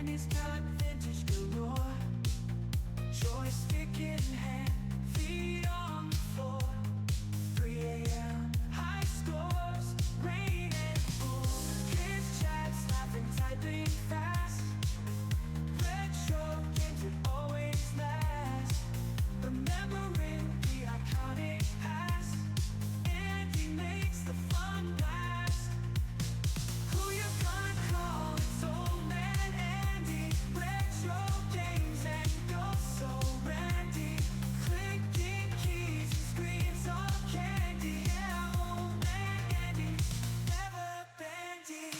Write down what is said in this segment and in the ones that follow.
and he's got vintage galore. Joystick in hand, feet on the floor. 3 a.m. high scores, rain and bull. Kids chats, laughing, typing fast. Retro games that always last. Remembering the iconic past. And he makes the fun last. Who you gonna call? It's old man Andy. Retro games and go so randy. Clicking keys and screens all candy. Yeah, old man Andy, never bandy.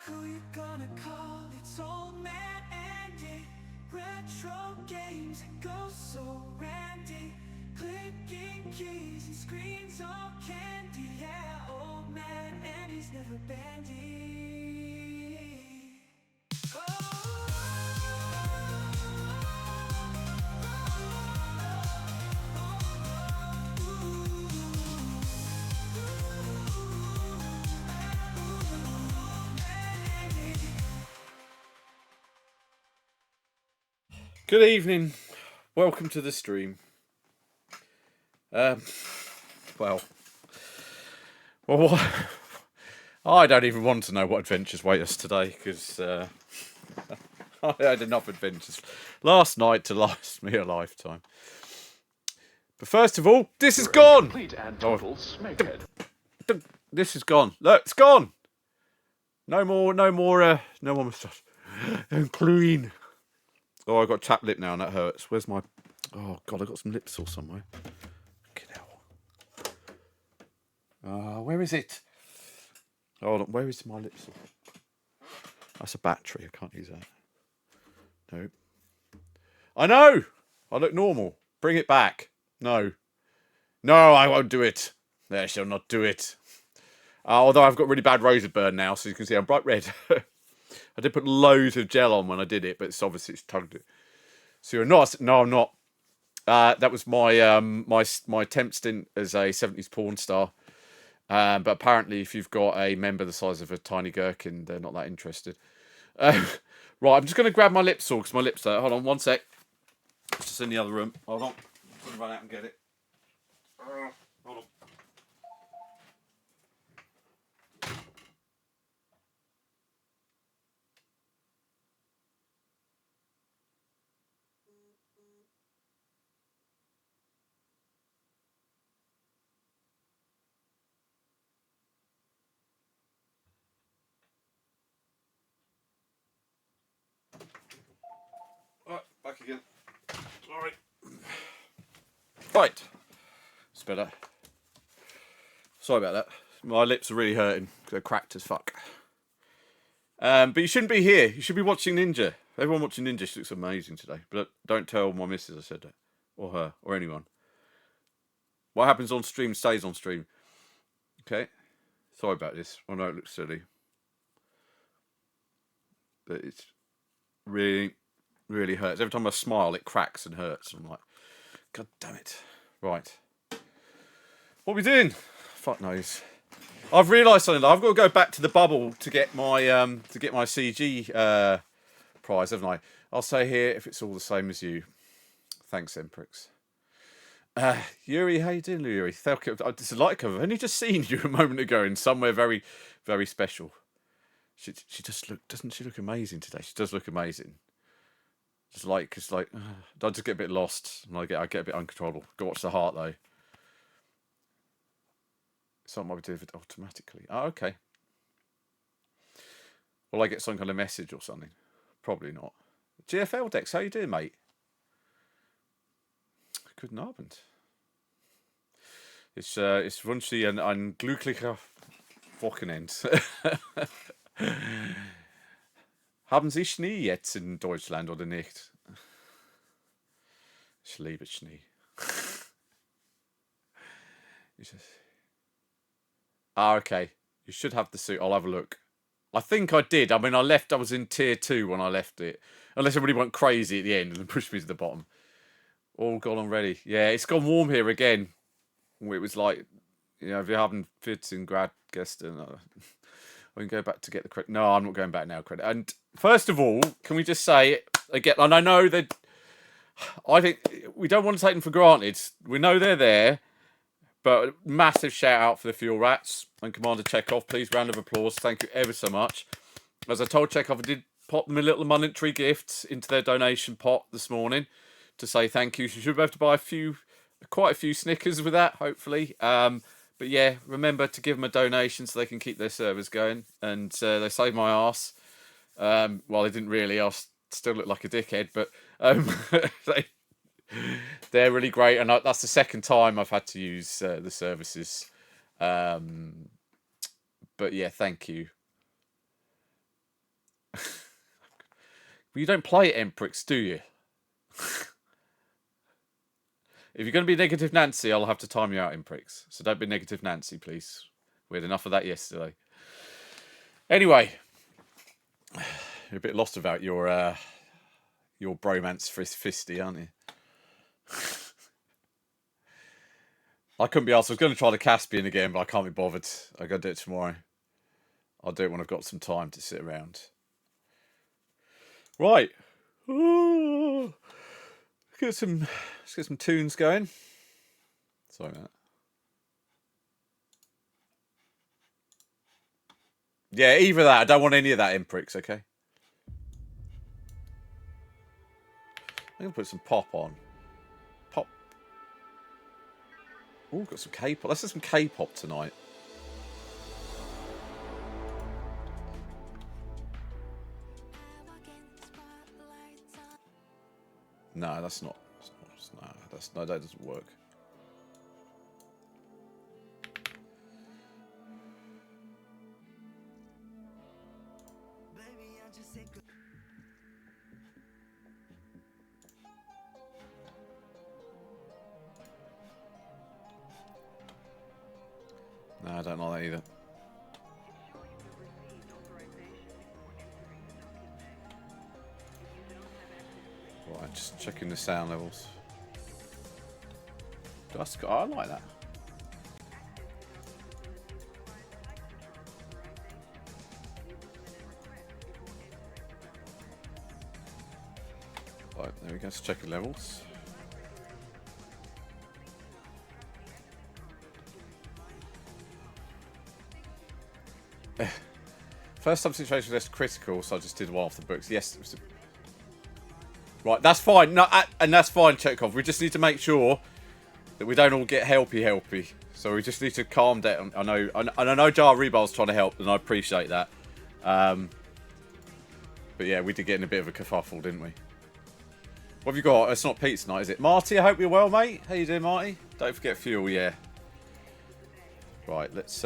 Who you gonna call? It's old man Andy. Retro games and go so randy. Clicking keys and screens all candy. Yeah, old man Andy's never bandy. Good evening. Welcome to the stream. Well, what? I don't even want to know what adventures wait us today because I had enough adventures last night to last me a lifetime. But first of all, this is gone. Complete and total smakehead. This is gone. Look, it's gone. No more moustache. And clean. Oh, I got chapped lip now and that hurts. Where's my... Oh, God, I got some lip sauce somewhere. Get out. Where is it? Hold on, where is my lip sauce? That's a battery, I can't use that. No. I know! I look normal. Bring it back. No. No, I won't do it. I shall not do it. Although I've got really bad rosy burn now, so you can see I'm bright red. I did put loads of gel on when I did it, but it's obviously tugged it. So you're not? No, I'm not. That was my my temp stint as a 70s porn star. But apparently, if you've got a member the size of a tiny gherkin, they're not that interested. Right, I'm just going to grab my lip sauce because my lips hurt. Hold on, one sec. It's just in the other room. Hold on. I'm going to run out and get it. Hold on. Right, back again. Alright. Right. It's better. Sorry about that. My lips are really hurting because they're cracked as fuck. But you shouldn't be here. You should be watching Ninja. Everyone watching Ninja, she looks amazing today. But don't tell my missus I said that. Or her. Or anyone. What happens on stream stays on stream. Okay? Sorry about this. I know it looks silly. But it's really, really hurts. Every time I smile, it cracks and hurts. I'm like, God damn it. Right. What are we doing? Fuck knows. I've realised something. I've got to go back to the bubble to get my CG prize, haven't I? I'll say here if it's all the same as you. Thanks, Emprix. Yuri, how you doing, Yuri? It's like I've only just seen you a moment ago in somewhere very, very special. She doesn't she look amazing today? She does look amazing. Just like, cause like, I just get a bit lost and I get a bit uncontrollable. Go watch the heart though. Something might be delivered automatically. Oh, okay. Will I get some kind of message or something? Probably not. GFL Dex, how you doing, mate? Guten Abend. Ich wünsche dir ein glücklicher Wochenende. Haben Sie Schnee jetzt in Deutschland oder nicht? Ich liebe Schnee. Okay. You should have the suit. I'll have a look. I think I did. I mean, I was in tier 2 when I left it. Unless everybody went crazy at the end and pushed me to the bottom. All gone already. Yeah, it's gone warm here again. It was like, if you're having fits in grad Geston, I can go back to get the credit. No, I'm not going back now, credit. And first of all, can we just say, again, and I know that, I think we don't want to take them for granted. We know they're there. But massive shout out for the Fuel Rats and Commander Chekhov. Please, round of applause. Thank you ever so much. As I told Chekhov, I did pop them a little monetary gift into their donation pot this morning to say thank you. You should be able to buy quite a few Snickers with that, hopefully. But yeah, remember to give them a donation so they can keep their servers going. And they saved my arse. Well, they didn't really. I still look like a dickhead, but they're really great, and that's the second time I've had to use the services. But yeah, thank you. You don't play Emprix, do you? If you're going to be Negative Nancy, I'll have to time you out, Emprix. So don't be Negative Nancy, please. We had enough of that yesterday. Anyway, you're a bit lost about your bromance fisty, aren't you? I couldn't be asked. I was going to try the Caspian again, but I can't be bothered. I got to do it tomorrow. I'll do it when I've got some time to sit around. Right. Let's get some tunes going. Sorry about that. Yeah, either that. I don't want any of that Emprix, okay? I'm going to put some pop on. Pop. Oh, got some K-pop. Let's do some K-pop tonight. No, that's not. No, that doesn't work. No, I don't like that either. Right, just checking the sound levels. I like that. Right, there we go. Let's check the levels. First time situation was less critical, so I just did one off the books. Yes, it was right. That's fine. No, and that's fine, Chekhov. We just need to make sure that we don't all get helpy. So we just need to calm down. I know Jar Rebar's trying to help, and I appreciate that. But yeah, we did get in a bit of a kerfuffle, didn't we? What have you got? It's not pizza night, is it? Marty, I hope you're well, mate. How you doing, Marty? Don't forget fuel, yeah. Right, let's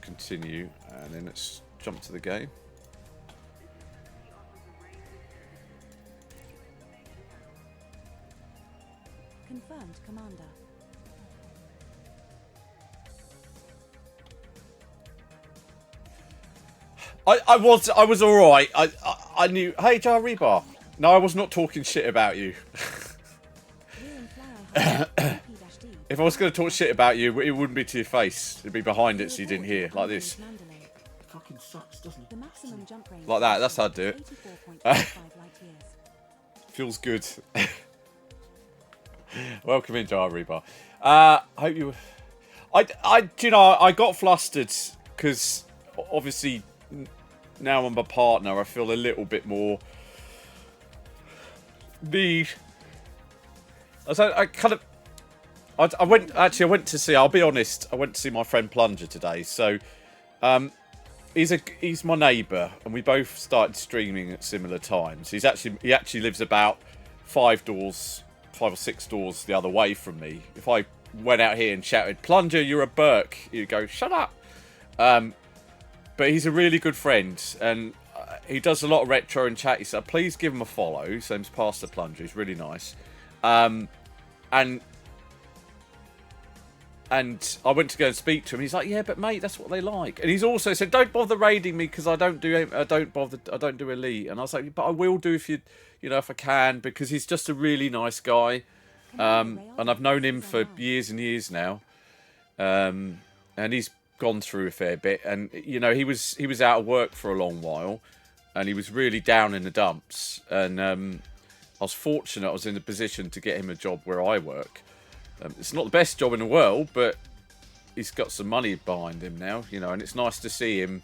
continue, and then let's jump to the game. Confirmed, Commander. I was all right. I knew. Hey, Jar Rebar. No, I was not talking shit about you. If I was going to talk shit about you, it wouldn't be to your face. It'd be behind it so you didn't hear. Like this. It fucking sucks, doesn't it? The maximum jump range Like that. That's how I'd do it. 84.55 light years. Feels good. Welcome in, Jar Rebar. Hope you... I got flustered because obviously now I'm a partner. I feel a little bit more... I I went to see. I'll be honest. I went to see my friend Plunger today. So, he's my neighbour, and we both started streaming at similar times. He actually lives about 5 or 6 doors the other way from me. If I went out here and shouted, "Plunger, you're a Burke," he'd go, "Shut up." But he's a really good friend, and he does a lot of retro and chatty stuff. Please give him a follow. His name's Pastor Plunger. He's really nice. And I went to go and speak to him. He's like, "Yeah, but mate, that's what they like." And he's also said, "Don't bother raiding me because I don't do elite." And I was like, "But I will do if if I can," because he's just a really nice guy. And I've known him for years and years now. And he's gone through a fair bit. And he was out of work for a long while, and he was really down in the dumps. And I was fortunate I was in a position to get him a job where I work. It's not the best job in the world, but he's got some money behind him now, and it's nice to see him.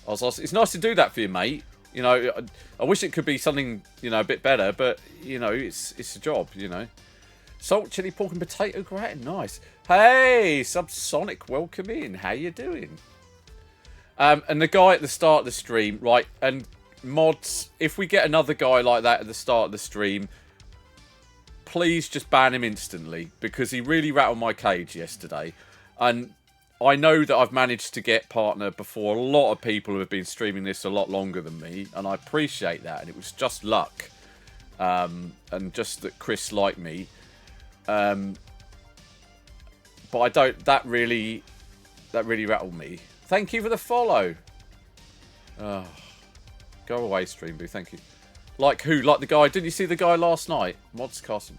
It's nice to do that for you, mate. I wish it could be something, a bit better, but, it's a job, Salt, chili, pork and potato gratin, nice. Hey, Subsonic, welcome in. How you doing? And the guy at the start of the stream, right, and mods, if we get another guy like that at the start of the stream, please just ban him instantly, because he really rattled my cage yesterday. And I know that I've managed to get partner before a lot of people who have been streaming this a lot longer than me, and I appreciate that. And it was just luck, and just that Chris liked me. But I don't. That really rattled me. Thank you for the follow. Oh, go away, Stream Boo. Thank you. Like who? Like the guy? Didn't you see the guy last night? Mods Carson.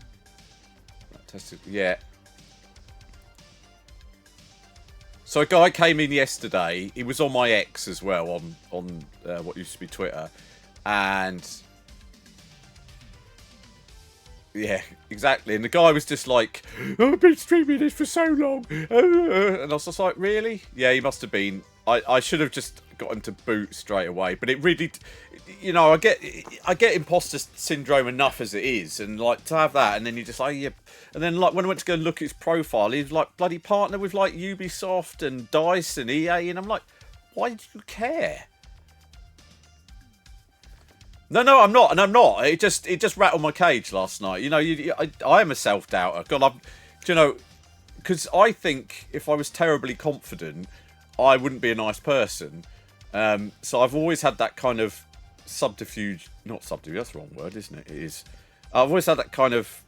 Tested. Yeah. So a guy came in yesterday. He was on my X as well, on what used to be Twitter, and yeah, exactly. And the guy was just like, "Oh, I've been streaming this for so long," and I was just like, "Really?" Yeah, he must have been. I should have just got him to boot straight away, but it really, I get imposter syndrome enough as it is, and like to have that, and then you just like, yeah, and then like when I went to go and look at his profile, he was like bloody partner with like Ubisoft and DICE and EA, and I'm like, why do you care? No, I'm not, and I'm not. It just rattled my cage last night. I am a self-doubter. God, because I think if I was terribly confident, I wouldn't be a nice person. So I've always had that kind of subterfuge. Not subterfuge, that's the wrong word, isn't it? It is. I've always had that kind of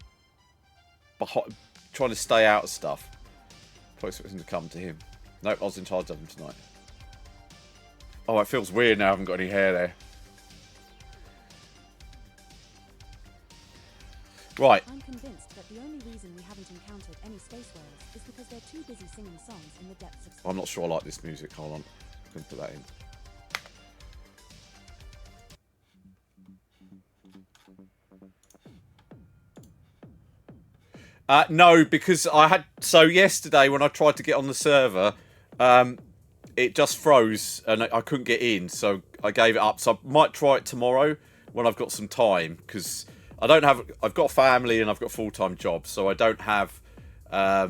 trying to stay out of stuff. Probably expecting to come to him. Nope, I was in charge of him tonight. Oh, it feels weird now I haven't got any hair there. Right. I'm convinced that the only reason we haven't encountered any space whales is because they're too busy singing songs in the depths of space. I'm not sure I like this music. Hold on. I'm going to put that in. No, because so yesterday when I tried to get on the server, it just froze and I couldn't get in, so I gave it up. So I might try it tomorrow when I've got some time, because I've got a family and I've got a full-time job, so I don't have, I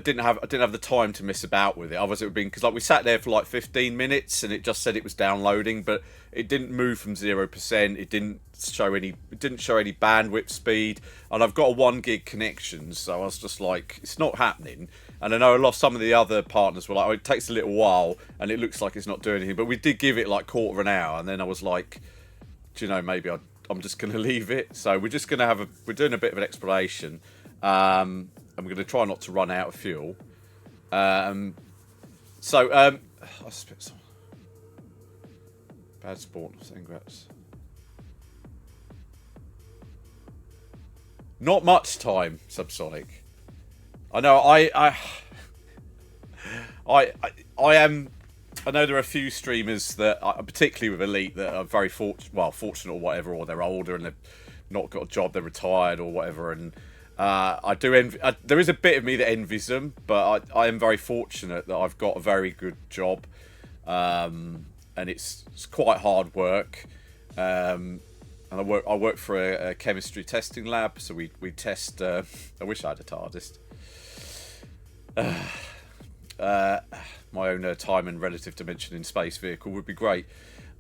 didn't have the time to mess about with it. Otherwise it would have been, because like we sat there for like 15 minutes and it just said it was downloading, but it didn't move from 0%. It didn't show any bandwidth speed, and I've got a 1 gig connection, so I was just like, it's not happening. And I know some of the other partners were like, oh, it takes a little while and it looks like it's not doing anything, but we did give it like quarter of an hour, and then I was like, do you know, maybe I'm just going to leave it. So we're just going to we're doing a bit of an exploration. And we're going to try not to run out of fuel. I spit some. Bad sport, congrats. Not much time, Subsonic. I know. I know there are a few streamers that, particularly with Elite, that are very fortunate or whatever, or they're older and they've not got a job, they're retired or whatever, and I do envy. There is a bit of me that envies them, but I am very fortunate that I've got a very good job, and it's quite hard work. and I work for a chemistry testing lab, so we test. I wish I had a TARDIS. My own time and relative dimension in space vehicle would be great,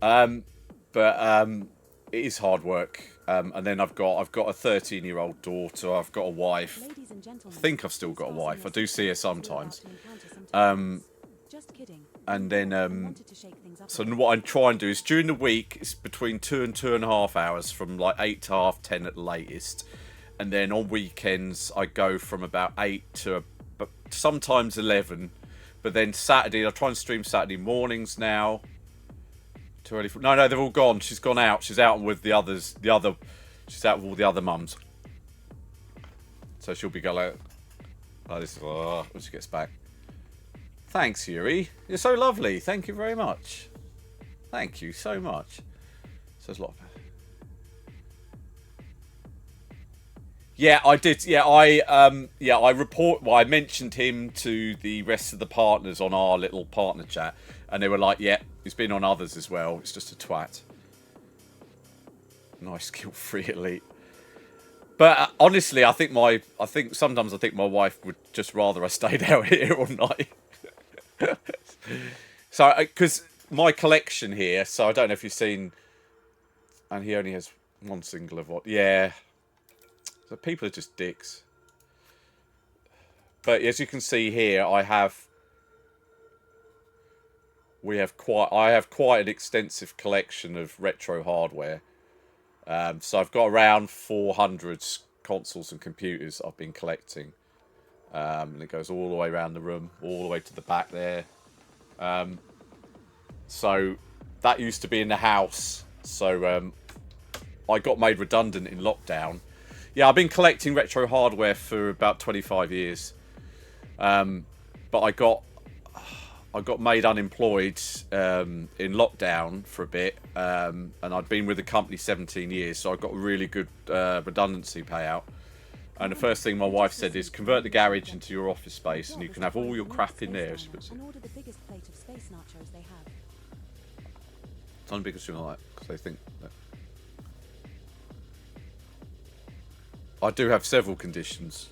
but it is hard work. And then I've got a 13-year-old daughter. I've got a wife. Ladies and gentlemen, I think I've still got a wife. I do see her sometimes. Just kidding. And then Wanted to shake things up a so bit. what I try and do is during the week it's between 2 and 2.5 hours, from like 8 to half 10 at the latest, and then on weekends I go from about 8 to sometimes 11. But then Saturday I try and stream Saturday mornings now. Too early for... No, they've all gone. She's gone out. She's out with the others. She's out with all the other mums. So she'll be going like this when she gets back. Thanks, Yuri. You're so lovely. Thank you very much. Thank you so much. So there's a lot of... Yeah, I did. Yeah, I report. Well, I mentioned him to the rest of the partners on our little partner chat, and they were like, "Yeah, he's been on others as well. It's just a twat." Nice guilt-free elite. But honestly, I think sometimes my wife would just rather I stayed out here all night. So, because my collection here, so I don't know if you've seen, and he only has one single of what. Yeah. So people are just dicks. But as you can see here, I have quite an extensive collection of retro hardware. So I've got around 400 consoles and computers I've been collecting. And it goes all the way around the room, all the way to the back there. So that used to be in the house. So I got made redundant in lockdown. Yeah, I've been collecting retro hardware for about 25 years. But I got made unemployed in lockdown for a bit. And I'd been with the company 17 years, so I got a really good redundancy payout. And the first thing my wife said is, convert the garage into your office space and you can have all your crap in there. And order the biggest plate of space nachos they have. It's on the biggest thing like that, because they think that... I do have several conditions.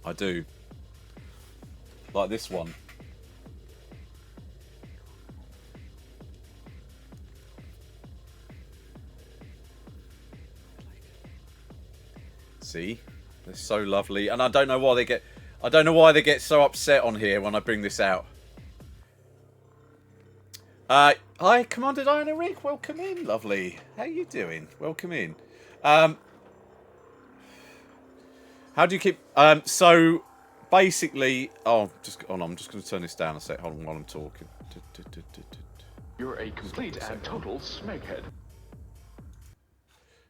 I do. Like this one. See? They're so lovely. And I don't know why they get so upset on here when I bring this out. Hi, Commander Diana Rick. Welcome in, lovely. How you doing? Welcome in. How do you keep... so, basically... Oh, I'm just going to turn this down a sec. Hold on while I'm talking. You're a complete and total smeghead.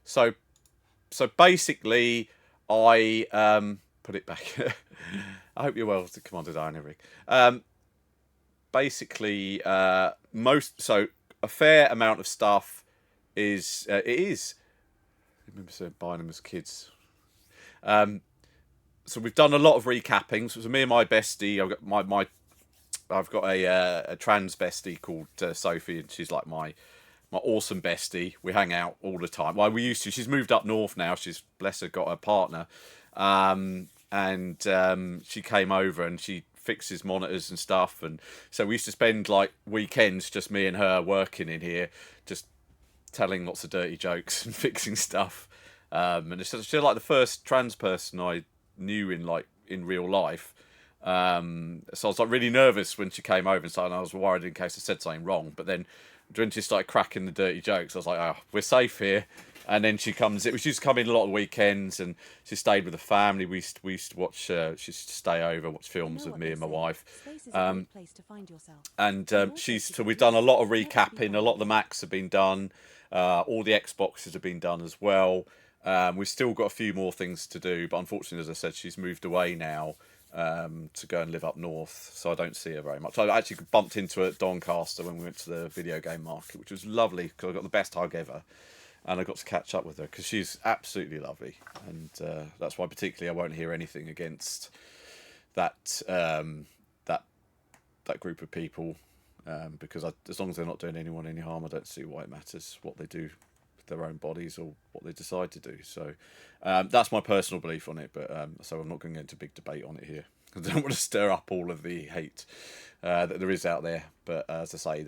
So basically, I... put it back. I hope you're well, Commander Diana Rick. Basically, a fair amount of stuff is... it is... I remember buying them as kids. So we've done a lot of recapping. So it was me and my bestie. I've got a trans bestie called Sophie, and she's like my awesome bestie. We hang out all the time. Well, we used to. She's moved up north now. She's, bless her, got a partner, and she came over and she fixes monitors and stuff. And so we used to spend like weekends, just me and her, working in here, just telling lots of dirty jokes and fixing stuff. And she's like the first trans person I knew in real life. So I was like really nervous when she came over and I was worried in case I said something wrong. But then when she started cracking the dirty jokes, I was like, oh, we're safe here. And then she used to come in a lot of weekends, and she stayed with the family. We used to watch. She used to stay over, watch films with me and my wife. Space is a great place to find yourself. And so we've done a lot of recapping. A lot of the Macs have been done. All the Xboxes have been done as well. We've still got a few more things to do, but unfortunately, as I said, she's moved away now to go and live up north, so I don't see her very much. I actually bumped into her at Doncaster when we went to the video game market, which was lovely because I got the best hug ever, and I got to catch up with her because she's absolutely lovely, and that's why particularly I won't hear anything against that that group of people, because as long as they're not doing anyone any harm, I don't see why it matters what they do their own bodies or what they decide to do. So that's my personal belief on it. But so I'm not going to get into a big debate on it here. I don't want to stir up all of the hate that there is out there. But as I say,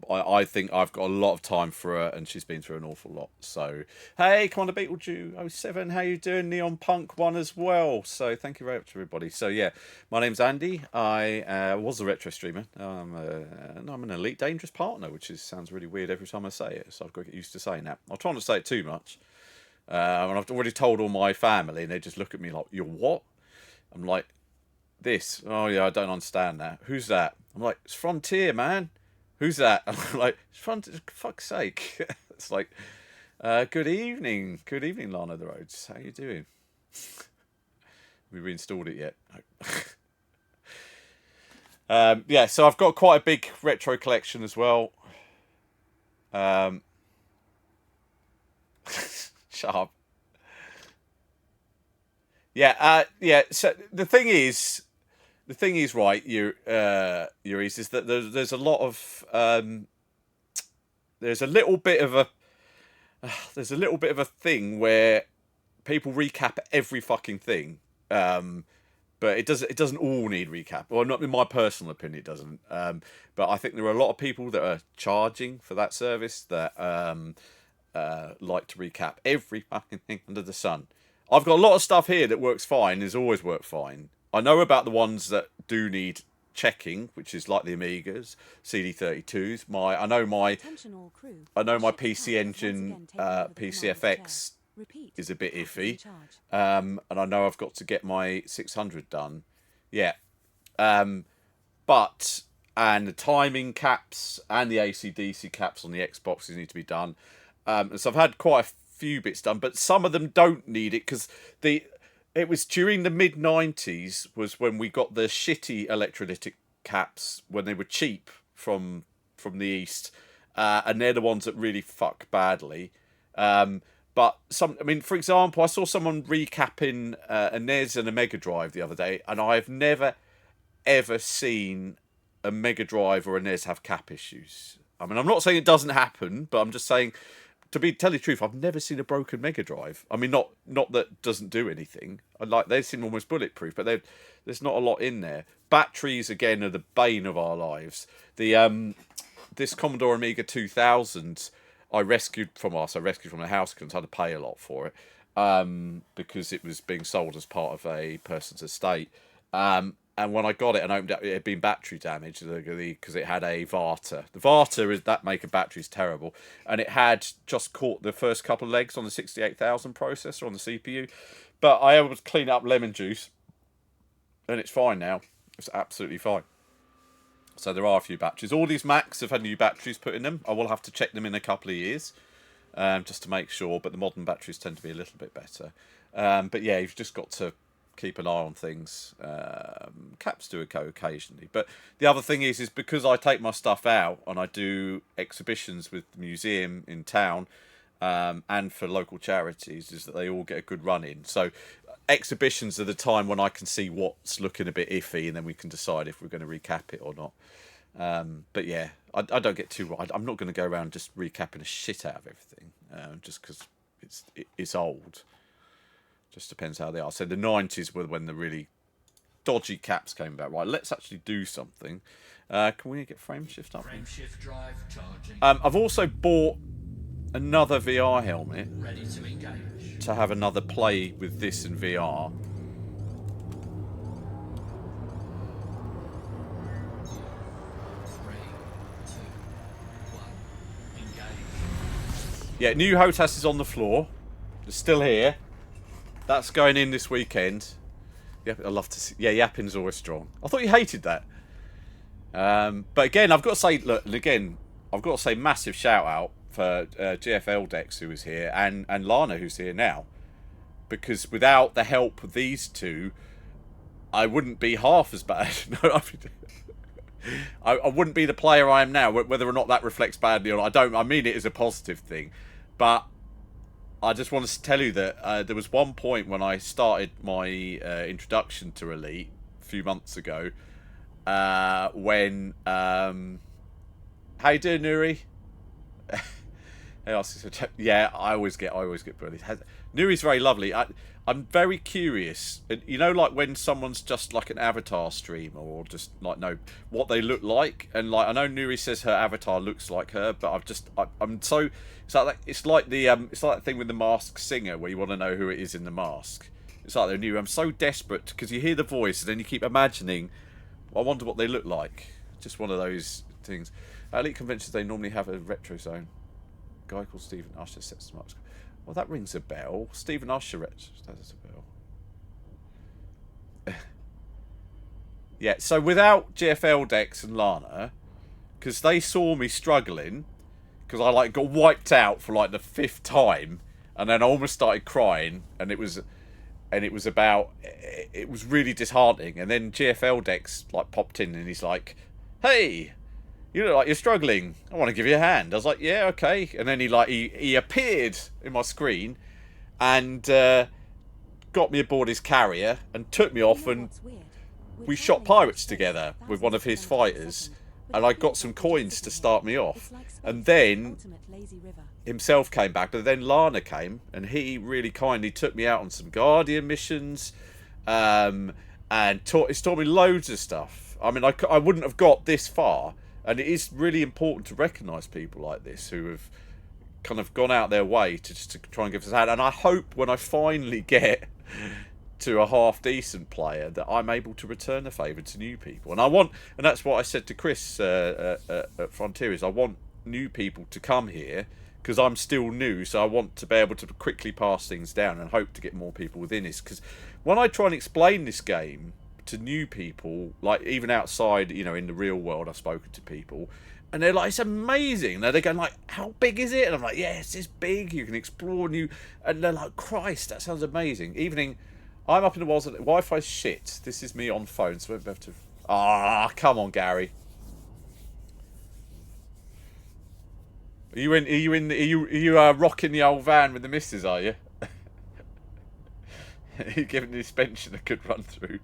I think I've got a lot of time for her, and she's been through an awful lot. So, hey, Commander Beetlejuice 07, how you doing? Neon Punk 1 as well. So, thank you very much, everybody. So, yeah, my name's Andy. I was a retro streamer. And I'm an Elite Dangerous partner, which sounds really weird every time I say it. So, I've got to get used to saying that. I'll try not to say it too much. And I've already told all my family, and they just look at me like, you're what? I'm like, this. Oh, yeah, I don't understand that. Who's that? I'm like, it's Frontier, man. Who's that? I'm like, for fuck's sake. It's like, good evening. Good evening, Lana the Rhodes. How you doing? We reinstalled it yet? No. Yeah, so I've got quite a big retro collection as well. Shut up. Yeah, yeah, so the thing is, right, Uris, is that there's a lot of there's a little bit of a thing where people recap every fucking thing, but it doesn't all need recap. Well, not in my personal opinion, it doesn't. But I think there are a lot of people that are charging for that service that like to recap every fucking thing under the sun. I've got a lot of stuff here that works fine. Has always worked fine. I know about the ones that do need checking, which is like the Amigas, CD32s. I know my PC Engine PCFX is a bit iffy, and I know I've got to get my 600 done. Yeah, and the timing caps and the AC/DC caps on the Xboxes need to be done. So I've had quite a few bits done, but some of them don't need it because it was during the mid-90s was when we got the shitty electrolytic caps when they were cheap from the East, and they're the ones that really fuck badly. But for example, I saw someone recapping a NES and a Mega Drive the other day, and I've never ever seen a Mega Drive or a NES have cap issues. I mean, I'm not saying it doesn't happen, but I'm just saying, tell you the truth, I've never seen a broken Mega Drive. I mean, not that it doesn't do anything. They seem almost bulletproof, but there's not a lot in there. Batteries, again, are the bane of our lives. This Commodore Amiga 2000, I rescued from the house because I had to pay a lot for it, because it was being sold as part of a person's estate. And when I got it and opened it, it had been battery damaged because it had a Varta. The Varta, that make of battery, is terrible. And it had just caught the first couple of legs on the 68000 processor on the CPU. But I was able to clean up lemon juice, and it's fine now. It's absolutely fine. So there are a few batteries. All these Macs have had new batteries put in them. I will have to check them in a couple of years, just to make sure. But the modern batteries tend to be a little bit better. But yeah, you've just got to keep an eye on things. Caps do go occasionally, but the other thing is because I take my stuff out and I do exhibitions with the museum in town, and for local charities, is that they all get a good run in. So exhibitions are the time when I can see what's looking a bit iffy, and then we can decide if we're going to recap it or not. But yeah, I don't get too right. I'm not going to go around just recapping a shit out of everything, just because it's old. Just depends how they are. So the 90s were when the really dodgy caps came about. Right, let's actually do something. Can we get frame shift up? Frame shift drive charging. I've also bought another VR helmet. Ready to engage. To have another play with this in VR. 3, 2, 1, engage. Yeah, new HOTAS is on the floor. It's still here. That's going in this weekend. Yep, I love to see. Yeah, yapping's always strong. I thought you hated that. But again, I've got to say, look, and again, I've got to say, massive shout out for GFL Dex, who is here, and Lana, who's here now, because without the help of these two, I wouldn't be half as bad. No, I wouldn't be the player I am now. Whether or not that reflects badly or not, I mean it as a positive thing, but I just want to tell you that there was one point when I started my introduction to Elite a few months ago, when how you doing, Nuri? Yeah, I always get bullied. Nuri's very lovely. I'm very curious. You know, like when someone's just like an avatar streamer or just like know what they look like, and like I know Nuri says her avatar looks like her, but I'm so it's like that thing with the Masked Singer where you want to know who it is in the mask. It's like they're new. I'm so desperate because you hear the voice and then you keep imagining. I wonder what they look like. Just one of those things. At Elite conventions, they normally have a retro zone. A guy called Stephen Usher sets them up. Well, that rings a bell. Stephen Usher, that's a bell. Yeah, so without GFL Dex and Lana, because they saw me struggling, because I like got wiped out for like the 5th time, and then I almost started crying, and it was really disheartening. And then GFL Dex like popped in, and he's like, "Hey, you look like you're struggling. I want to give you a hand." I was like, "Yeah, okay." And then he appeared in my screen, and got me aboard his carrier and took me off, and we shot pirates together with one of his fighters, and I got some coins to start me off. And then himself came back, but then Lana came, and he really kindly took me out on some Guardian missions, and it's taught me loads of stuff. I mean, I wouldn't have got this far, and it is really important to recognise people like this who have kind of gone out their way to try and give us a hand. And I hope when I finally get to a half decent player that I'm able to return the favour to new people. And that's what I said to Chris at Frontier, is I want new people to come here because I'm still new, so I want to be able to quickly pass things down and hope to get more people within this. Because when I try and explain this game to new people, like even outside, you know, in the real world, I've spoken to people, and they're like, "It's amazing." And they're going like, "How big is it?" And I'm like, "Yeah, it's big. You can explore new." And they're like, "Christ, that sounds amazing." Evening, I'm up in the walls and Wi-Fi's shit. This is me on phone, so we have to. Ah, come on, Gary. Are you rocking the old van with the missus? Are you? Are you giving the suspension a good run through?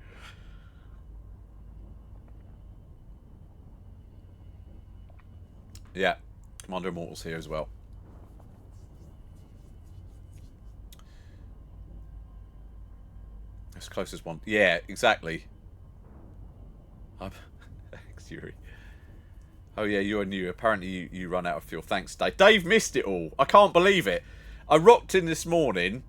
Yeah, Commander Immortal's here as well. As close as one. Yeah, exactly. Thanks, Yuri. Oh yeah, you're new. Apparently you run out of fuel. Thanks, Dave. Dave missed it all. I can't believe it. I rocked in this morning,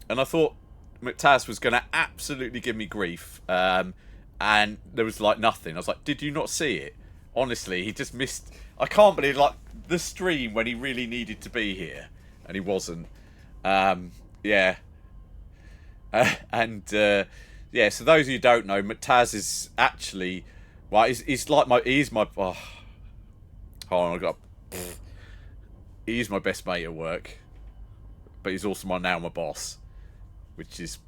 and I thought McTaz was going to absolutely give me grief. And there was like nothing. I was like, "Did you not see it?" Honestly, he just missed. I can't believe like the stream when he really needed to be here, and he wasn't. Yeah. Yeah. So those of you who don't know, McTaz is actually, well, he's my. Oh, hold on, he's my best mate at work, but he's also my boss, which is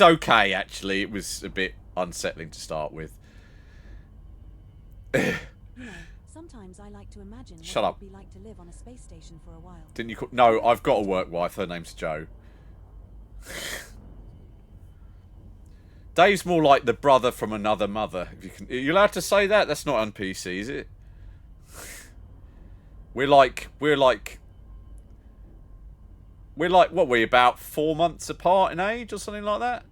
okay actually. It was a bit unsettling to start with. Sometimes I like to imagine what Shut it up. would be like to live on a space station for a while. Didn't you? No, I've got a work wife. Her name's Jo. Dave's more like the brother from another mother. If you can, are you allowed to say that? That's not on PC, is it? We're like what were we, about 4 months apart in age or something like that?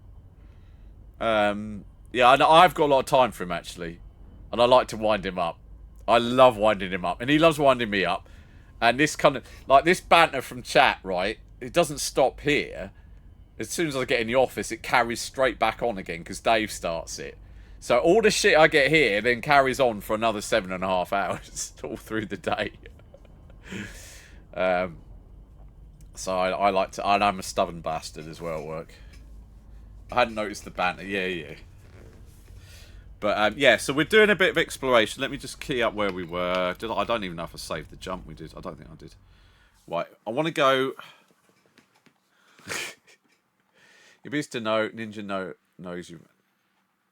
Yeah, I've got a lot of time for him actually, and I like to wind him up. I love winding him up, and he loves winding me up. And this kind of like this banter from chat, right? It doesn't stop here. As soon as I get in the office, it carries straight back on again because Dave starts it. So all the shit I get here then carries on for another 7.5 hours all through the day. So I like to, and I'm a stubborn bastard as well at work. I hadn't noticed the banter. Yeah. But yeah, so we're doing a bit of exploration. Let me just key up where we were. I don't even know if I saved the jump we did. I don't think I did. Right, I want to go. It is to know Ninja knows you.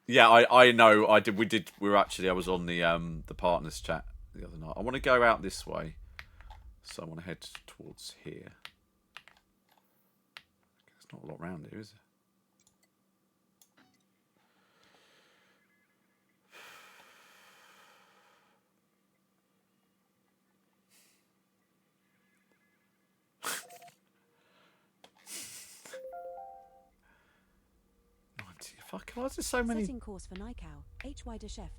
Yeah, I know. I did. We were actually. I was on the partners chat the other night. I want to go out this way, so I want to head towards here. There's not a lot around here, is there? Fuck, why is there so many? Setting course for Nikau, HY-F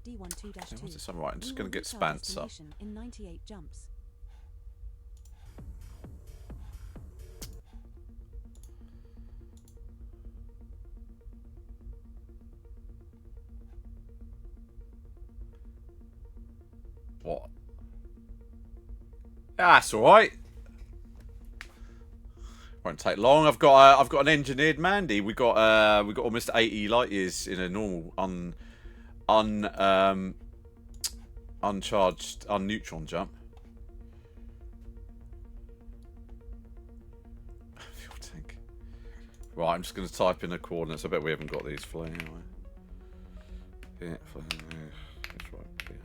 D12-2. Why is there so right? I'm just We going will to get reach our Spance up. destination in 98 jumps. What? That's all right. Won't take long. I've got an engineered Mandy. We got almost 80 light years in a normal uncharged unneutron jump. Fuel tank. Right, I'm just going to type in the coordinates. I bet we haven't got these flying anyway. Yeah, flying. That's right. Yeah.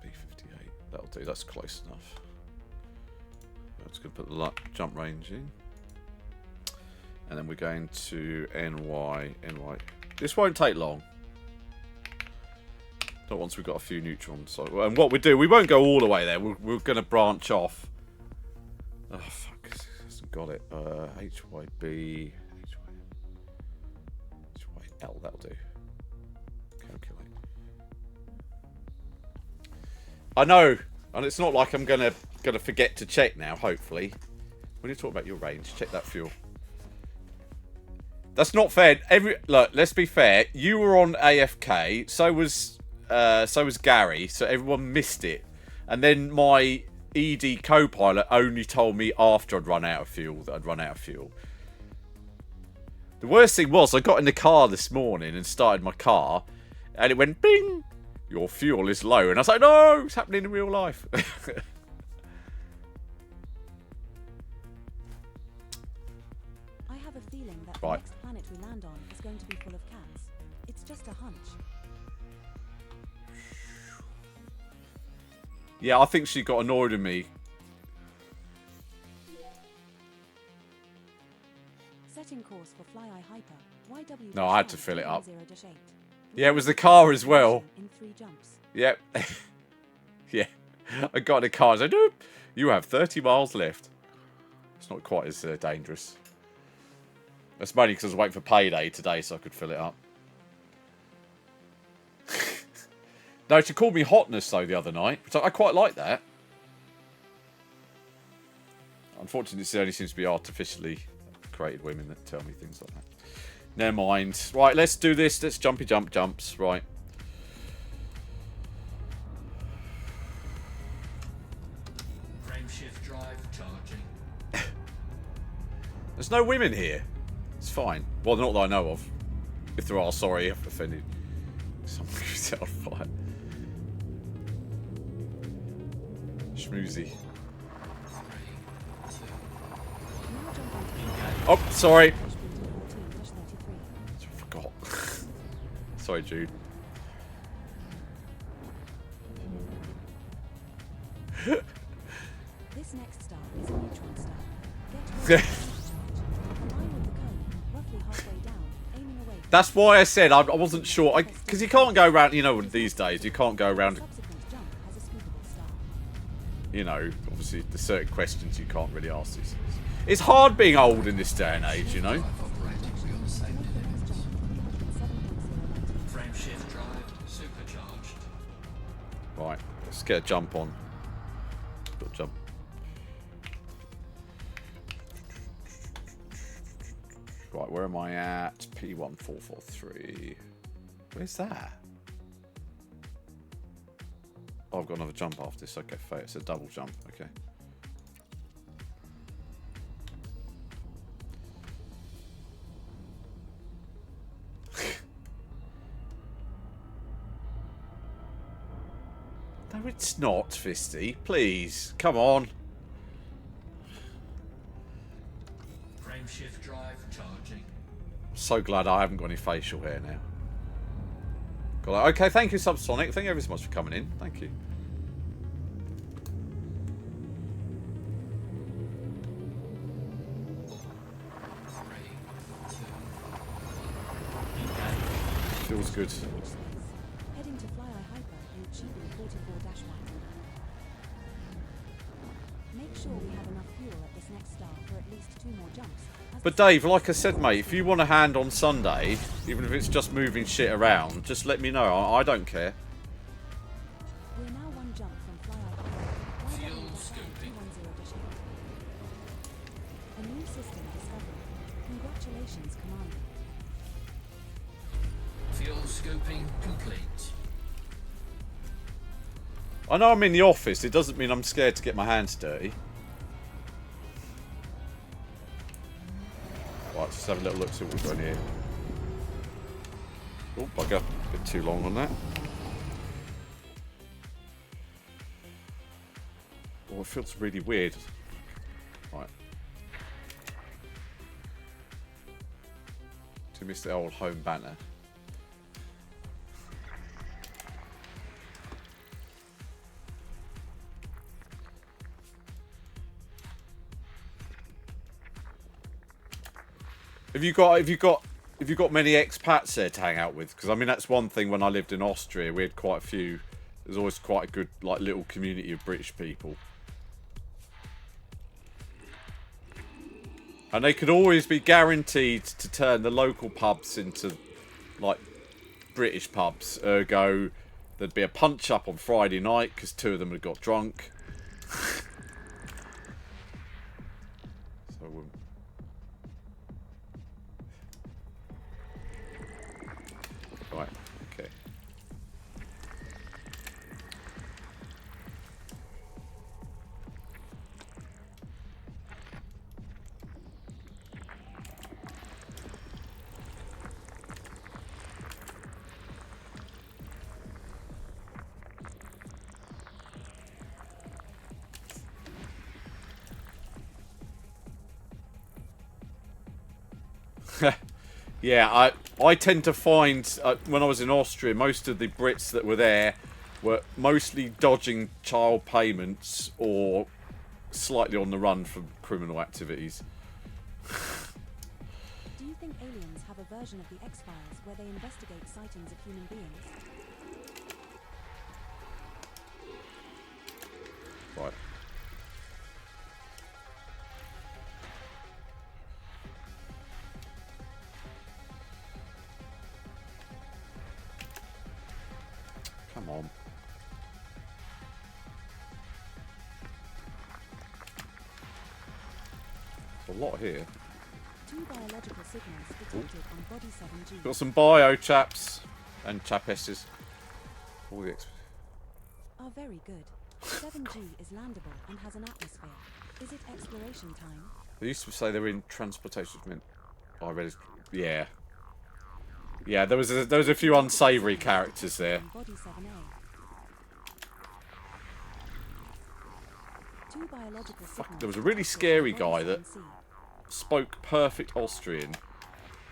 B58. That'll do. That's close enough. I'm just going to put the jump range in. And then we're going to NY. This won't take long. Not once we've got a few neutrons. So, and what we do, we won't go all the way there. We're going to branch off. Oh, fuck. Hasn't got it. HYB. HYL. That'll do. Calculate. I know. And it's not like I'm gonna forget to check now, hopefully. When you talk about your range, check that fuel. That's not fair. Look, let's be fair. You were on AFK, so was Gary, so everyone missed it. And then my ED co-pilot only told me after I'd run out of fuel that I'd run out of fuel. The worst thing was I got in the car this morning and started my car, and it went bing. Your fuel is low, and I was like, no, it's happening in real life. I have a feeling that Right. the next planet we land on is going to be full of cats. It's just a hunch. Yeah, I think she got annoyed with me. Setting course for Fly Eye Hyper. YW. No, I had to fill it up. 0-8. Yeah, it was the car as well. In 3 jumps. Yep. Yeah. I got in the car. I said, nope, you have 30 miles left. It's not quite as dangerous. That's mainly because I was waiting for payday today so I could fill it up. No, she called me hotness, though, the other night. Which I quite like that. Unfortunately, it only seems to be artificially created women that tell me things like that. Never mind. Right, let's do this. Let's jumps. Right. Frameshift drive charging. There's no women here. It's fine. Well, not that I know of. If there are, sorry, I've offended someone who set on fire. Schmoozy. Now jump onto Oh, sorry. HB-14-33. I forgot. Sorry, Jude. This next star is a neutron star. Get ready for launch charge. Align with the cone, roughly halfway down, aiming away. That's why I said I wasn't sure. Because you can't go around, you know, these days, you can't go around, Subsequent jump has a scoopable star. you know, obviously, there's certain questions you can't really ask these days. It's hard being old in this day and age, you know. Drive operating on the same Make the limits. first jump 307.0 Frameshift drive supercharged. Right, let's get a jump on. Got a jump. Right, where am I at? P1443. Where's that? Oh, I've got another jump after this. Okay, fair. It's a double jump. Okay. No, it's not, Fisty. Please, come on. Frameshift drive charging. So glad I haven't got any facial hair now. Okay, thank you, Subsonic. Thank you ever so much for coming in. Thank you. Feels good. Heading to Fly Eye Hyper in Chibi 44-1. Make sure we have enough fuel at this next star for at least 2 more jumps. as But the Dave, like I said, mate, if you want a hand on Sunday, even if it's just moving shit around, just let me know. I don't care. We're now 1 jump from flyout away. Fuel YWFI scooping. 210 Bishop. A new system discovered. Congratulations, Commander. Fuel scooping complete. I know I'm in the office. It doesn't mean I'm scared to get my hands dirty. Right, let's just have a little look, see what we've got in here. Oh, bugger. A bit too long on that. Oh, it feels really weird. Right. To miss the old home banner. Have you got many expats there to hang out with? Because I mean that's one thing. When I lived in Austria, we had quite a few. There's always quite a good like little community of British people, and they could always be guaranteed to turn the local pubs into like British pubs. Ergo, there'd be a punch up on Friday night because 2 of them had got drunk. So. Right, okay. Yeah, I tend to find, when I was in Austria, most of the Brits that were there were mostly dodging child payments or slightly on the run from criminal activities. Do you think aliens have a version of the X-Files where they investigate sightings of human beings? Right. Come on. There's a lot here. 2 biological signals detected on Body 7G. Got some bio chaps and chapesses. All the Are very good. 7G is landable and has an atmosphere. Is it exploration time? They used to say they were in transportation. I read it. Yeah. Yeah, there was a few unsavoury characters there. On Body 7A. 2 biological signals There was a really scary detected on guy that Body 7C. spoke perfect Austrian,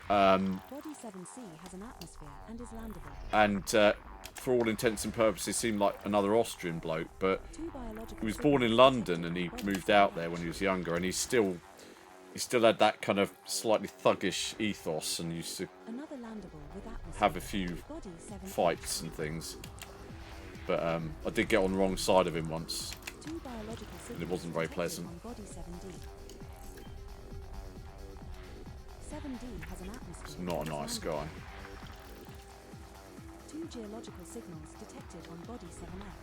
Body 7C has an atmosphere and is landable. and for all intents and purposes seemed like another Austrian bloke, but 2 biological he was born in signals London detected and he on Body moved out 7A. there when he was younger, and he still had that kind of slightly thuggish ethos and used to Another landable with atmosphere. have a few Body 7A. fights and things. But I did get on the wrong side of him once. 2 biological signals it wasn't very detected pleasant. on Body 7D. 7D has an atmosphere. He's not a and is nice landable. guy. 2 geological signals detected on Body 7F.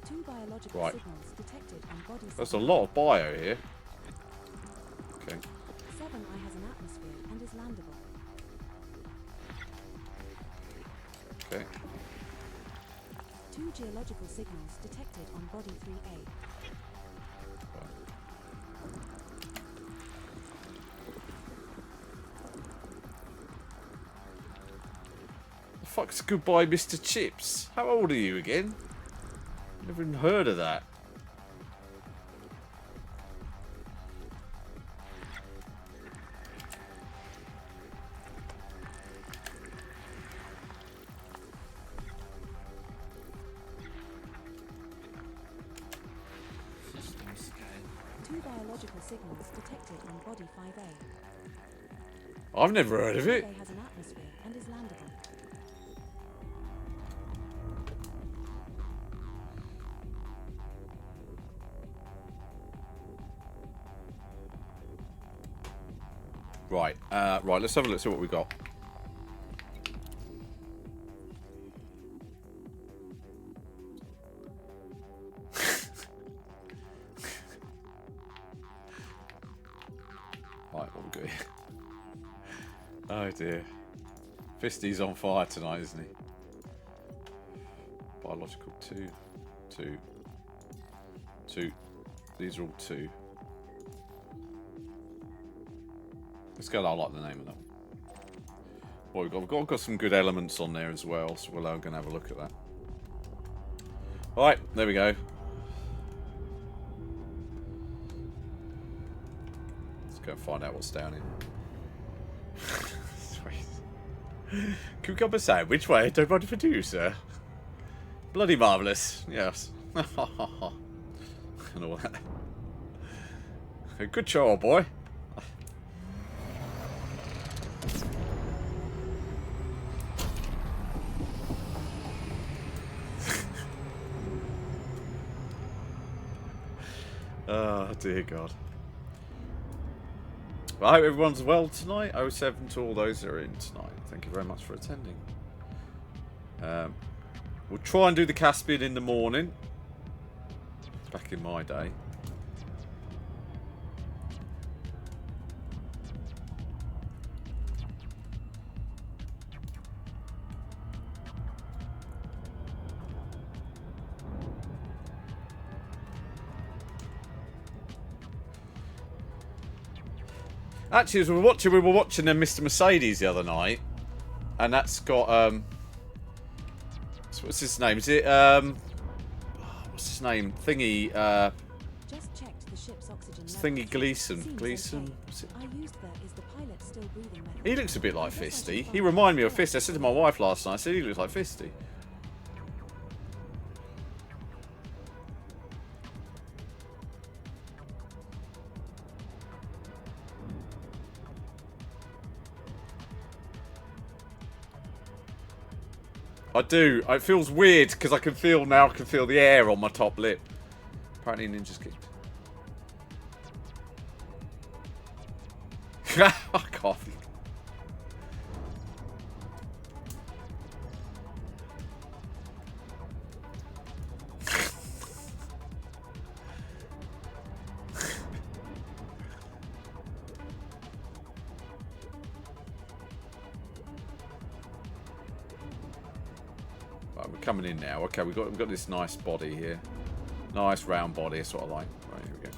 2 biological Right. signals detected on Body 7F. There's a lot of bio here. Okay. 7I has an atmosphere and is landable. Okay. 2 geological signals detected on Body 3A. The fuck's goodbye, Mr. Chips? How old are you again? Never even heard of that. System scan. 2 biological signals detected on Body 5A. I've never heard of it. 5A has an atmosphere and is landable. Right, right. Let's have a look. See what we got. Right, what we got here? Oh dear, Fisty's on fire tonight, isn't he? Biological 2, 2, 2. These are all 2. Let's go. I like the name of that. What we've got some good elements on there as well, so we're going to have a look at that. All right, there we go. Let's go and find out what's down here. Cucumber sandwich? Why, I don't want to do, sir. Bloody marvellous. Yes. And all that. Good show, old boy. Oh, dear God. Well, I hope everyone's well tonight. 07 to all those that are in tonight. Thank you very much for attending. We'll try and do the Caspian in the morning. Back in my day. Actually, as we were watching Mr. Mercedes the other night, and that's got what's his name? Is it what's his name? Thingy Just checked the ship's oxygen Thingy levels. Gleason. Seems Gleason. okay. What's it? I used that. Is the pilot still breathing metal? He looks a bit like Fisty. He reminded me of Fisty. I said to my wife last night, I said he looks like Fisty. I do. It feels weird because I can feel the air on my top lip. Apparently ninjas kicked. Fuck off. Right, we're coming in now. Okay, we've got this nice body here. Nice round body, that's what I like. Right, here we go.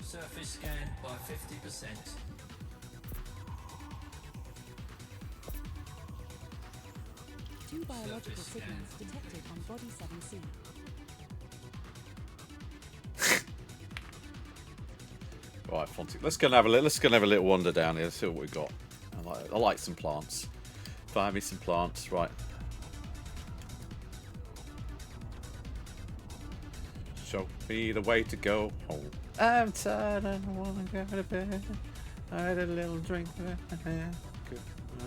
Surface scan by 50%. Two biological Surface scan. signals detected on body 7C. Right, Fonty. Let's go and have a little wander down here. Let's see what we've got. I like some plants. Find me some plants. Right. Show me the way to go home. I'm tired and I wanna go to bed. I had a little drink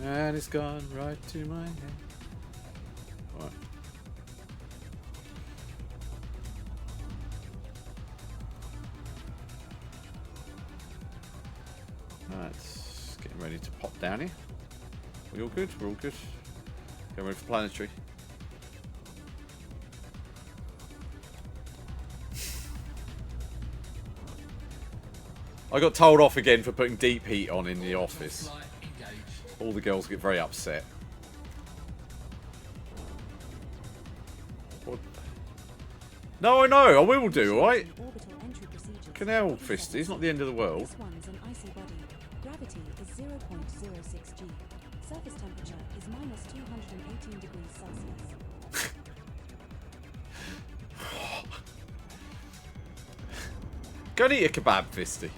and it's gone right to my head. Right. Right, getting ready to pop down here. We all good? We're all good. Getting ready for planetary. I got told off again for putting deep heat on in the office. Flight engaged. All the girls get very upset. What? No, I know. I will do, alright? Orbital entry procedures. Canal Fist. It's not the end of the world. This one's an icy body. Gravity is 0.06 G. Surface temperature is minus 218 degrees Celsius. Go and eat a kebab, Fisty.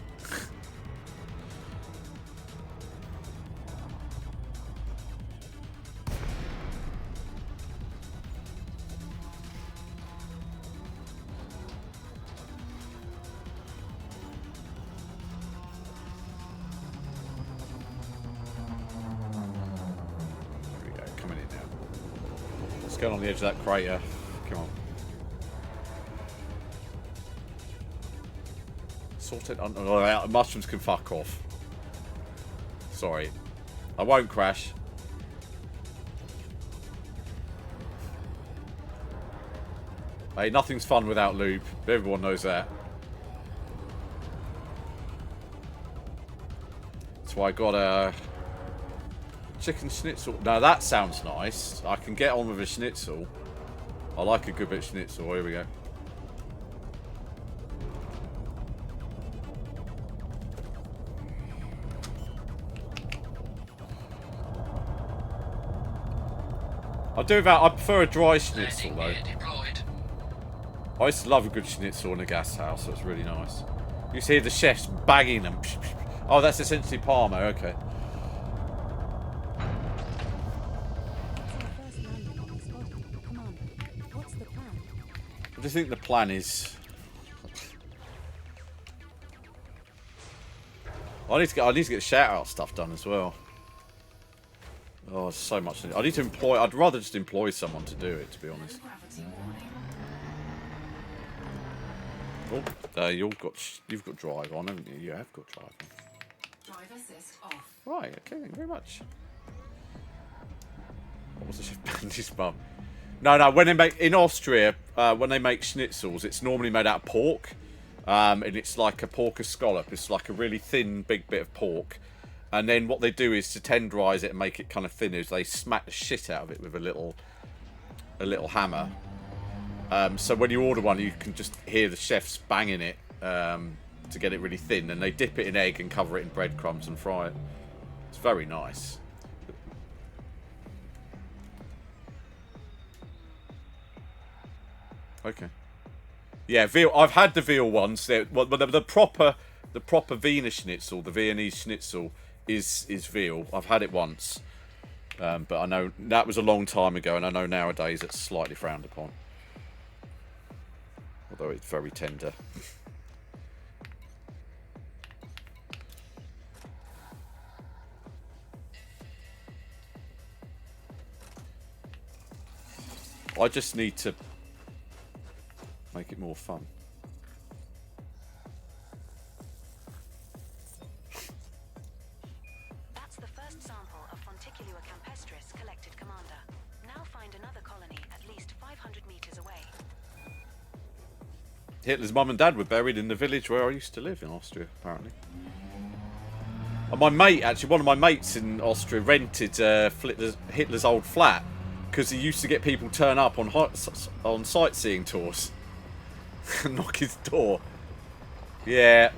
going on the edge of that crater. Come on. Sorted. Oh, mushrooms can fuck off. Sorry. I won't crash. Hey, nothing's fun without lube. Everyone knows that. That's why I got a chicken schnitzel. Now that sounds nice. I can get on with a schnitzel. I like a good bit of schnitzel. Here we go. I prefer a dry schnitzel though. I used to love a good schnitzel in a gas house. So it's really nice. You see the chefs bagging them. Oh, that's essentially Parma. Okay. It's our first landing on this body. Commander, what's the plan? What do you think the plan is? I need to get shout out stuff done as well. Oh, there's so much. I need to employ. I'd rather just employ someone to do it, to be honest. Oh, you've got drive on, haven't you? You have got drive on. Drive assist off. Right. Okay. Thank you very much. What was the chef Bandy's bum? No. When they make in Austria, when they make schnitzels, it's normally made out of pork, and it's like a pork scallop. It's like a really thin, big bit of pork. And then what they do is to tenderize it and make it kind of thin is they smack the shit out of it with a little hammer. So when you order one, you can just hear the chefs banging it to get it really thin. And they dip it in egg and cover it in breadcrumbs and fry it. It's very nice. Okay. Yeah, veal. I've had the veal ones. Well, the proper Wiener Schnitzel, the Viennese Schnitzel, is veal. I've had it once, but I know that was a long time ago, and I know nowadays it's slightly frowned upon. Although it's very tender. I just need to make it more fun. That's the first sample of Fonticulua campestris collected, Commander. Now find another colony at least 500 meters away. Hitler's mum and dad were buried in the village where I used to live in Austria, apparently. And my mate, actually, one of my mates in Austria rented Hitler's old flat because he used to get people turn up on sightseeing tours. Knock his door. Yeah.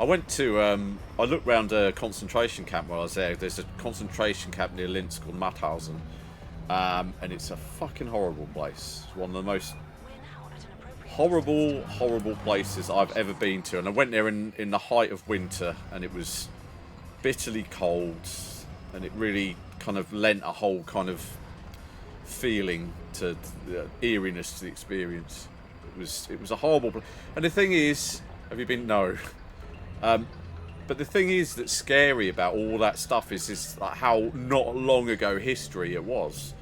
I went to, I looked round a concentration camp while I was there. There's a concentration camp near Linz called Mauthausen. And it's a fucking horrible place. It's one of the most horrible places I've ever been to. And I went there in the height of winter, and it was bitterly cold. And it really kind of lent a whole kind of feeling to the eeriness to the experience. It was a horrible place. And the thing is, have you been? No. But the thing is that's scary about all that stuff is like how not long ago history it was.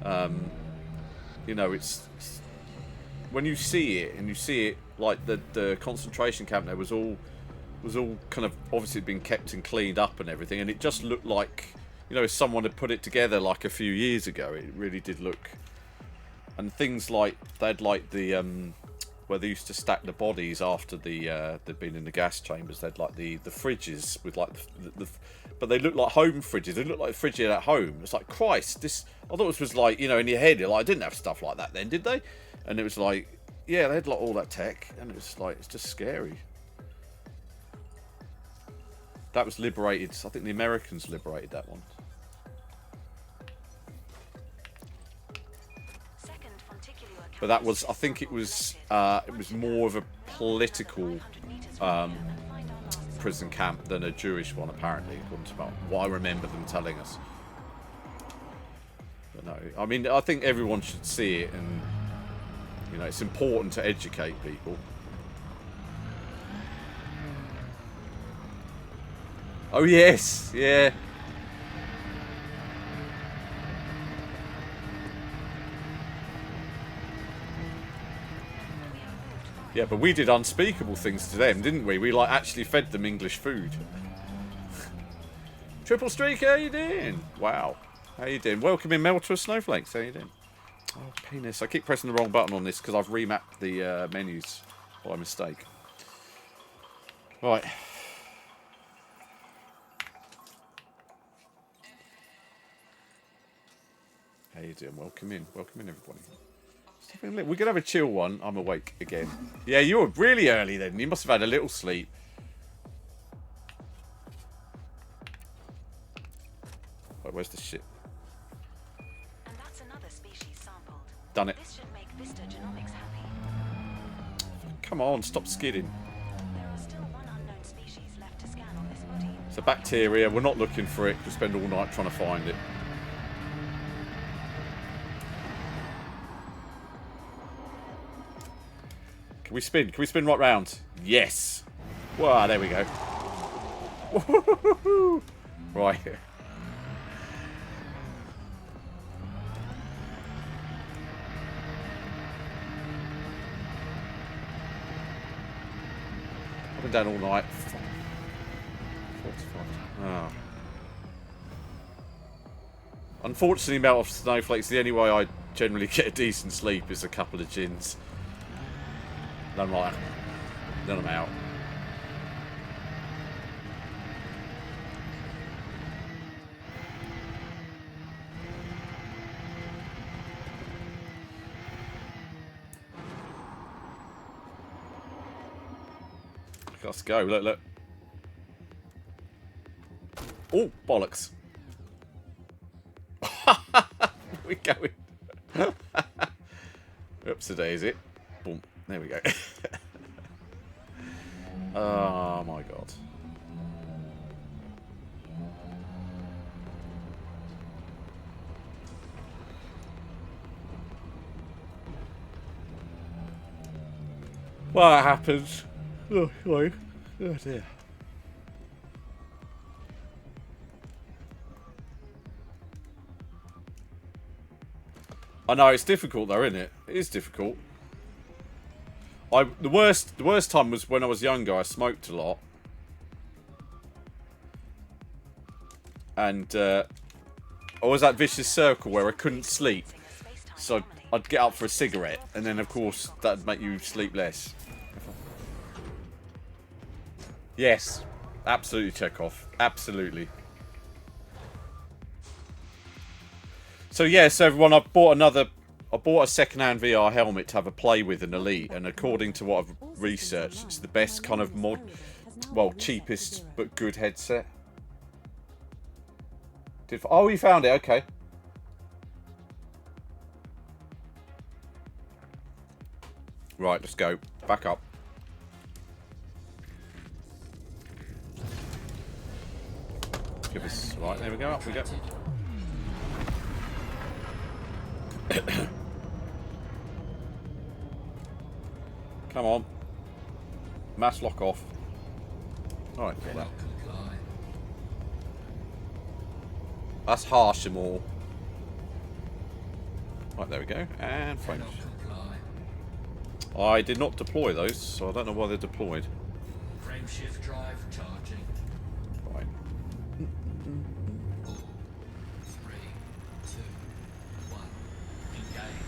You know, it's when you see it and you see it like the concentration camp there was all kind of obviously been kept and cleaned up and everything, and it just looked like, you know, if someone had put it together like a few years ago. It really did look. And things like they'd like the where they used to stack the bodies after they'd been in the gas chambers. They'd like the fridges with like but they look like home fridges. They look like the fridge you had at home. It's like, Christ, this. I thought this was like, you know, in your head. You're like, I didn't have stuff like that then, did they? And it was like, yeah, they had like all that tech, and it was like, it's just scary. That was liberated. I think the Americans liberated that one. But that was, I think it was more of a political prison camp than a Jewish one, apparently, according to what I remember them telling us. But no, I mean, I think everyone should see it, and you know, it's important to educate people. Oh yes, yeah. Yeah, but we did unspeakable things to them, didn't we? We like actually fed them English food. Triple Streak, how you doing? Wow, how you doing? Welcome in, Melter Snowflakes. How you doing? Oh, penis! I keep pressing the wrong button on this because I've remapped the menus by mistake. Right. How you doing? Welcome in, everybody. We're going to have a chill one. I'm awake again. Yeah, you were really early then. You must have had a little sleep. Right, where's the shit? And that's another species sampled. Done it. This should make Vista Genomics happy. Come on, stop skidding. There are still one unknown species left to scan on this body. It's a bacteria. We're not looking for it. We'll spend all night trying to find it. Can we spin? Can we spin right round? Yes. Wow, there we go. Right. I've been down all night. 45. Oh. Unfortunately, Melt of Snowflakes, the only way I generally get a decent sleep is a couple of gins. Then I'm like, then I'm out. Let's go. Look, look. Oh, bollocks. We're going. Oops, a daisy. Boom. There we go. Oh my god. What happens? Oh, sorry. Oh dear. I know it's difficult though, isn't it? It is difficult. The worst time was when I was younger. I smoked a lot, and I was that vicious circle where I couldn't sleep. So I'd get up for a cigarette, and then of course that'd make you sleep less. Yes, absolutely, Chekhov. Absolutely. So yes, everyone, I bought a second-hand VR helmet to have a play with an Elite, and according to what I've researched, it's the best kind of cheapest but good headset. Oh, you found it. Okay. Right, let's go. Back up. Give us right. There we go. Up we go. Come on. Mass lock off. Alright, got that. That's harsh and all. Right, there we go. And frames. I did not deploy those, so I don't know why they're deployed. Frame shift drive charging. Right. 3, 2, 1. Engage.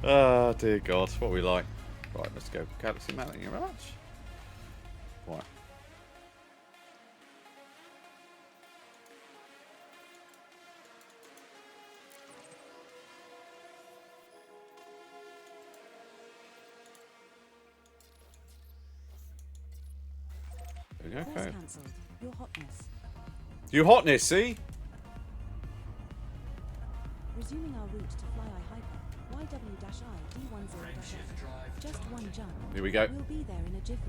Oh dear God, what we like. Right, let's go. Galaxy map, thank you very much. Right. There we go. Course Okay. cancelled. Your hotness. You hotness, see? Resuming our route to Fly Eye Hyper. Why IW-I D10 Frameshift drive Just one jump. Here we go. We'll be there in a jiffy.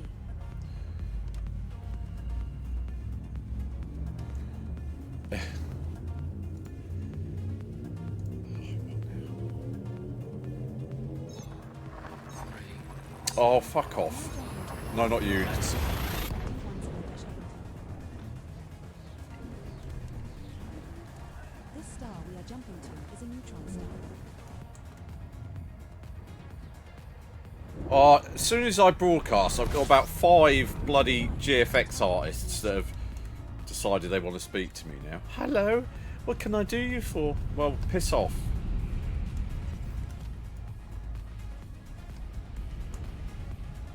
Oh, fuck off. No, not you. It's- This star we are jumping to is a neutron star. As soon as I broadcast, I've got about 5 bloody GFX artists that have decided they want to speak to me now. Hello, what can I do you for? Well, piss off.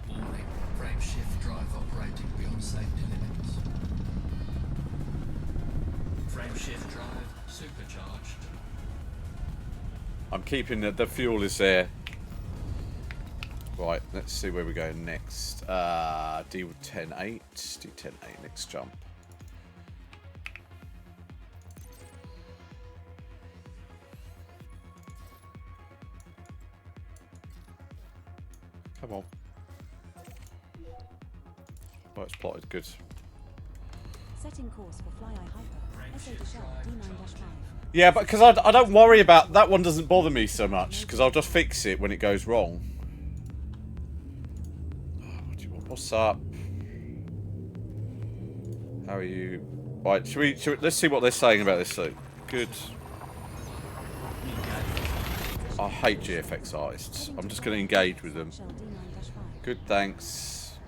Warning. Frameshift drive operating beyond safety limits. Frameshift drive supercharged. I'm keeping the fuel is there. Right, let's see where we go next. D10-8. D10-8, next jump. Come on. Oh, it's plotted good. Setting course for Fly Eye Hyper. SA Deshell D9-5. Yeah, but because I don't worry about that one, doesn't bother me so much because I'll just fix it when it goes wrong. What do you want? What's up? How are you? Right, should we let's see what they're saying about this though. Good. I hate GFX artists. I'm just going to engage with them. Shell D9-5. Good, thanks.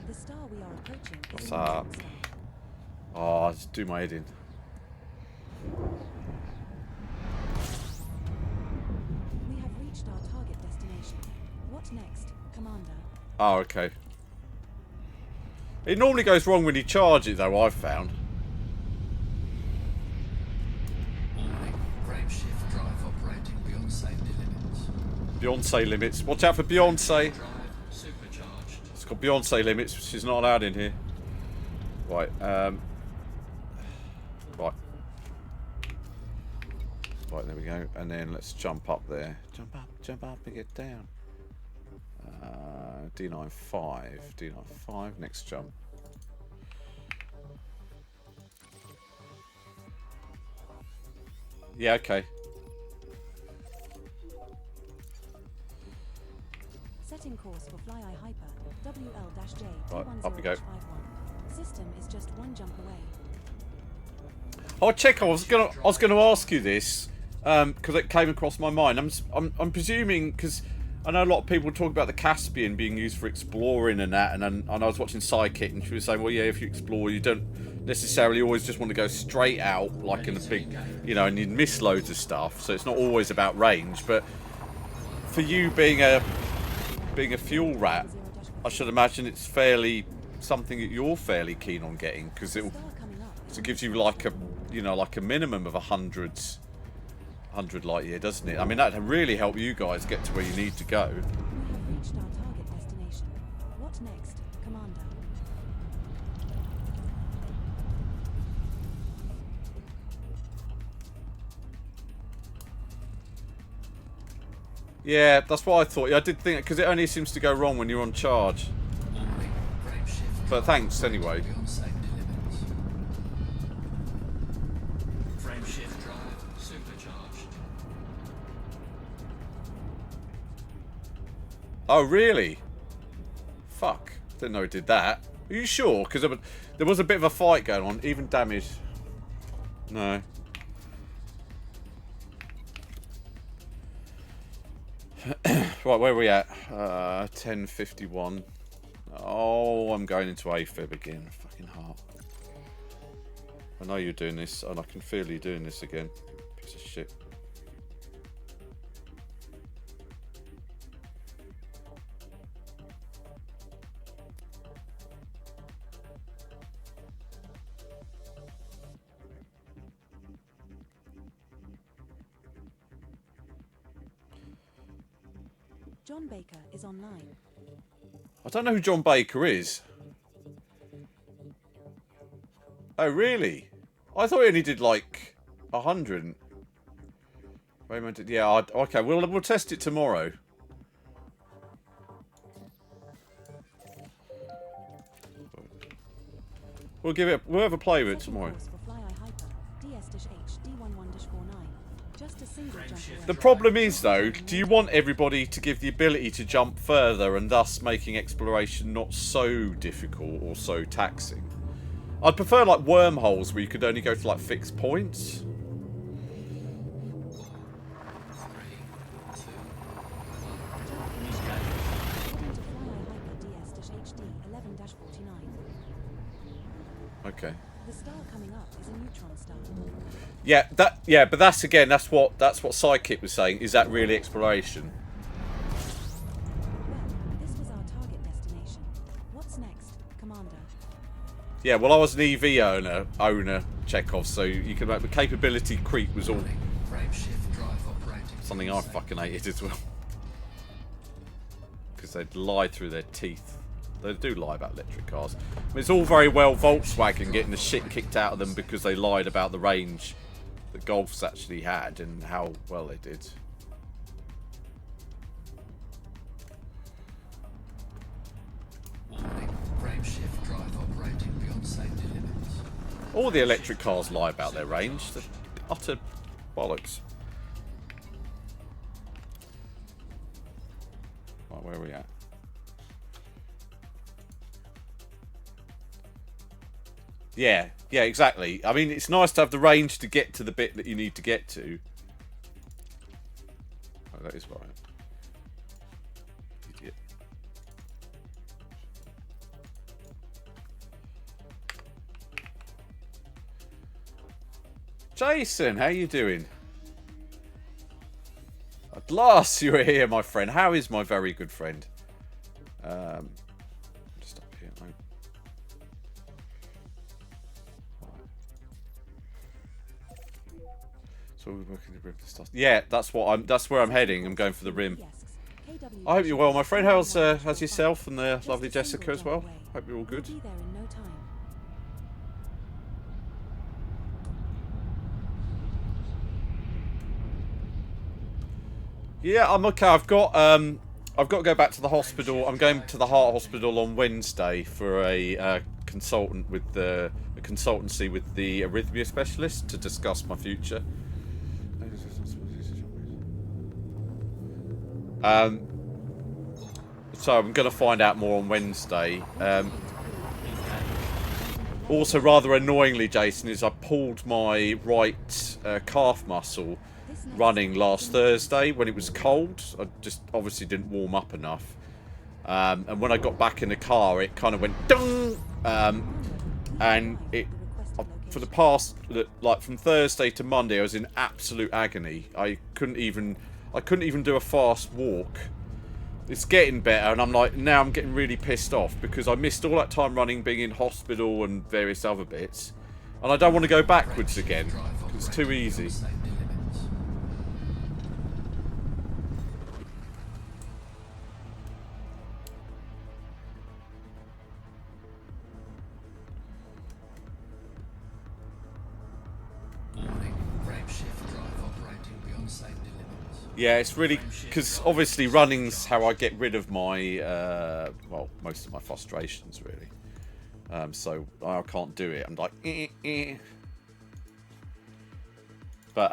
The star we are approaching is What's a neutron up? star. Oh, I'll just do my head in. We have reached our target destination. What next, Commander? Oh, okay. It normally goes wrong when you charge it though, I've found. Warning. Frameshift drive operating beyond safety limits. Beyonce limits. Watch out for Beyonce. Drive supercharged. It's got Beyonce limits. She's not allowed in here. Right. Right. Right, there we go. And then let's jump up there. Jump up and get down. D9-5. D9-5. Next jump. Yeah, okay. Setting course for Fly Eye Hyper. WL-J Right, up we go. D10-51. System is just one jump away. Oh, check. I was gonna ask you this because it came across my mind. I'm presuming because I know a lot of people talk about the Caspian being used for exploring and that, and I was watching Psychic and she was saying, well, yeah, if you explore, you don't necessarily always just want to go straight out like in a big, you know, and you'd miss loads of stuff. So it's not always about range. But for you being a fuel rat, I should imagine it's fairly something that you're fairly keen on getting because it Star coming up. gives you like a, you know, like a minimum of 100 light year, doesn't it? I mean, that'd really help you guys get to where you need to go. We have reached our target destination. What next, Commander? Yeah, that's what I thought. Yeah, I did think because it only seems to go wrong when you're on charge. Warning. Frameshift But thanks anyway. beyond safety limits. Frameshift drive supercharged. Oh, really? Fuck. Didn't know it did that. Are you sure? Because there was a bit of a fight going on. Even damage. No. Right, where are we at? 10:51. Oh, I'm going into AFib again. Fucking heart. I know you're doing this, and I can feel you doing this again. Piece of shit. John Baker is online. I don't know who John Baker is. Oh, really? I thought he only did like 100. Raymond, yeah, okay, we'll test it tomorrow. We'll have a play with it Second tomorrow. course for Fly Eye Hyper, DS-H, D11-49. Just a single jump away. The problem is, though, do you want everybody to give the ability to jump further and thus making exploration not so difficult or so taxing? I'd prefer, like, wormholes where you could only go to, like, fixed points. Heading to Fly Eye Hyper, DS-H, D11-49. Okay. The star coming up is a neutron star. Yeah, but that's what Psychic was saying. Is that really exploration? Well, this was our target destination. What's next, Commander? Yeah, well, I was an EV owner, Chekhov, so you can the capability creep was all Frameshift drive operating. something I fucking hated as well. Because they'd lie through their teeth. They do lie about electric cars. I mean, it's all very well Volkswagen getting the shit kicked out of them because they lied about the range that Golfs actually had and how well they did. Warning. Frameshift drive operating beyond safety limits. All the electric cars lie about their range. They're utter bollocks. Right, where are we at? Yeah, exactly. I mean, it's nice to have the range to get to the bit that you need to get to. Oh, that is right. Idiot. Jason, how you doing? At last you're here, my friend. How is my very good friend? Just up here, mate. So we're working the rim to start. Yeah, that's where I'm heading. I'm going for the rim. I hope you're well, my friend. How's yourself and the lovely Jessica as well? Hope you're all good. We'll be there in no time. Yeah, I'm okay. I've got to go back to the hospital. I'm going to the heart hospital on Wednesday for a consultancy with the arrhythmia specialist to discuss my future. So I'm going to find out more on Wednesday. Also, rather annoyingly, Jason, is I pulled my right calf muscle running last Thursday when it was cold. I just obviously didn't warm up enough. And when I got back in the car, it kind of went dung. And it, for the past, like from Thursday to Monday, I was in absolute agony. I couldn't even do a fast walk. It's getting better, and I'm like, now I'm getting really pissed off because I missed all that time running, being in hospital and various other bits, and I don't want to go backwards again because it's too easy. Yeah, it's really because obviously running's how I get rid of my well, most of my frustrations really. So I can't do it. I'm like, But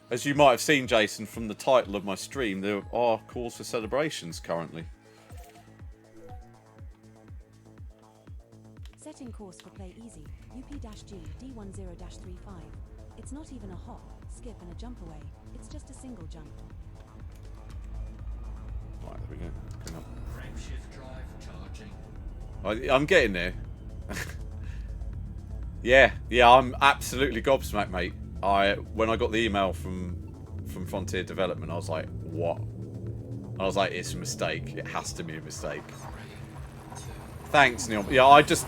as you might have seen, Jason, from the title of my stream, there are calls for celebrations currently. Setting course for Play Easy, UP-G D10-35. It's not even a hop, skip and a jump away. It's just a single jump. Right, there we go. Coming up. Frameshift drive charging. I'm getting there. yeah, I'm absolutely gobsmacked, mate. When I got the email from Frontier Development, I was like, what? I was like, it's a mistake. It has to be a mistake. Thanks, Neon. Yeah, I just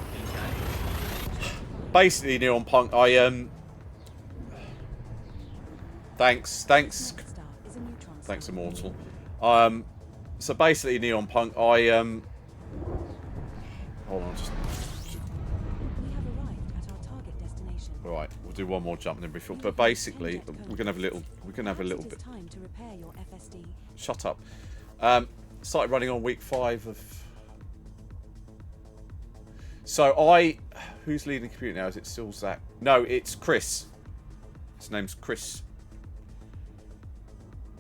basically Neon Punk. Thanks, Immortal. So basically, Neon Punk. Hold on, just. We have arrived at our target destination. Right, we'll do one more jump and then refill. But basically, we're gonna have a little. We're gonna have a little It is bit. time to repair your FSD. Shut up. Started running on week 5 of. So who's leading the community now? Is it still Zach? No, it's Chris. His name's Chris.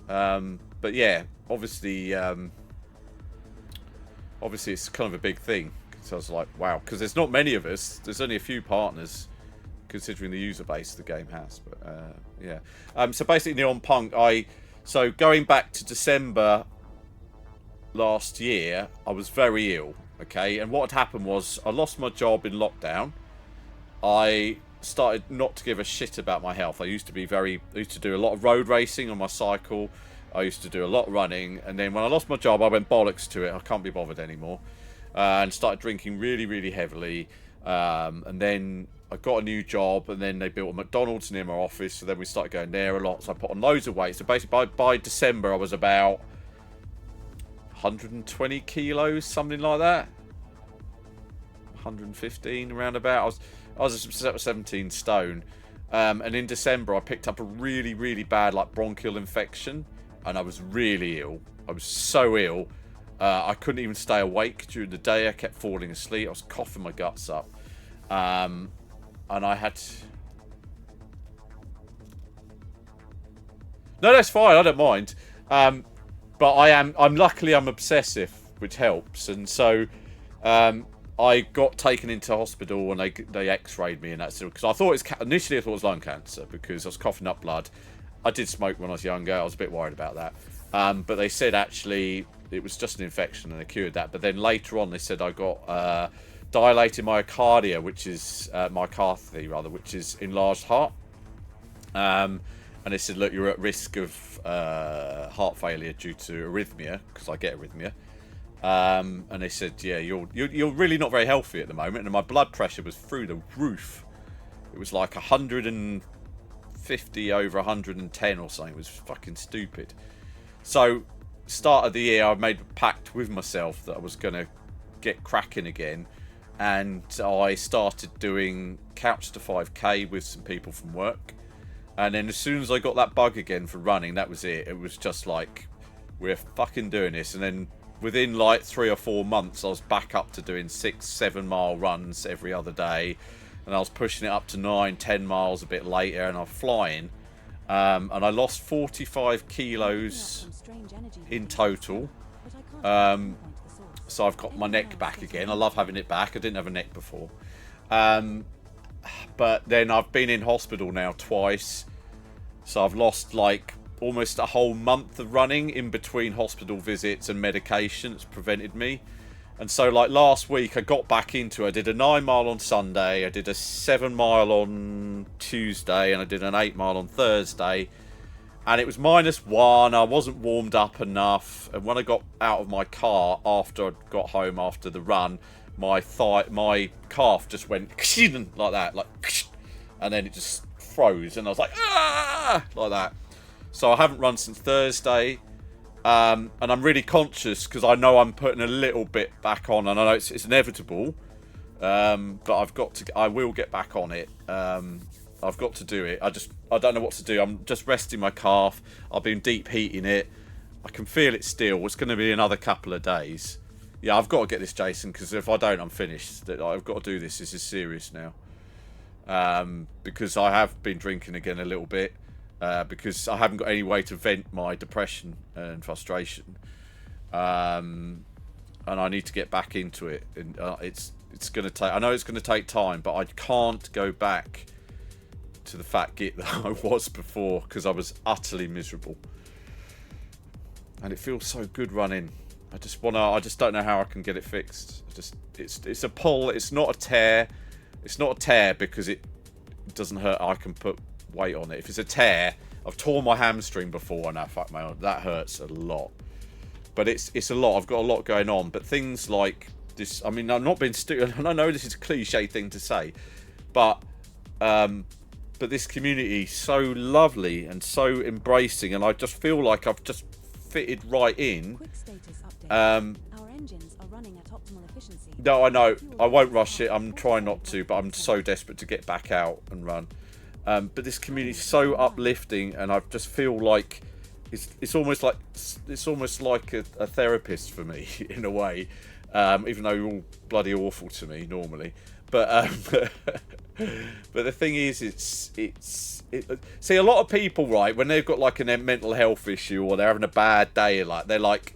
But yeah, obviously it's kind of a big thing. So I was like, wow, because there's not many of us. There's only a few partners, considering the user base the game has. But yeah. So basically, Neon Punk. So going back to December last year, I was very ill. Okay, and what had happened was I lost my job in lockdown. I started not to give a shit about my health. I used to do a lot of road racing on my cycle. I used to do a lot of running, and then when I lost my job, I went bollocks to it. I can't be bothered anymore, and started drinking really, really heavily. And then I got a new job, and then they built a McDonald's near my office, so then we started going there a lot. So I put on loads of weight. So basically, by December, I was about 120 kilos, something like that. 115 around about. I was 17 stone, and in December I picked up a really, really bad bronchial infection, and I was really ill. I was so ill, I couldn't even stay awake during the day. I kept falling asleep. I was coughing my guts up, and I had. No, that's fine. I don't mind. But I'm luckily I'm obsessive, which helps, and so I got taken into hospital and they X-rayed me and that's because I thought initially I thought it was lung cancer because I was coughing up blood. I did smoke when I was younger. I was a bit worried about that, but they said actually it was just an infection and they cured that. But then later on they said I got dilated myocardia, which is myocardity rather, which is enlarged heart. And they said, look, you're at risk of heart failure due to arrhythmia, because I get arrhythmia. And they said, yeah, you're really not very healthy at the moment. And my blood pressure was through the roof. It was like 150 over 110 or something. It was fucking stupid. So, start of the year, I made a pact with myself that I was going to get cracking again. And I started doing Couch to 5k with some people from work. And then as soon as I got that bug again for running, that was it. It was just like, we're fucking doing this. And then within like 3 or 4 months, I was back up to doing 6-7 mile runs every other day. And I was pushing it up to 9-10 miles a bit later, and I'm flying. And I lost 45 kilos in total. So I've got my neck back again. I love having it back. I didn't have a neck before. But then I've been in hospital now twice. So I've lost like almost a whole month of running in between hospital visits and medication. It's prevented me. And so like last week I got back into it. I did a 9 mile on Sunday. I did a 7 mile on Tuesday. And I did an 8 mile on Thursday. And it was -1. I wasn't warmed up enough. And when I got out of my car after I got home after the run, my calf just went like that, and then it just froze, and I was like, ah, like that. So I haven't run since Thursday, and I'm really conscious because I know I'm putting a little bit back on, and I know it's inevitable, but I will get back on it. I've got to do it. I don't know what to do. I'm just resting my calf. I've been deep heating it. I can feel it still. It's going to be another couple of days. Yeah, I've got to get this, Jason, because if I don't, I'm finished. I've got to do this. This is serious now. Because I have been drinking again a little bit. Because I haven't got any way to vent my depression and frustration. And I need to get back into it. And it's going to take... I know it's going to take time, but I can't go back to the fat git that I was before, because I was utterly miserable. And it feels so good running. I just don't know how I can get it fixed. It's a pull. It's not a tear. It's not a tear because it doesn't hurt. I can put weight on it. If it's a tear, I've torn my hamstring before, and that hurts a lot. But it's a lot. I've got a lot going on. But things like this. I mean, I'm not being stupid, and I know this is a cliche thing to say, but this community is so lovely and so embracing, and I just feel like I've just fitted right in. Quick status update. Our engines are running at optimal efficiency. No, I know. I won't rush it. I'm trying not to, but I'm so desperate to get back out and run. But this community is so uplifting, and I just feel like it's almost like a therapist for me in a way, even though you're all bloody awful to me normally. But but the thing is, see, a lot of people, right, when they've got like a mental health issue or they're having a bad day, like they're like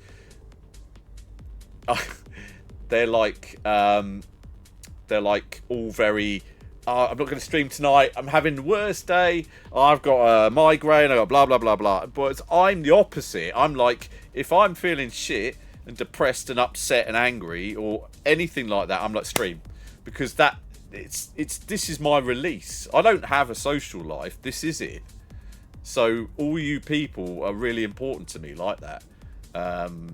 all very. I'm not going to stream tonight. I'm having the worst day. I've got a migraine. I've got blah, blah, blah, blah. But I'm the opposite. I'm like, if I'm feeling shit and depressed and upset and angry or anything like that, I'm like, stream. Because this is my release. I don't have a social life. This is it. So all you people are really important to me like that,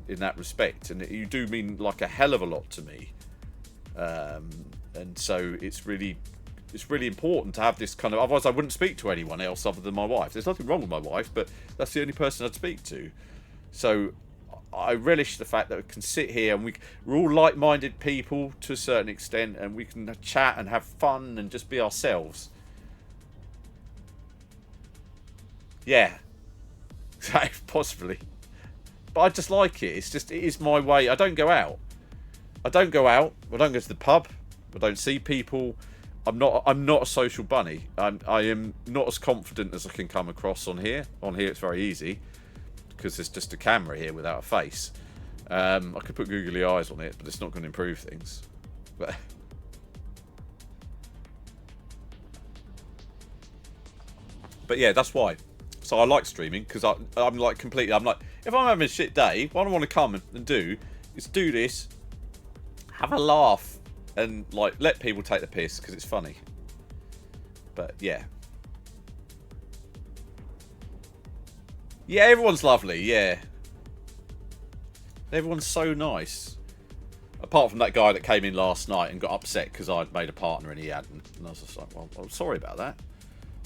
in that respect. And you do mean like a hell of a lot to me. And so it's really important to have this kind of. Otherwise, I wouldn't speak to anyone else other than my wife. There's nothing wrong with my wife, but that's the only person I'd speak to. So I relish the fact that we can sit here and we're all like-minded people to a certain extent, and we can chat and have fun and just be ourselves. Yeah, possibly. But I just like it. It is my way. I don't go out. I don't go to the pub. I don't see people. I'm not a social bunny. I am not as confident as I can come across on here. On here it's very easy because there's just a camera here without a face. I could put googly eyes on it, but it's not going to improve things. But yeah, that's why. So I like streaming because I'm like completely. I'm like, if I'm having a shit day, what I want to come and do is do this, have a laugh, and like let people take the piss because it's funny. But yeah, everyone's lovely. Yeah, everyone's so nice. Apart from that guy that came in last night and got upset because I'd made a partner and he hadn't, and I was just like, well, I'm sorry about that.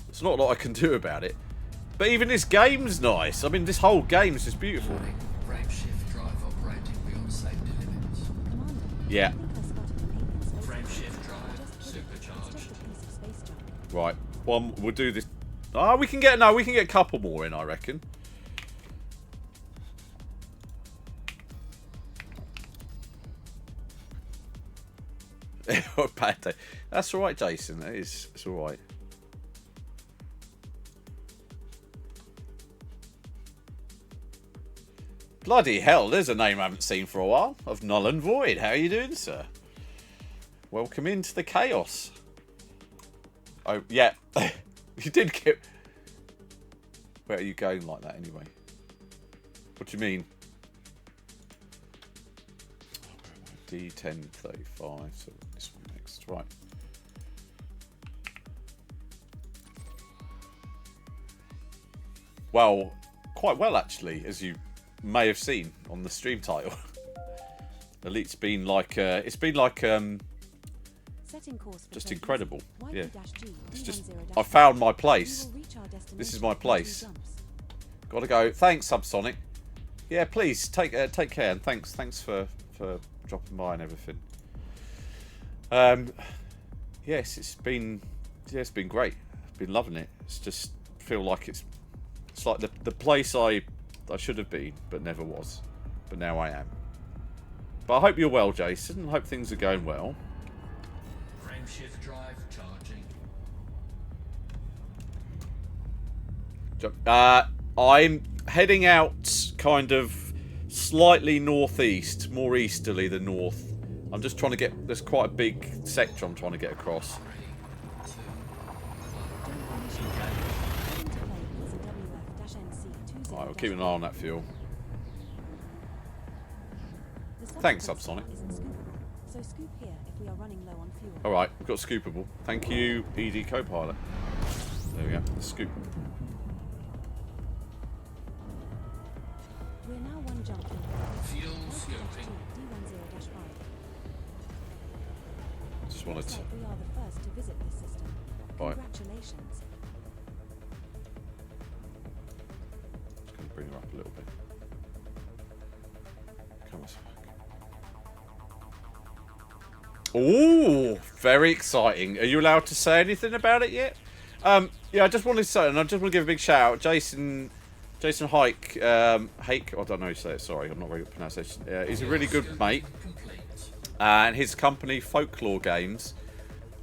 There's not a lot I can do about it. But even this game's nice. I mean, this whole game is just beautiful. Warning. Frameshift drive operating beyond safety limits. Commander, Yeah. I think I spotted an alien space Frameshift drive Just kidding. supercharged. It's just a piece of space junk. Right. One. We'll do this. Ah, we can get a couple more in, I reckon. Bad day. That's all right, Jason. It's all right. Bloody hell, there's a name I haven't seen for a while. Of Null and Void. How are you doing, sir? Welcome into the chaos. Oh, yeah. You did get... Where are you going like that, anyway? What do you mean? D1035. So this one next. Right. Well, quite well, actually, as you may have seen on the stream title. Elite's been like Setting course for just Turkey. incredible. YP-G Yeah, it's just D10-. I found my We place. will reach our destination This is my in 2 place. jumps. Gotta go. Thanks, Subsonic. Yeah, please take care and thanks for dropping by and everything. Yes, it's been great. I've been loving it. It's just feel like it's like the place I should have been but never was, but now I am. But I hope you're well, Jason. I hope things are going well. Frameshift drive charging. I'm heading out kind of slightly northeast, more easterly than north. I'm just trying to get... There's quite a big sector I'm trying to get across. 3, 2, Alright, we'll keep an eye on that fuel. Thanks, Subsonic. So scoop here if we are running low on fuel. Alright, we've got scoopable. Thank you, ED Copilot. There we go, the scoop. We're now 1 jump in. fuel scoping. D10-5. Just wanted Looks to... like we are the first to visit this system. Right. Congratulations. Just going to bring her up a little bit. Come on. Ooh, very exciting. Are you allowed to say anything about it yet? Yeah, I just wanted to say, and I just want to give a big shout out, Jason Hike, Hake, I don't know how you say it, sorry, I'm not very good at pronunciation. He's a really good mate, and his company, Folklore Games,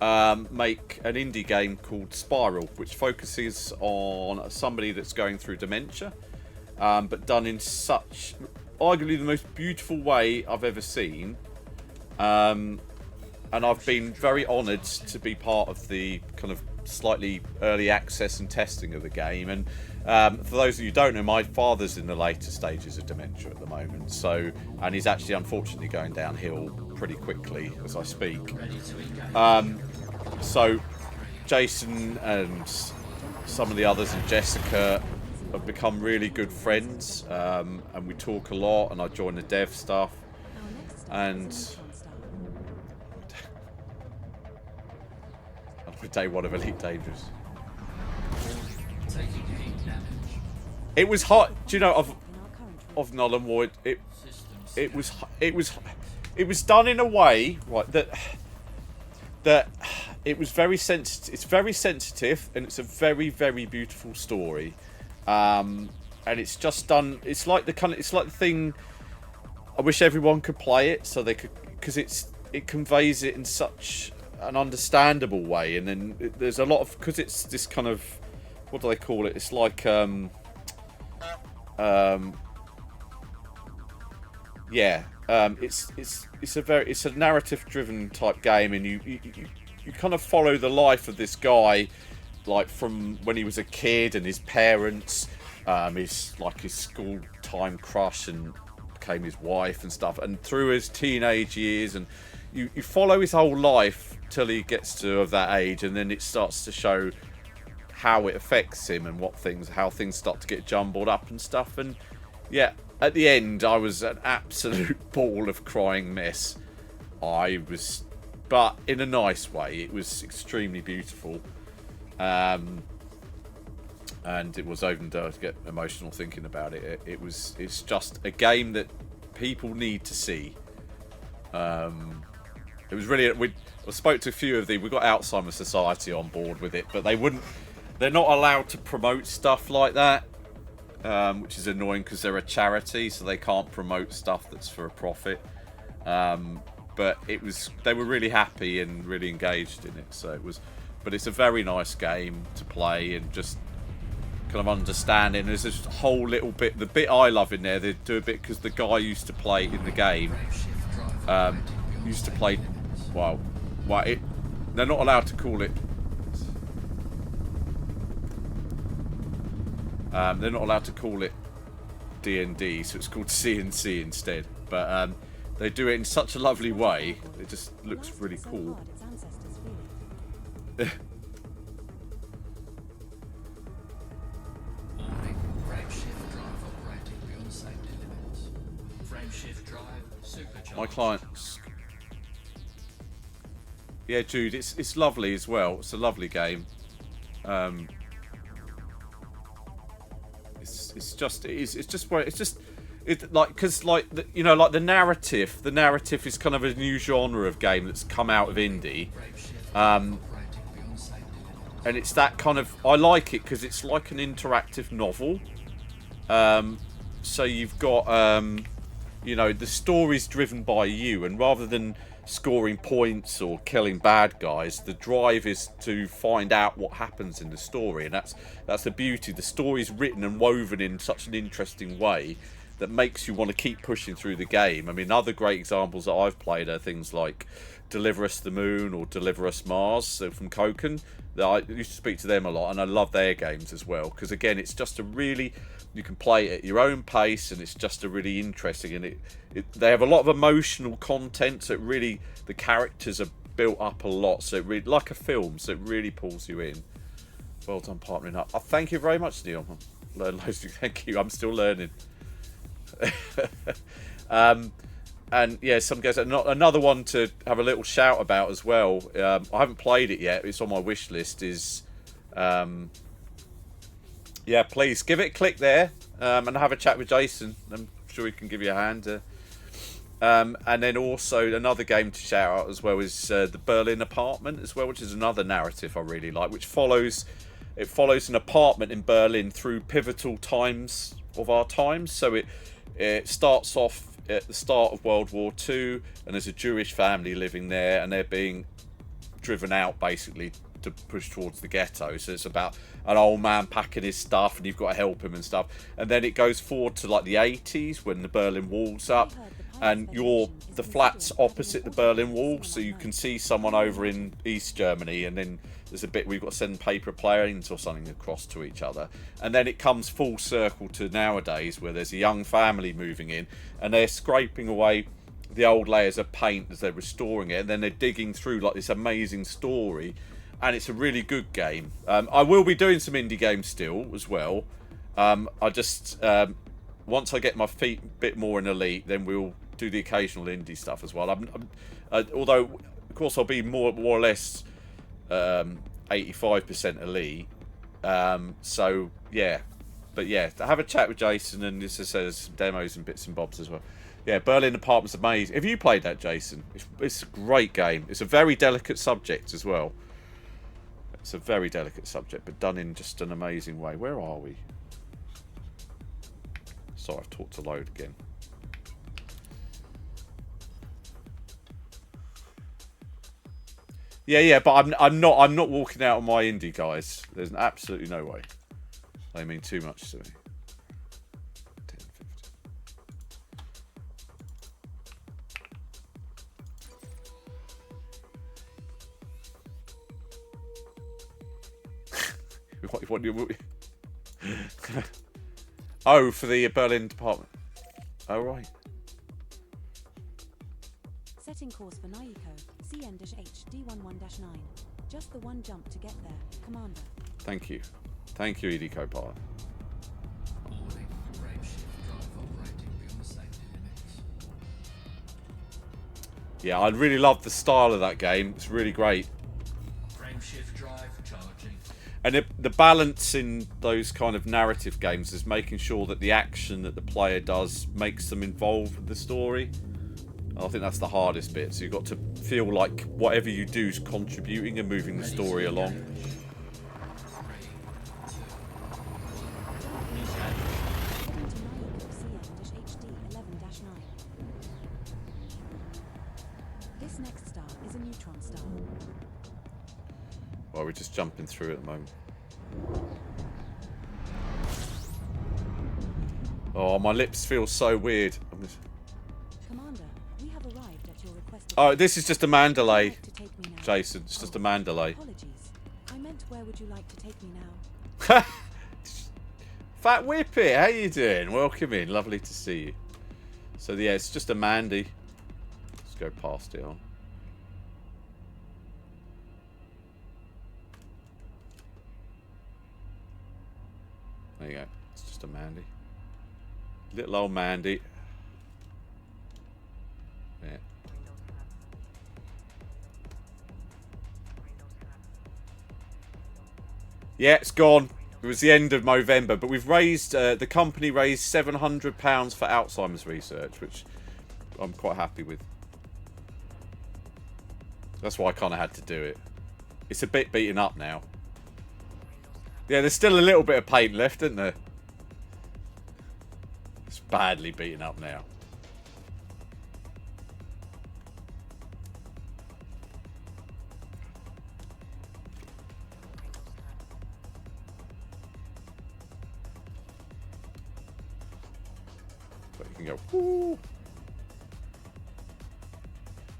make an indie game called Spiral, which focuses on somebody that's going through dementia, but done in such, arguably the most beautiful way I've ever seen. And I've been very honoured to be part of the kind of slightly early access and testing of the game. And for those of you who don't know, my father's in the later stages of dementia at the moment. So, and he's actually unfortunately going downhill pretty quickly as I speak. So Jason and some of the others and Jessica have become really good friends. And we talk a lot, and I join the dev stuff. And day one of Elite Dangerous. Taking heat damage. It was hot. Do you know of Nolan Ward? It was done in a way, right, that it was very sensitive. It's very sensitive, and it's a very, very beautiful story. And it's just done. It's like the thing. I wish everyone could play it so they could, because it conveys it in such an understandable way, and then there's a lot of, because it's this kind of, what do they call it? It's like it's a narrative driven type game, and you kind of follow the life of this guy, like from when he was a kid, and his parents, his school time crush, and became his wife and stuff, and through his teenage years, and you follow his whole life till he gets to of that age, and then it starts to show how it affects him and how things start to get jumbled up and stuff. And yeah, at the end I was an absolute ball of crying mess. But in a nice way. It was extremely beautiful, and it was even to get emotional thinking about it. It's just a game that people need to see. It was really. I spoke to a few of we got Alzheimer's Society on board with it, but they're not allowed to promote stuff like that, which is annoying because they're a charity, so they can't promote stuff that's for a profit. But they were really happy and really engaged in it. So but it's a very nice game to play and just kind of understand it. And there's this whole little bit, the bit I love in there, they do a bit because the guy used to play in the game, used to play. They're not allowed to call it. They're not allowed to call it D&D, so it's called CNC instead. But they do it in such a lovely way. It just looks really cool. Warning, frameshift drive operating beyond safety limits. Frameshift drive supercharged. My clients. Yeah, Jude, it's lovely as well. It's a lovely game. It's just the narrative is kind of a new genre of game that's come out of indie, and it's that kind of, I like it because it's like an interactive novel. So you've got the story's driven by you, and rather than scoring points or killing bad guys, the drive is to find out what happens in the story, and that's the beauty. The story's written and woven in such an interesting way that makes you want to keep pushing through the game. I mean, other great examples that I've played are things like Deliver Us the Moon or Deliver Us Mars, so from Koken. I used to speak to them a lot, and I love their games as well, because again, it's just you can play it at your own pace, and it's just a really interesting, and they have a lot of emotional content, so the characters are built up a lot, so it really, like a film, so it really pulls you in. Well done partnering up. Thank you very much, Neil. Thank you. I'm still learning. And yeah, some guys. Another one to have a little shout about as well. I haven't played it yet. It's on my wish list. Yeah, please give it a click there, and have a chat with Jason. I'm sure he can give you a hand. And then also another game to shout out as well is the Berlin Apartment as well, which is another narrative I really like, which follows it follows an apartment in Berlin through pivotal times of our times. So it starts off at the start of World War II, and there's a Jewish family living there, and they're being driven out basically to push towards the ghetto. So it's about an old man packing his stuff, and you've got to help him and stuff. And then it goes forward to like the 80s when the Berlin Wall's up, and you're the flats opposite the Berlin Wall, so you can see someone over in East Germany, and then there's a bit where you've got to send paper planes or something across to each other. And then it comes full circle to nowadays where there's a young family moving in, and they're scraping away the old layers of paint as they're restoring it, and then they're digging through like this amazing story, and it's a really good game. I will be doing some indie games still as well. I just once I get my feet a bit more in Elite, then we'll do the occasional indie stuff as well. Although of course I'll be more or less 85% Elite. So yeah, but yeah, have a chat with Jason, and this says some demos and bits and bobs as well. Yeah, Berlin Apartment's amazing. Have you played that, Jason? It's a great game. It's a very delicate subject as well. It's a very delicate subject, but done in just an amazing way. Where are we? Sorry, I've talked to load again. Yeah, but I'm not walking out on my indie, guys. There's absolutely no way. They mean too much to me. 10.50. What do you? Oh, for the Berlin department. Oh right. Setting course for Naiko, CN-HD11-9. Just the one jump to get there, Commander. Thank you, ED Copilot. Warning, frameshift drive operating beyond safety limits. Yeah, I really love the style of that game. It's really great. Frameshift drive charging. And the balance in those kind of narrative games is making sure that the action that the player does makes them involved with the story. I think that's the hardest bit. So you've got to feel like whatever you do is contributing and moving the story along. Heading to Naiko, CN-HD11-9. This next star is a neutron star. Well, we're just jumping through at the moment. Oh, my lips feel so weird. Commander, we have arrived at your requested. Oh, this is just a Mandalay, Would you like to take me now? Jason. It's just a Mandalay. Apologies. I meant where would you like to take me now? Fat Whippet, how you doing? Welcome in. Lovely to see you. So yeah, it's just a Mandy. Let's go past it on. There you go. It's just a Mandy. Little old Mandy. Yeah. Yeah, it's gone. It was the end of November, but we've raised, the company raised £700 for Alzheimer's research, which I'm quite happy with. That's why I kind of had to do it. It's a bit beaten up now. Yeah, there's still a little bit of paint left, isn't there? It's badly beaten up now. But you can go, woo.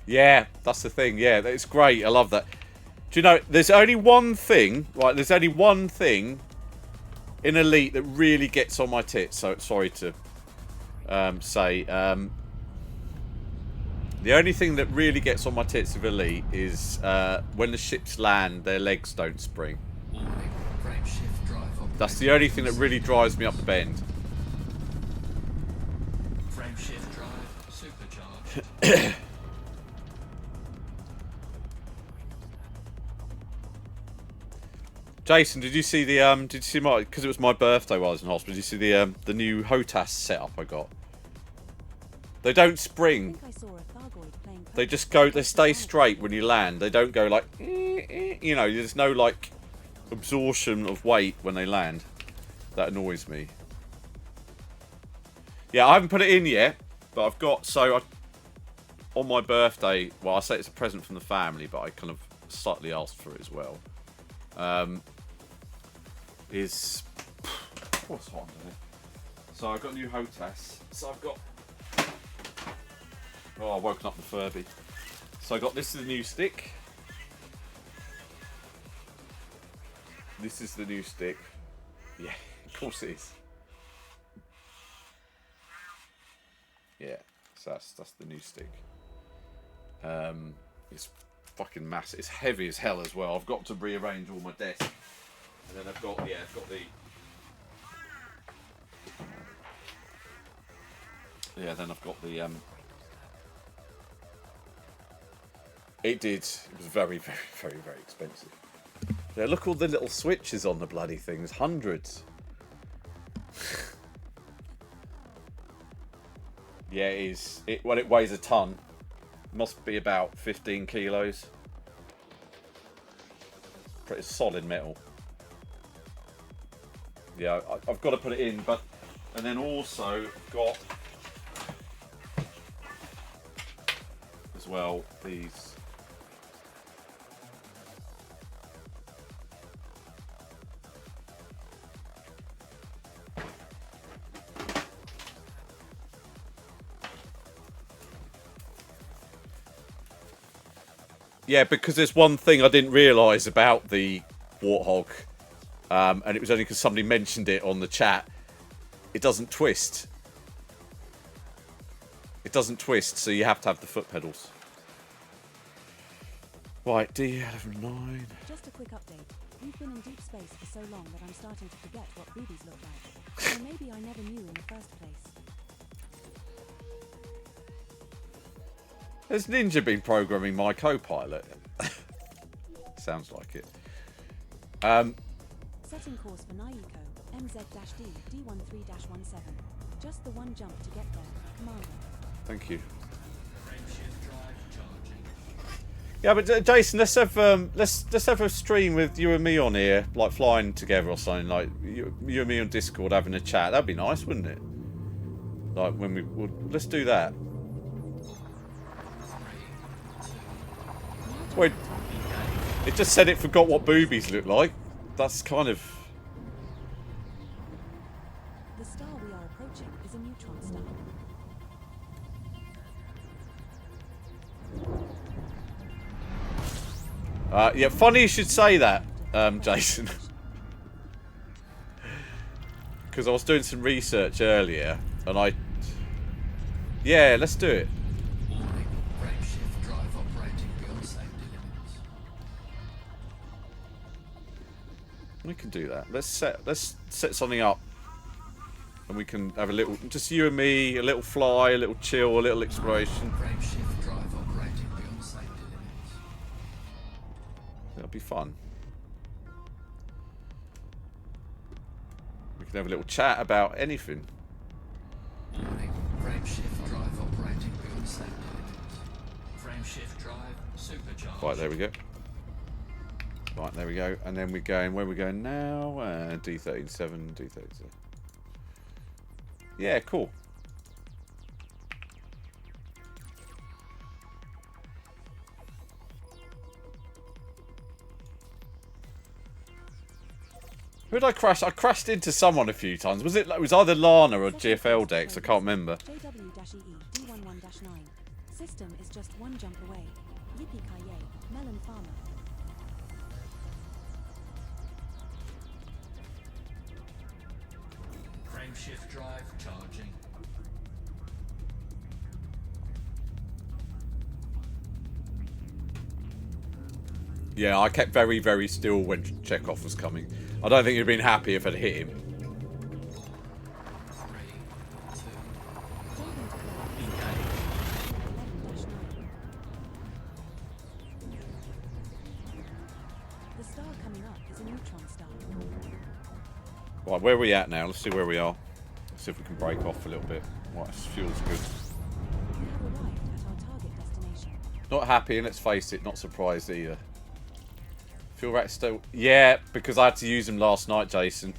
Yeah, that's the thing. Yeah, it's great. I love that. Do you know, there's only one thing, right? There's only one thing in Elite that really gets on my tits. So sorry to say. The only thing that really gets on my tits of Elite is when the ships land, their legs don't spring. Warning, frameshift drive operating. That's the only thing that really drives me up the bend. Frameshift drive supercharged. Jason, did you see the did you see my, because it was my birthday while I was in hospital, did you see the new HOTAS setup I got? They don't I spring. think I saw a Thargoid playing They just go, they stay straight when you land. They don't go like, you know, there's no like absorption of weight when they land. That annoys me. Yeah, I haven't put it in yet, but I've got, on my birthday, well, I say it's a present from the family, but I kind of slightly asked for it as well. What's hot under there? So I've got a new HOTAS. So I've got, oh, I've woken up the Furby. So I got, this is the new stick. This is the new stick. Yeah, of course it is. Yeah, so that's the new stick. It's fucking massive. It's heavy as hell as well. I've got to rearrange all my desk. And then I've got the... Yeah, then I've got the... It was very, very, very, very expensive. Yeah, look all the little switches on the bloody things. Hundreds. Yeah, it is. Well, it weighs a ton. Must be about 15 kilos. Pretty solid metal. Yeah, I've got to put it in, but... And then also, I've got... As well, these... Yeah, because there's one thing I didn't realise about the Warthog, and it was only because somebody mentioned it on the chat. It doesn't twist. It doesn't twist, so you have to have the foot pedals. Right, D119. Just a quick update. We've been in deep space for so long that I'm starting to forget what boobies look like. Or maybe I never knew in the first place. Has Ninja been programming my co-pilot? Sounds like it. Setting course for Naiko, MZ-D, D13-17. Just the one jump to get there, Commander. Thank you. Frameshift drive charging. Yeah, but Jason, let's have a stream with you and me on here, like flying together or something. Like you and me on Discord having a chat. That'd be nice, wouldn't it? Like when we would. Let's do that. Wait, it just said it forgot what boobies look like. That's kind of... The star we are approaching is a neutron star. yeah, funny you should say that, Jason. Because I was doing some research earlier, and yeah, let's do it. Warning. Frameshift drive operating beyond safety limits. We can do that. Let's set something up, and we can have a little, just you and me, a little fly, a little chill, a little exploration. Frameshift drive operating beyond safety limits. That'll be fun. We can have a little chat about anything. Warning. Frameshift drive operating beyond safety limits. Frameshift drive supercharged. Right, there we go. Right, there we go. And then we're going, where are we going now? D137, D137. Yeah, cool. Who did I crash? I crashed into someone a few times. Was it either Lana or GFL Dex? I can't remember. JW-EE, D11-9. System is just one jump away. Yippee-ki-yay, Melon Farmer. Frameshift drive charging. Yeah, I kept very, very still when Chekhov was coming. I don't think he'd been happy if I'd hit him. 3, 2, Jumping to engage. 11-9. The star coming up is a neutron star. Right, where are we at now? Let's see where we are. Let's see if we can break off a little bit. Right, this fuel's good. You have arrived at our target destination. Not happy, and let's face it, not surprised either. Fuel rack still... Yeah, because I had to use them last night, Jason.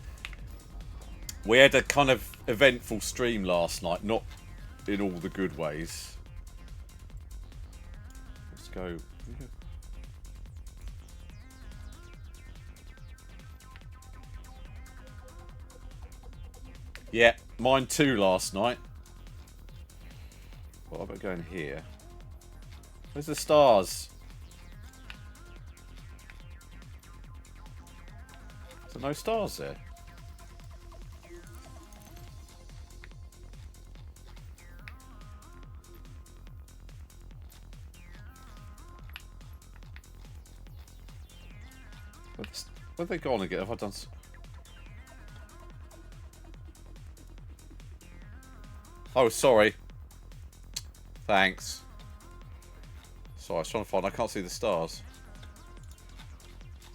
We had a kind of eventful stream last night, not in all the good ways. Let's go. Yeah, mine too last night. What about going here? Where's the stars? Is there no stars there? Where'd they gone again? Have I done... Oh, sorry. Thanks. Sorry, I was trying to find... I can't see the stars.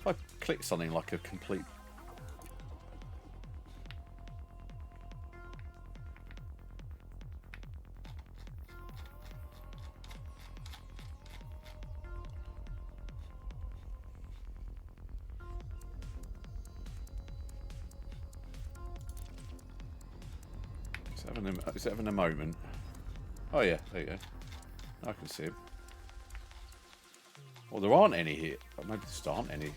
If I click something like a complete... Is it having a moment? Oh yeah, there you go. I can see him. Well, there aren't any here. Maybe there just aren't any.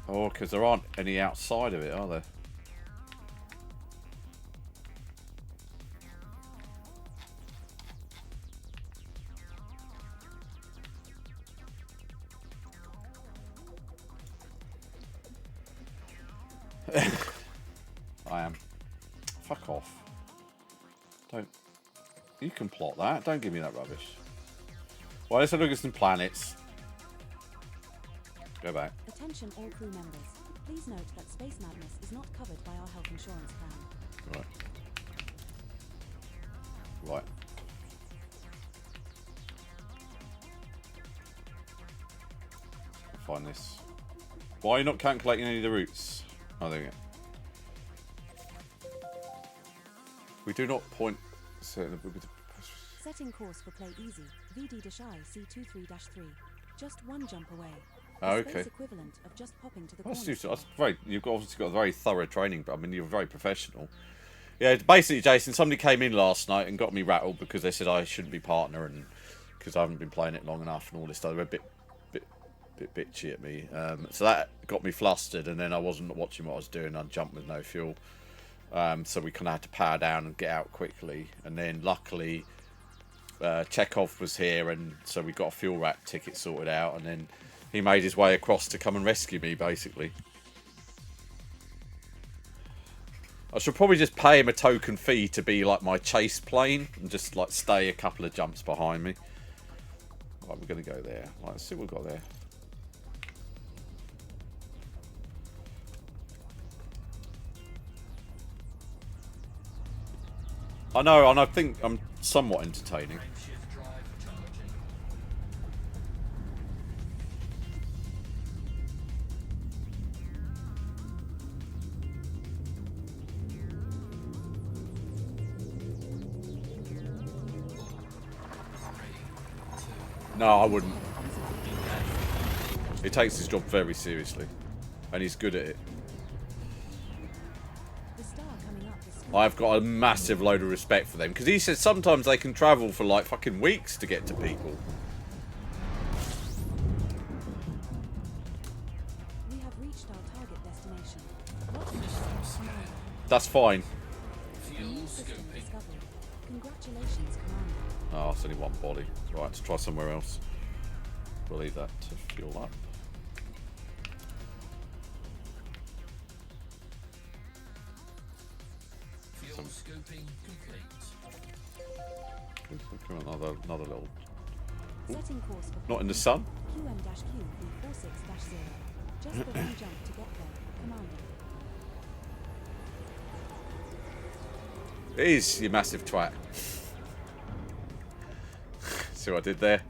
Oh, because there aren't any outside of it, are there? I am. Fuck off. Don't. You can plot that. Don't give me that rubbish. Well, let's have a look at some planets. Go back. Attention all crew members. Please note that Space Madness is not covered by our health insurance plan. Right. Right. I'll find this. Why are you not calculating any of the routes? Oh, there we go. We do not point... Setting course for Play Easy. VD Dashai C23-3. Just one jump away. Oh, The okay. space equivalent of just popping to the corner. That's very, you've obviously got very thorough training, but I mean, you're very professional. Yeah, basically, Jason, somebody came in last night and got me rattled because they said I shouldn't be partner and because I haven't been playing it long enough and all this stuff. They were a bit bitchy at me. So that got me flustered, and then I wasn't watching what I was doing. I jumped with no fuel. So we kind of had to power down and get out quickly. And then luckily, Chekhov was here, and so we got a fuel rack ticket sorted out. And then he made his way across to come and rescue me, basically. I should probably just pay him a token fee to be like my chase plane and just like stay a couple of jumps behind me. Right, we're going to go there. Right, let's see what we've got there. I know, and I think I'm somewhat entertaining. Frameshift drive charging. No, I wouldn't. He takes his job very seriously, and he's good at it. The star coming up is I've got a massive load of respect for them, because he said sometimes they can travel for like fucking weeks to get to people. We have reached our target destination. What is smile? That's fine. New system discovery. Congratulations, Commander. Oh, it's only one body. Right, let's try somewhere else. We'll leave that to fuel up. Fuel scooping complete. Another little... Setting course for Not in the sun? QM-Q B46-0. Just the one jump to get there, Commander. It is, you massive twat. See what I did there?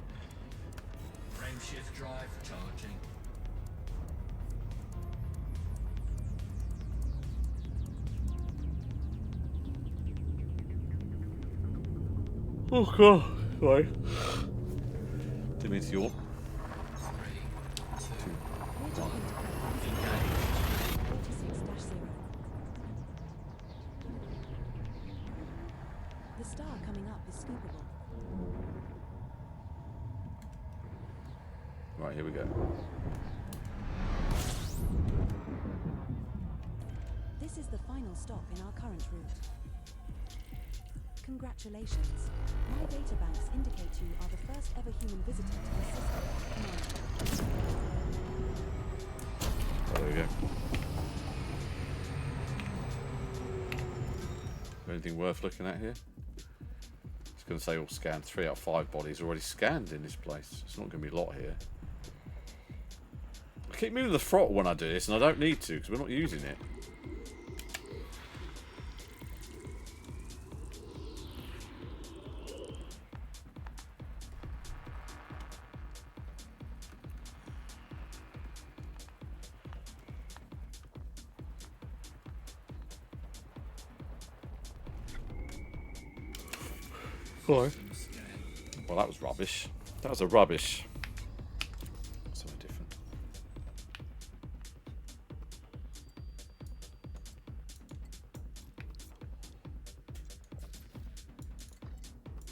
Frameshift drive charging. Oh god, sorry. Didn't mean to yawn. 3, The star coming up is scoopable. Right, here we go. This is the final stop in our current route. Congratulations. My databanks indicate you are the first ever human visitor to the system. Oh, there we go. Anything worth looking at here? It's going to say all scanned. 3 out of 5 bodies already scanned in this place. It's not going to be a lot here. I keep moving the throttle when I do this, and I don't need to because we're not using it. Hello. Well, that was rubbish. That was a rubbish. Something different.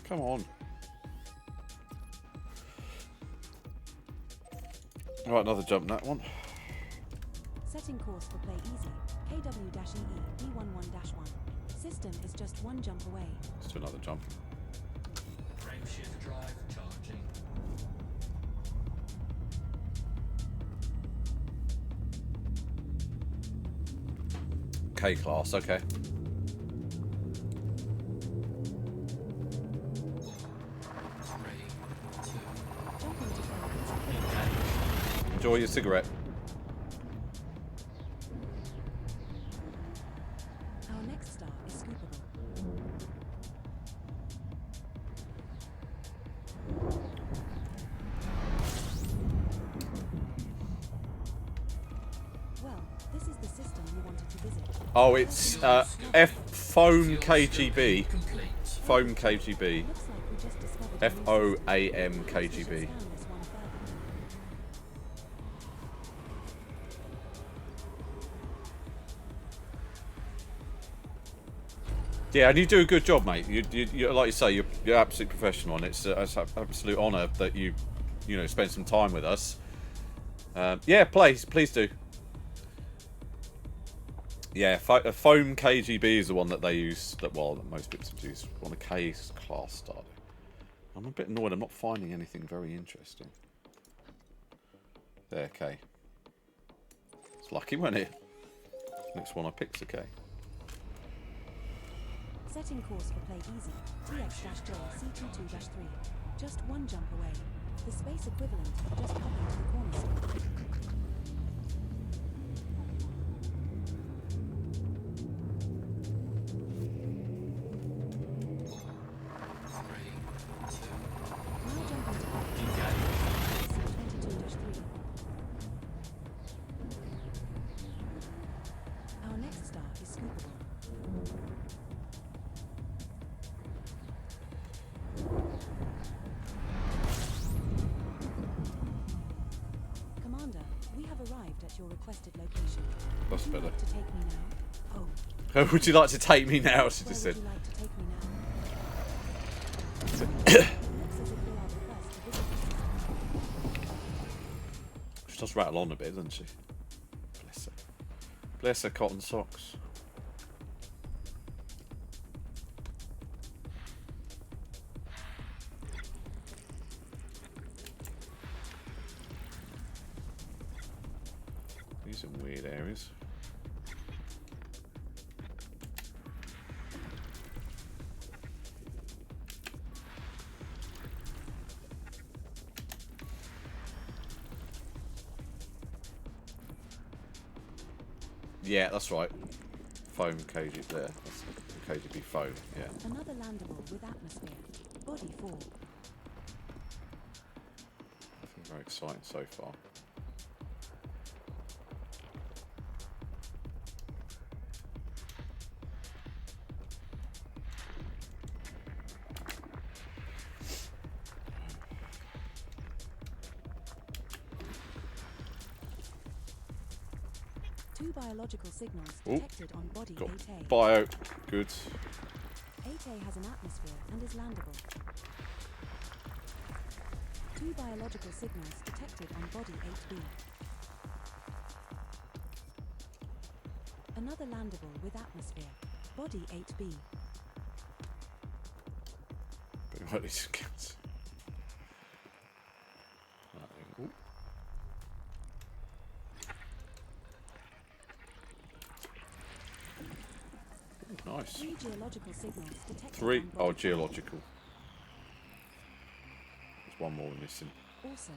Come on. Alright, another jump in that one. Setting course for play easy. KW-EE B11-1. System is just one jump away. Let's do another jump. Frameshift drive charging. K class, okay. 3, 2. Jumping to play. Enjoy your cigarette. Our next star is scoopable. Well, this is the system you wanted to visit. Oh, it's Foam KGB. Complete. Foam KGB. Looks like we just discovered FOAM KGB. Scan this one further. Yeah, and you do a good job, mate. You like you say, you're absolutely professional, and it's an absolute honour that you know, spend some time with us. Yeah, please do. Yeah, Foam KGB is the one that they use. That most people use on the K class starter. I'm a bit annoyed. I'm not finding anything very interesting. There, K. It's lucky, wasn't it? Next one I pick's a K. Setting course for play easy. TX-J C22-3. Just one jump away. The space equivalent of just hopping to the corner. Now jumping to C22-3. Our next star is scoopable. Commander, we have arrived at your requested location. That's Would you better. like to take me now? Oh, Would you like to take me now? She where just would said. you like to take me now? It looks as if we are the first to visit this. She does rattle on a bit, doesn't she? Bless her. Bless her cotton socks. These are weird areas. Yeah, that's right. Foam KG there. That's KGB foam, yeah. Another landable with atmosphere. Body 4. Nothing very exciting so far. Two biological signals Ooh, detected on body got 8A. bio. Good. 8A Vitae has an atmosphere and is landable. 2 biological signals detected on body 8B. Another landable with atmosphere. Body 8B. But what these cats? Right, ooh. Ooh, nice. 3 geological signals detected 3. on Oh, body 5. geological. There's one more missing. Also,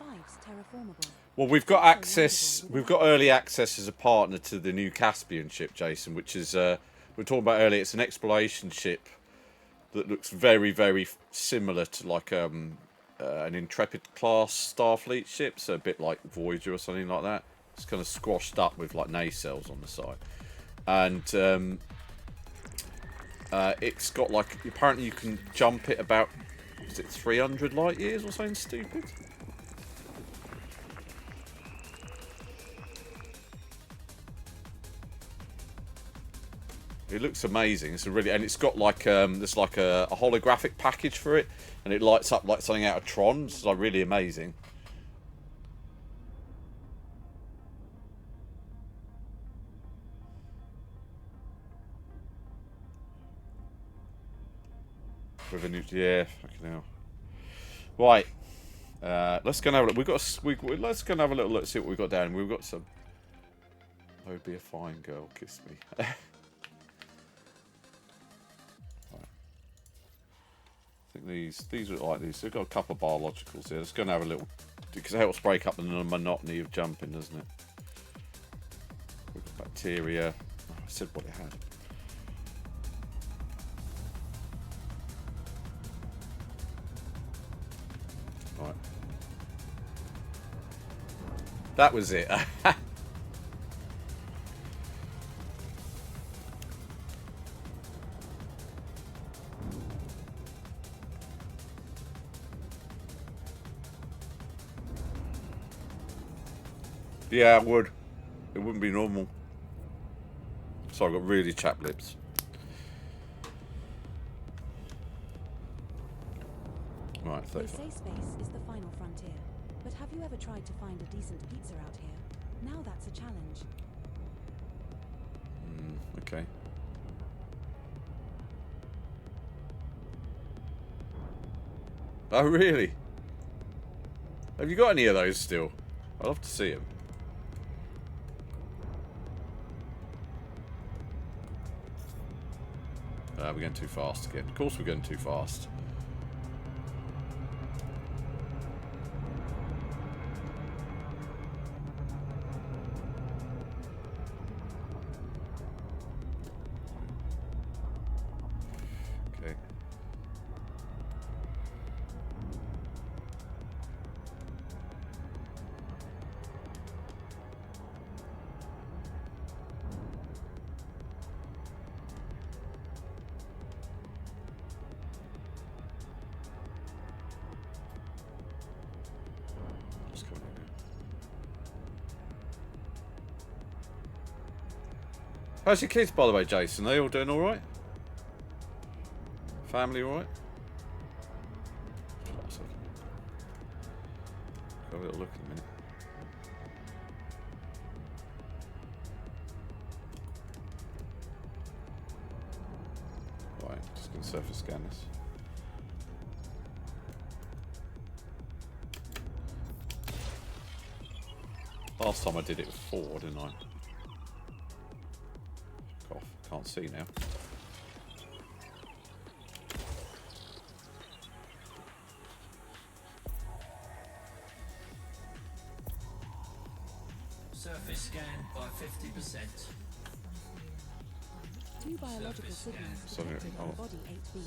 5's terraformable. Well, we've got Also access. landable We've with got early access as a partner to the new Caspian ship, Jason, which is we were talking about earlier. It's an exploration ship that looks very, very similar to like an Intrepid class Starfleet ship, so a bit like Voyager or something like that. It's kind of squashed up with like nacelles on the side, and it's got like apparently you can jump it about, is it 300 light years or something stupid? It looks amazing. It's a really, and it's got like there's like a holographic package for it, and it lights up like something out of Tron. It's like really amazing. With a new, yeah, fucking hell. Right, let's go and have a look. We've got let's go and have a little look, see what we've got down. We've got some. I would be a fine girl, kiss me. I think these look like these. They've got a couple of biologicals here. Let's go and have a little, because it helps break up the monotony of jumping, doesn't it? We've got bacteria. Oh, I said what it had. Right. That was it. Yeah, it would. It wouldn't be normal. So I've got really chapped lips. Right, They 35. say space is the final frontier, but have you ever tried to find a decent pizza out here? Now that's a challenge. Okay. Oh, really? Have you got any of those still? I'd love to see them. We're going too fast again. Of course we're going too fast. Okay. What's going on here? How's your kids, by the way, Jason? They all doing all right? Family all right? Go have a little look in a minute. Right, just gonna surface scan this. Last time I did it with 4, didn't I? Cough. Can't see now. Surface scan by 50%. 2 biological Surface scan. signals Sorry, detected on oh. body 8B.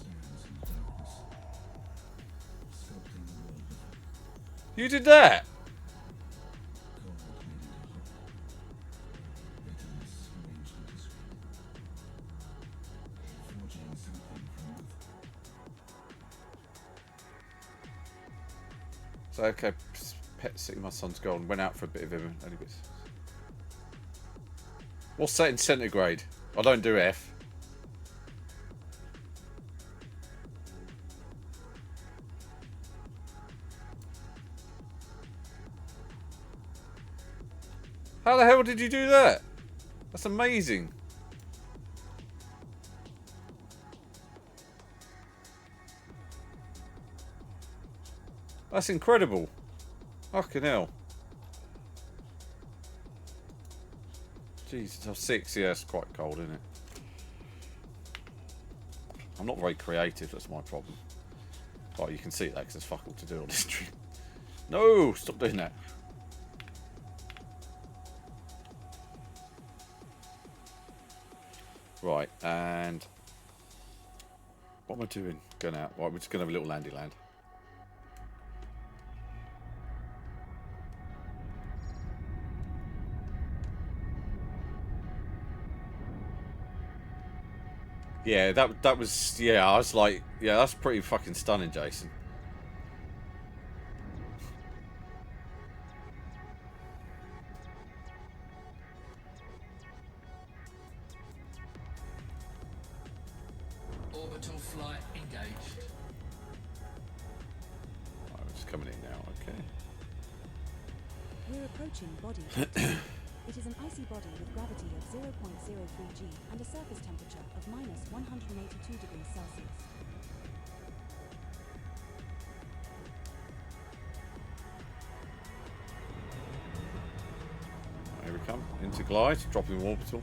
You did that? So okay, pet sitting my son's gone. Went out for a bit of him. Only bits. What's that in centigrade? I don't do F. How the hell did you do that? That's amazing. That's incredible. Fucking hell. Jeez, it's 6. Yeah, it's quite cold, isn't it? I'm not very creative, that's my problem. Oh, you can see that because there's fuck all to do on this stream. No! Stop doing that. Right, and... what am I doing? Going out. Right, we're just going to have a little landy land. Yeah, that was, yeah, I was like, yeah, that's pretty fucking stunning, Jason. Orbital flight engaged. Right, we're just coming in now, okay. We're approaching body 15. It is an icy body with gravity of 0.03 g and a surface temperature of minus 182 degrees Celsius. Here we come. Into glide, dropping orbital.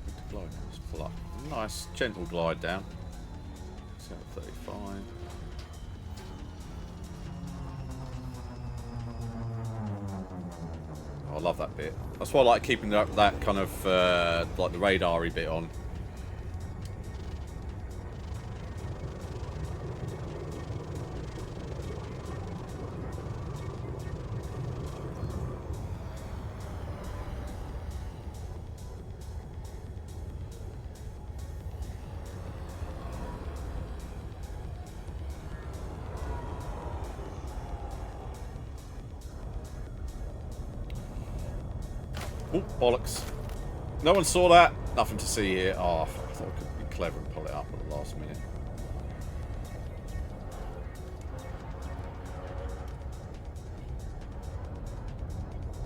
Into glide, let's pull up. Nice, gentle glide down. 35. I love that bit. That's why I like keeping that kind of like the radar-y bit on. Oh, bollocks. No one saw that. Nothing to see here. Oh, I thought I could be clever and pull it up at the last minute.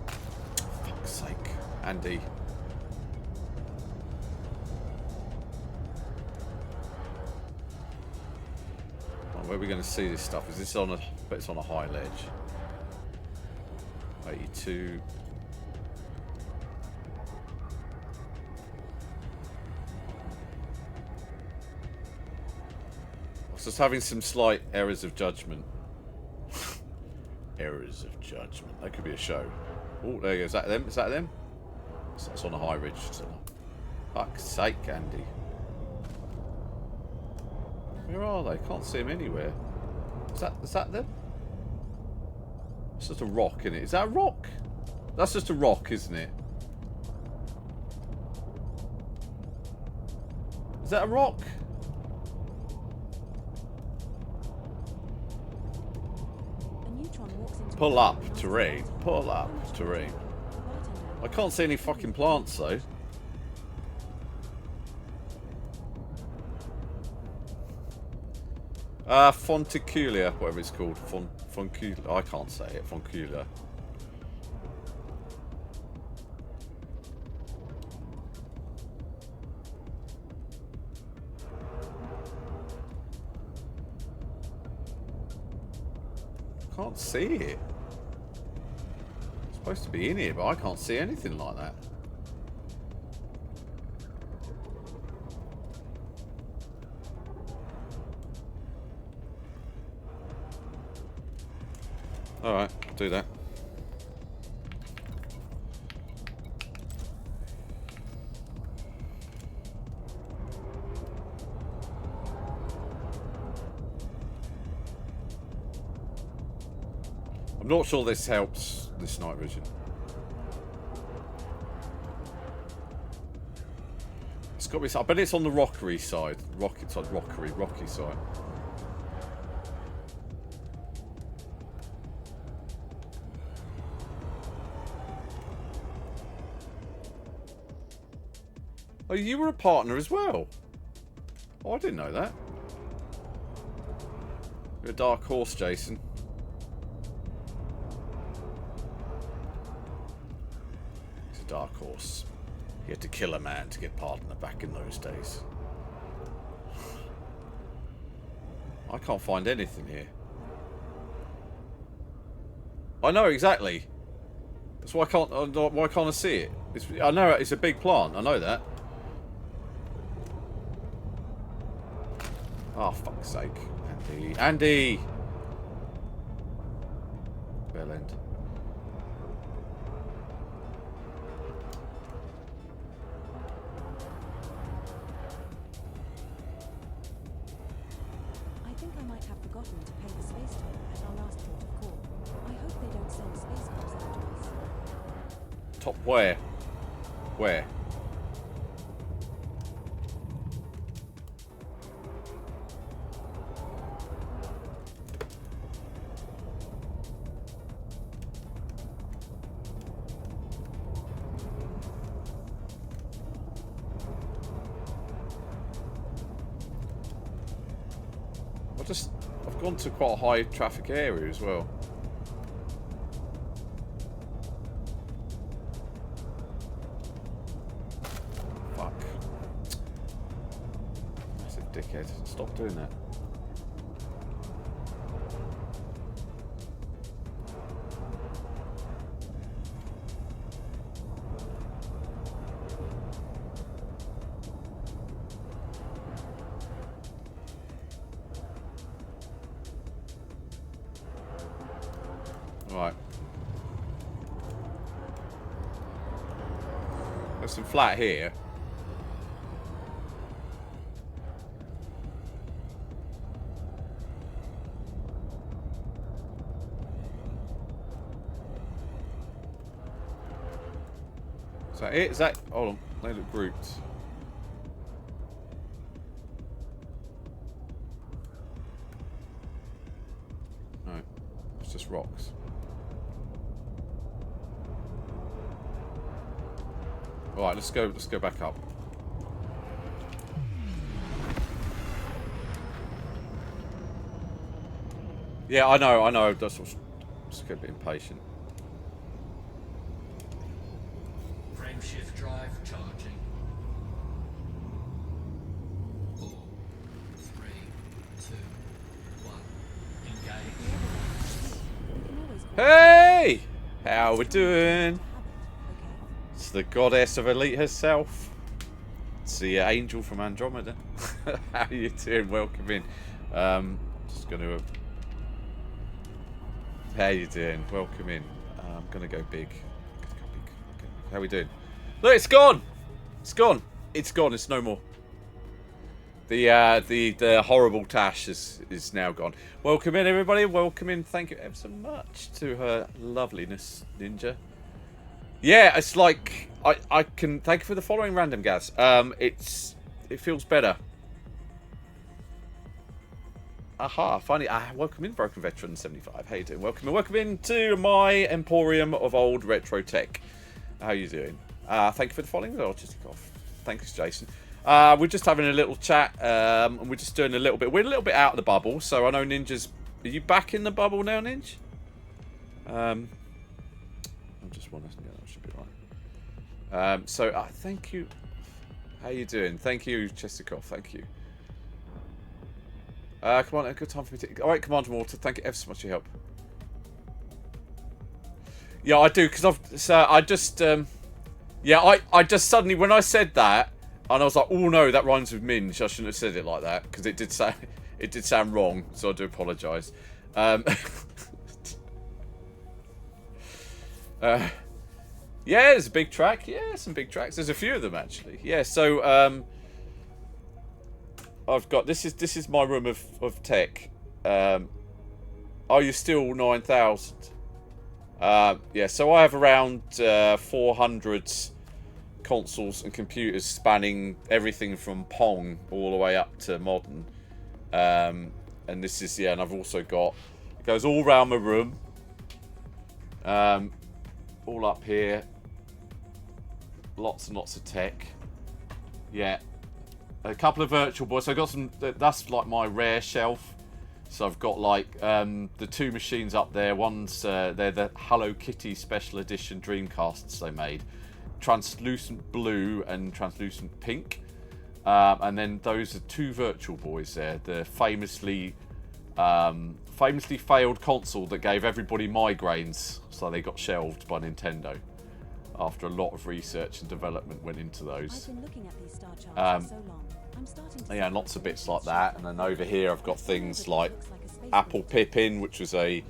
For fuck's sake. Andy. Right, where are we going to see this stuff? Is this on a... but it's on a high ledge. 82... Just having some slight errors of judgment. Errors of judgment. That could be a show. Oh, there you go. Is that them? Is that them? That's on a high ridge. So. Fuck's sake, Andy. Where are they? Can't see them anywhere. Is that them? It's just a rock, isn't it? Is that a rock? That's just a rock, isn't it? Is that a rock? Pull up terrain. Pull up terrain. I can't see any fucking plants though. Fonticulia, whatever it's called. Foncula. I can't say it. Foncula. Can't see it. It's supposed to be in here, but I can't see anything like that. Alright, do that. I'm not sure this helps this night vision. It's got to be. I bet it's on the rockery side. Rocky side. Oh, you were a partner as well. Oh, I didn't know that. You're a dark horse, Jason. Dark Horse. He had to kill a man to get partner back in those days. I can't find anything here. I know exactly. That's why why can't I see it? I know it's a big plant. I know that. Oh, fuck's sake. Andy. Andy! Bell end. I think I might have forgotten to pay the space toll at our last port of call. I hope they don't send space cars after us. Top where? Where? I've gone to quite a high traffic area as well. Fuck. Massive dickhead. Stop doing that. Right. There's some flat here. Is that it? Is that... Hold on. They look grouped. No. It's just rocks. Alright, let's go back up. Yeah, I know. That's what's just get a bit impatient. Frameshift drive charging. 4, 3, 2, 1. Engage. We can always call Hey! How we doing? habit, okay? It's the goddess of Elite herself. It's the angel from Andromeda. How you doing? Welcome in. Just going to... How you doing? Welcome in. I'm going to go big. How we doing? Look, it's gone! It's gone. It's gone. It's no more. The horrible Tash is now gone. Welcome in, everybody. Welcome in. Thank you ever so much to her loveliness, Ninja. Yeah, it's like I can thank you for the following, Random Gas. It feels better. Aha, finally. Welcome in, Broken Veteran 75. How you doing? Welcome in to my emporium of old retro tech. How you doing? Thank you for the following. Thanks, Jason. We're just having a little chat, and we're just doing a little bit. We're a little bit out of the bubble, so I know Ninja's. Are you back in the bubble now, Ninja? I'm just wondering. Yeah, that should be right. So thank you. How you doing? Thank you, Chesterkoff. Thank you. Come on, a good time for me to... Alright, Commander Water, thank you ever so much for your help. Yeah, I do, because I just... yeah, I just suddenly, when I said that, and I was like, oh no, that rhymes with Minge, I shouldn't have said it like that, because it did sound wrong, so I do apologise. Yeah, there's a big track. Yeah, some big tracks. There's a few of them, actually. Yeah, so, I've got this is my room of tech. Are you still 9,000? Yeah, so I have around 400 consoles and computers spanning everything from Pong all the way up to modern. And this is, yeah, and I've also got, it goes all around my room. All up here. Lots and lots of tech. Yeah. A couple of virtual boards. So I've got some, that's like my rare shelf. So I've got like the two machines up there. One's they're the Hello Kitty Special Edition Dreamcasts they made, translucent blue and translucent pink. And then those are 2 Virtual Boys there. The famously failed console that gave everybody migraines, so they got shelved by Nintendo after a lot of research and development went into those. I've been looking at these star charts for so long. I'm starting to Yeah, see lots of how bits like the that. And then over here I've got things like Apple Pippin, which was a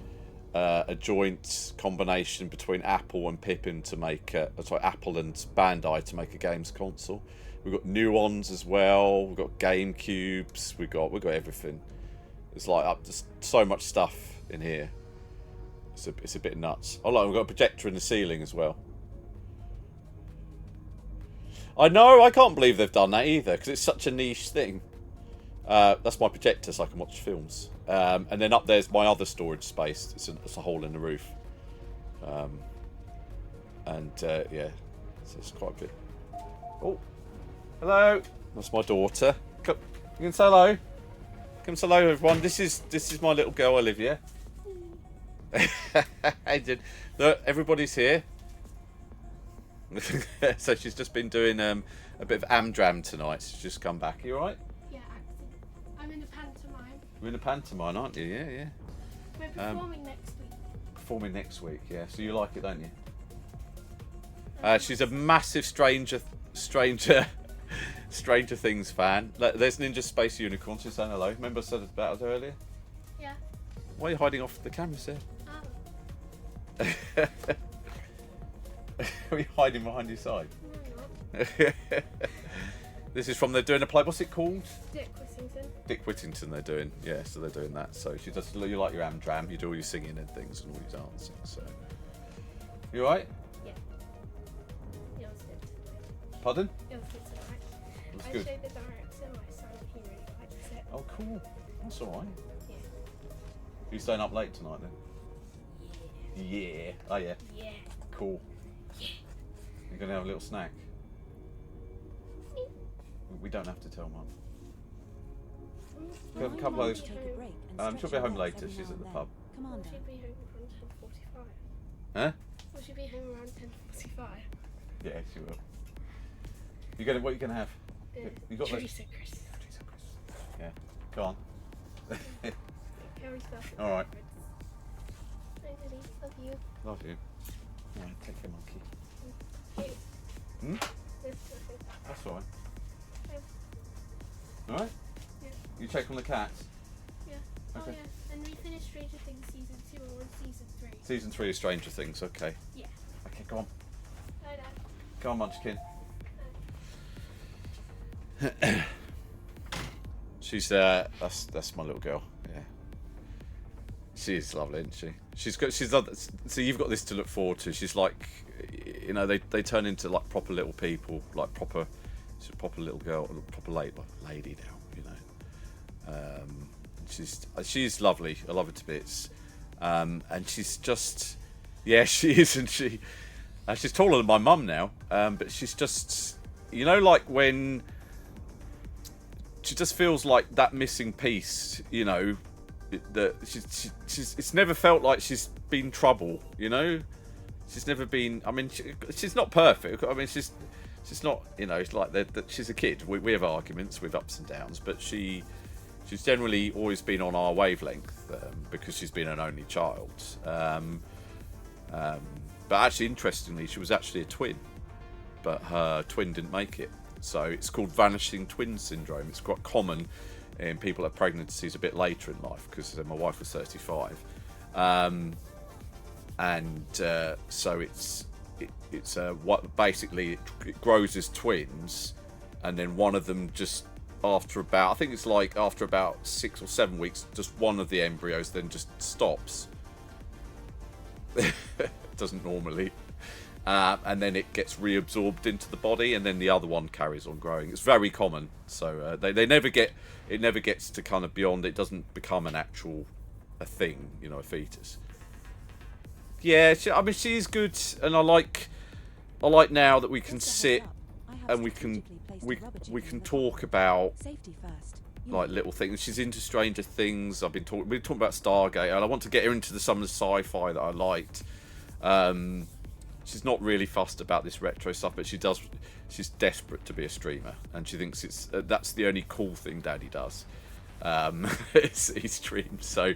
joint combination between Apple and Pippin to make Apple and Bandai to make a games console. We've got Nuons as well. We've got GameCubes. We've got everything. It's like just so much stuff in here. It's a bit nuts. Oh, look, we've got a projector in the ceiling as well. I know. I can't believe they've done that either because it's such a niche thing. That's my projector, so I can watch films. And then up there's my other storage space. It's a hole in the roof. Yeah, so it's quite a bit. Oh, hello. That's my daughter. Come, you can say hello. Come say hello, everyone. This is my little girl, Olivia. Hey, look, everybody's here. So she's just been doing a bit of Amdram tonight. She's just come back. Are you alright? Yeah, acting. I'm in a pantomime. You're in a pantomime, aren't you? Yeah. We're performing next week. Performing next week, yeah. So you like it, don't you? She's a massive Stranger Things fan. There's Ninja Space Unicorn. She's saying hello. Remember I said about her earlier? Yeah. Why are you hiding off the camera, sir? Oh. Are you hiding behind your side? No, you're not. This is from they're doing a play. What's it called? Dick Whittington. Dick Whittington. They're doing, yeah. So they're doing that. So she does. You like your Amdram. You do all your singing and things and all your dancing. So you alright? Yeah. It was good tonight. Pardon? It was good tonight. That's I good. showed the director my son. He really likes it. Oh, cool. That's all right. Yeah. You staying up late tonight then? Yeah. Oh yeah. Yeah. Cool. You're gonna have a little snack. We don't have to tell Mum. We have a couple of those. Take a break and She'll stretch be home your legs later. every She's now at the and pub. then. Commander. She'll be home around 10:45. Huh? Will she be home around 10:45? Yeah, she will. What are you gonna have? You got Trees those? and crisps. Trees and crisps. Yeah. Go on. Carry stuff. All right. Hi, Lily. Love you. Love you. All right, take care, monkey. Hey. Hmm? There's nothing. That's all right. Yeah. All right. Yeah. You check on the cats. Yeah. Okay. Oh yeah. And we finished Stranger Things season 2 and we're on season 3. Season 3 of Stranger Things. Okay. Yeah. Okay, go on. Bye, Dad. Go on, Munchkin. She's that's my little girl. Yeah. She's lovely, isn't she? So you've got this to look forward to. She's like, you know, they turn into like proper little people, like she's a proper little girl, proper lady now, you know. She's lovely. I love her to bits. And she's just, yeah, she is, and she's taller than my mum now. But she's just, you know, like when she just feels like that missing piece, you know. That she's it's never felt like she's been trouble, you know. She's never been. I mean, she's not perfect. I mean, she's not. You know, it's like that. She's a kid. We have arguments with ups and downs, but she's generally always been on our wavelength because she's been an only child. But actually, interestingly, she was actually a twin, but her twin didn't make it. So it's called vanishing twin syndrome. It's quite common in people that have pregnancies a bit later in life because my wife was 35. So it's what basically it grows as twins, and then one of them just after about 6 or 7 weeks, just one of the embryos then just stops. Doesn't normally. And then it gets reabsorbed into the body, and then the other one carries on growing. It's very common. So they never get, it never gets to kind of beyond. It doesn't become a thing, you know, a fetus. Yeah, I mean, she's good, and I like now that we can sit and we can talk about Safety first. like little things. She's into Stranger Things. We've been talking about Stargate, and I want to get her into some of the sci-fi that I liked. she's not really fussed about this retro stuff, but she's desperate to be a streamer, and she thinks that's the only cool thing Daddy does. He streams, so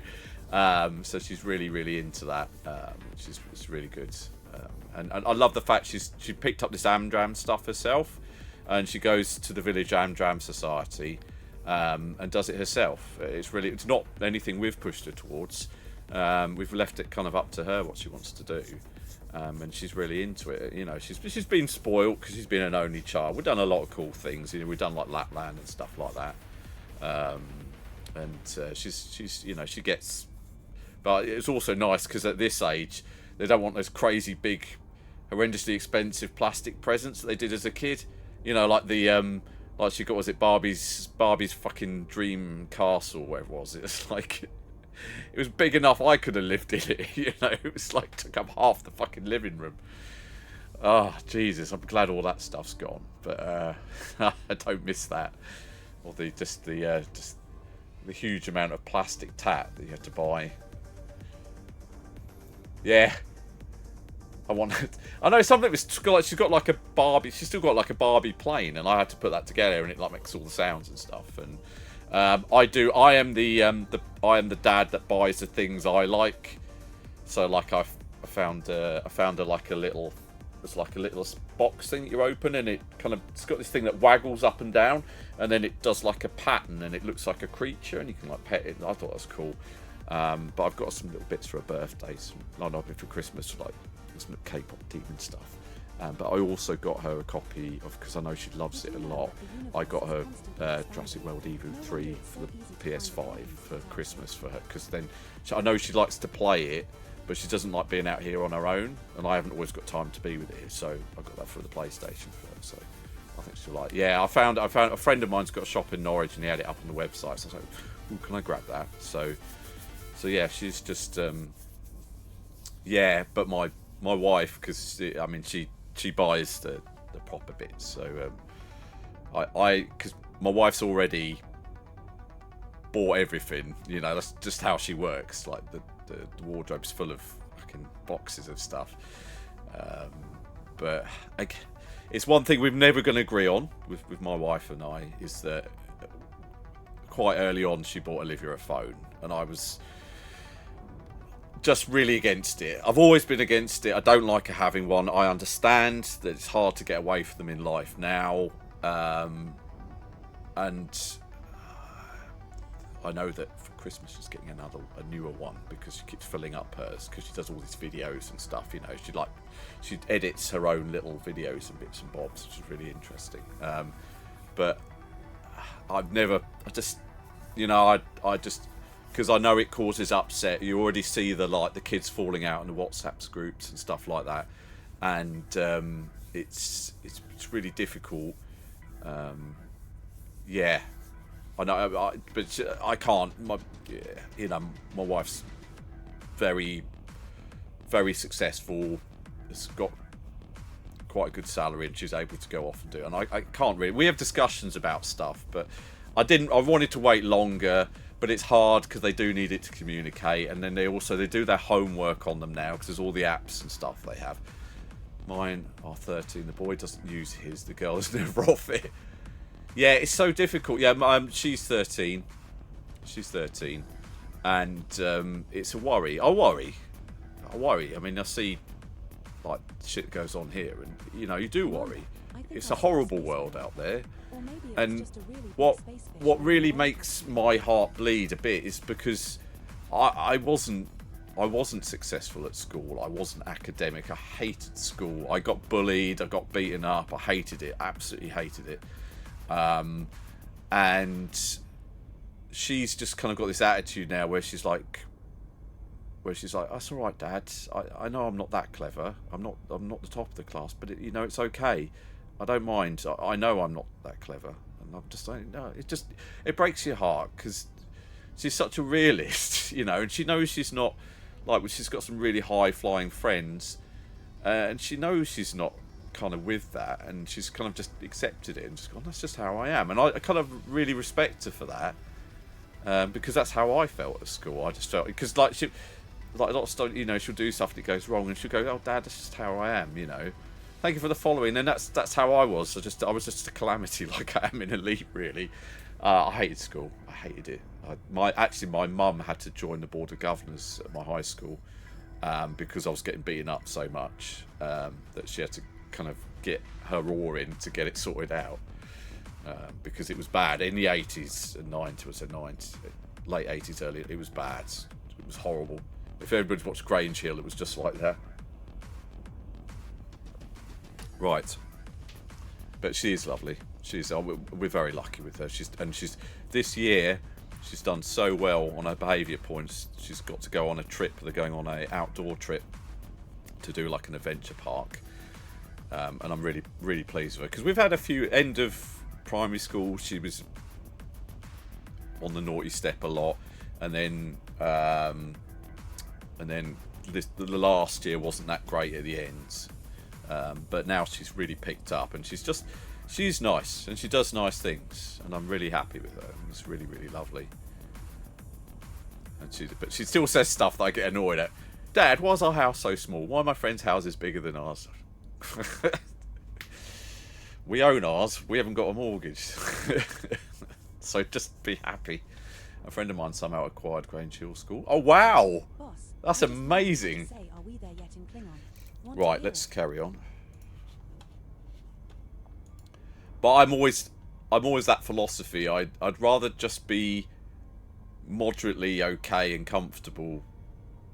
she's really into that, which is really good. And I love the fact she picked up this Amdram stuff herself, and she goes to the Village Amdram Society and does it herself. It's not anything we've pushed her towards. We've left it kind of up to her what she wants to do, and she's really into it. You know, she's been spoiled because she's been an only child. We've done a lot of cool things. You know, we've done like Lapland and stuff like that. She's you know, she gets. But it's also nice because at this age, they don't want those crazy big, horrendously expensive plastic presents that they did as a kid. You know, like the like she got, was it Barbie's fucking dream castle, whatever it was. It's like, it was big enough I could have lived in it. You know, it was like took up half the fucking living room. Oh Jesus, I'm glad all that stuff's gone, but I don't miss that, or just the huge amount of plastic tat that you had to buy. Yeah, I know something was like she's got like a Barbie. She's still got like a Barbie plane, and I had to put that together, and it like makes all the sounds and stuff. And I am the dad that buys the things I like. So like I found like a little. It's like a little box thing that you open, and it's got this thing that waggles up and down, and then it does like a pattern, and it looks like a creature, and you can like pet it. I thought that was cool. But I've got some little bits for her birthday, not for Christmas, like some K-pop demon stuff. But I also got her a copy of, because I know she loves it a lot, I got her Jurassic World Evo 3 for the PS5 for Christmas for her, because then I know she likes to play it, but she doesn't like being out here on her own, and I haven't always got time to be with it, so I got that for the PlayStation for her. So I think she'll like. Yeah, I found a friend of mine's got a shop in Norwich, and he had it up on the website. So I was like, "Ooh, can I grab that?" So yeah, she's just yeah. But my wife, because I mean she buys the proper bits, so because my wife's already bought everything. You know, that's just how she works. Like the wardrobe's full of fucking boxes of stuff. But it's one thing we're never going to agree on with my wife and I, is that quite early on she bought Olivia a phone, and I was just really against it. I've always been against it. I don't like her having one. I understand that it's hard to get away from them in life now, and I know that for Christmas she's getting a newer one, because she keeps filling up hers, because she does all these videos and stuff. You know, she edits her own little videos and bits and bobs, which is really interesting. But I just because I know it causes upset. You already see the kids falling out in the WhatsApp groups and stuff like that, and it's really difficult. Yeah. I know, but I can't. My wife's very, very successful. Has got quite a good salary, and she's able to go off and do it. And I can't really. We have discussions about stuff, but I wanted to wait longer, but it's hard because they do need it to communicate, and then they do their homework on them now, because there's all the apps and stuff they have. Mine are 13. The boy doesn't use his. The girl is never off it. Yeah, it's so difficult. Yeah, she's 13. She's 13. And it's a worry. I worry. I mean, I see, like, shit goes on here, and, you know, you do worry. It's a horrible world out there. And what really makes my heart bleed a bit is because I wasn't successful at school. I wasn't academic. I hated school. I got bullied. I got beaten up. I hated it. Absolutely hated it. And she's just kind of got this attitude now where she's like, that's all right, Dad. I know I'm not that clever. I'm not the top of the class, but it's okay. I don't mind. I know I'm not that clever, and I'm just saying, no. It breaks your heart, because she's such a realist, you know, and she knows she's not she's got some really high flying friends, and she knows she's not kind of with that, and she's kind of just accepted it and just gone, that's just how I am. And I kind of really respect her for that, because that's how I felt at school. I just felt, because like a lot of stuff, you know, she'll do stuff that goes wrong, and she'll go, "Oh, Dad, that's just how I am," you know. Thank you for the following, and that's how I was. I was just a calamity, like I am in Elite, really. I hated school. I hated it. My mum had to join the board of governors at my high school because I was getting beaten up so much that she had to kind of get her oar in to get it sorted out because it was bad in the 80s and 90s, late 80s, early. It was bad. It was horrible. If everybody's watched Grange Hill, it was just like that. Right, but she is lovely. We're very lucky with her. She's this year she's done so well on her behaviour points. She's got to go on a trip. They're going on a outdoor trip to do like an adventure park, and I'm really really pleased with her because we've had a few end of primary school. She was on the naughty step a lot, and then the last year wasn't that great at the end. But now she's really picked up, and she's nice, and she does nice things, and I'm really happy with her. It's really, really lovely. But she still says stuff that I get annoyed at. Dad, why is our house so small? Why are my friends' houses bigger than ours? We own ours. We haven't got a mortgage. So just be happy. A friend of mine somehow acquired Grange Hill School. Oh, wow! Boss, That's I just wanted to amazing. say, are we there yet in Klingon? Want to Right, hear let's it? carry on. But I'm always that philosophy. I'd rather just be moderately okay and comfortable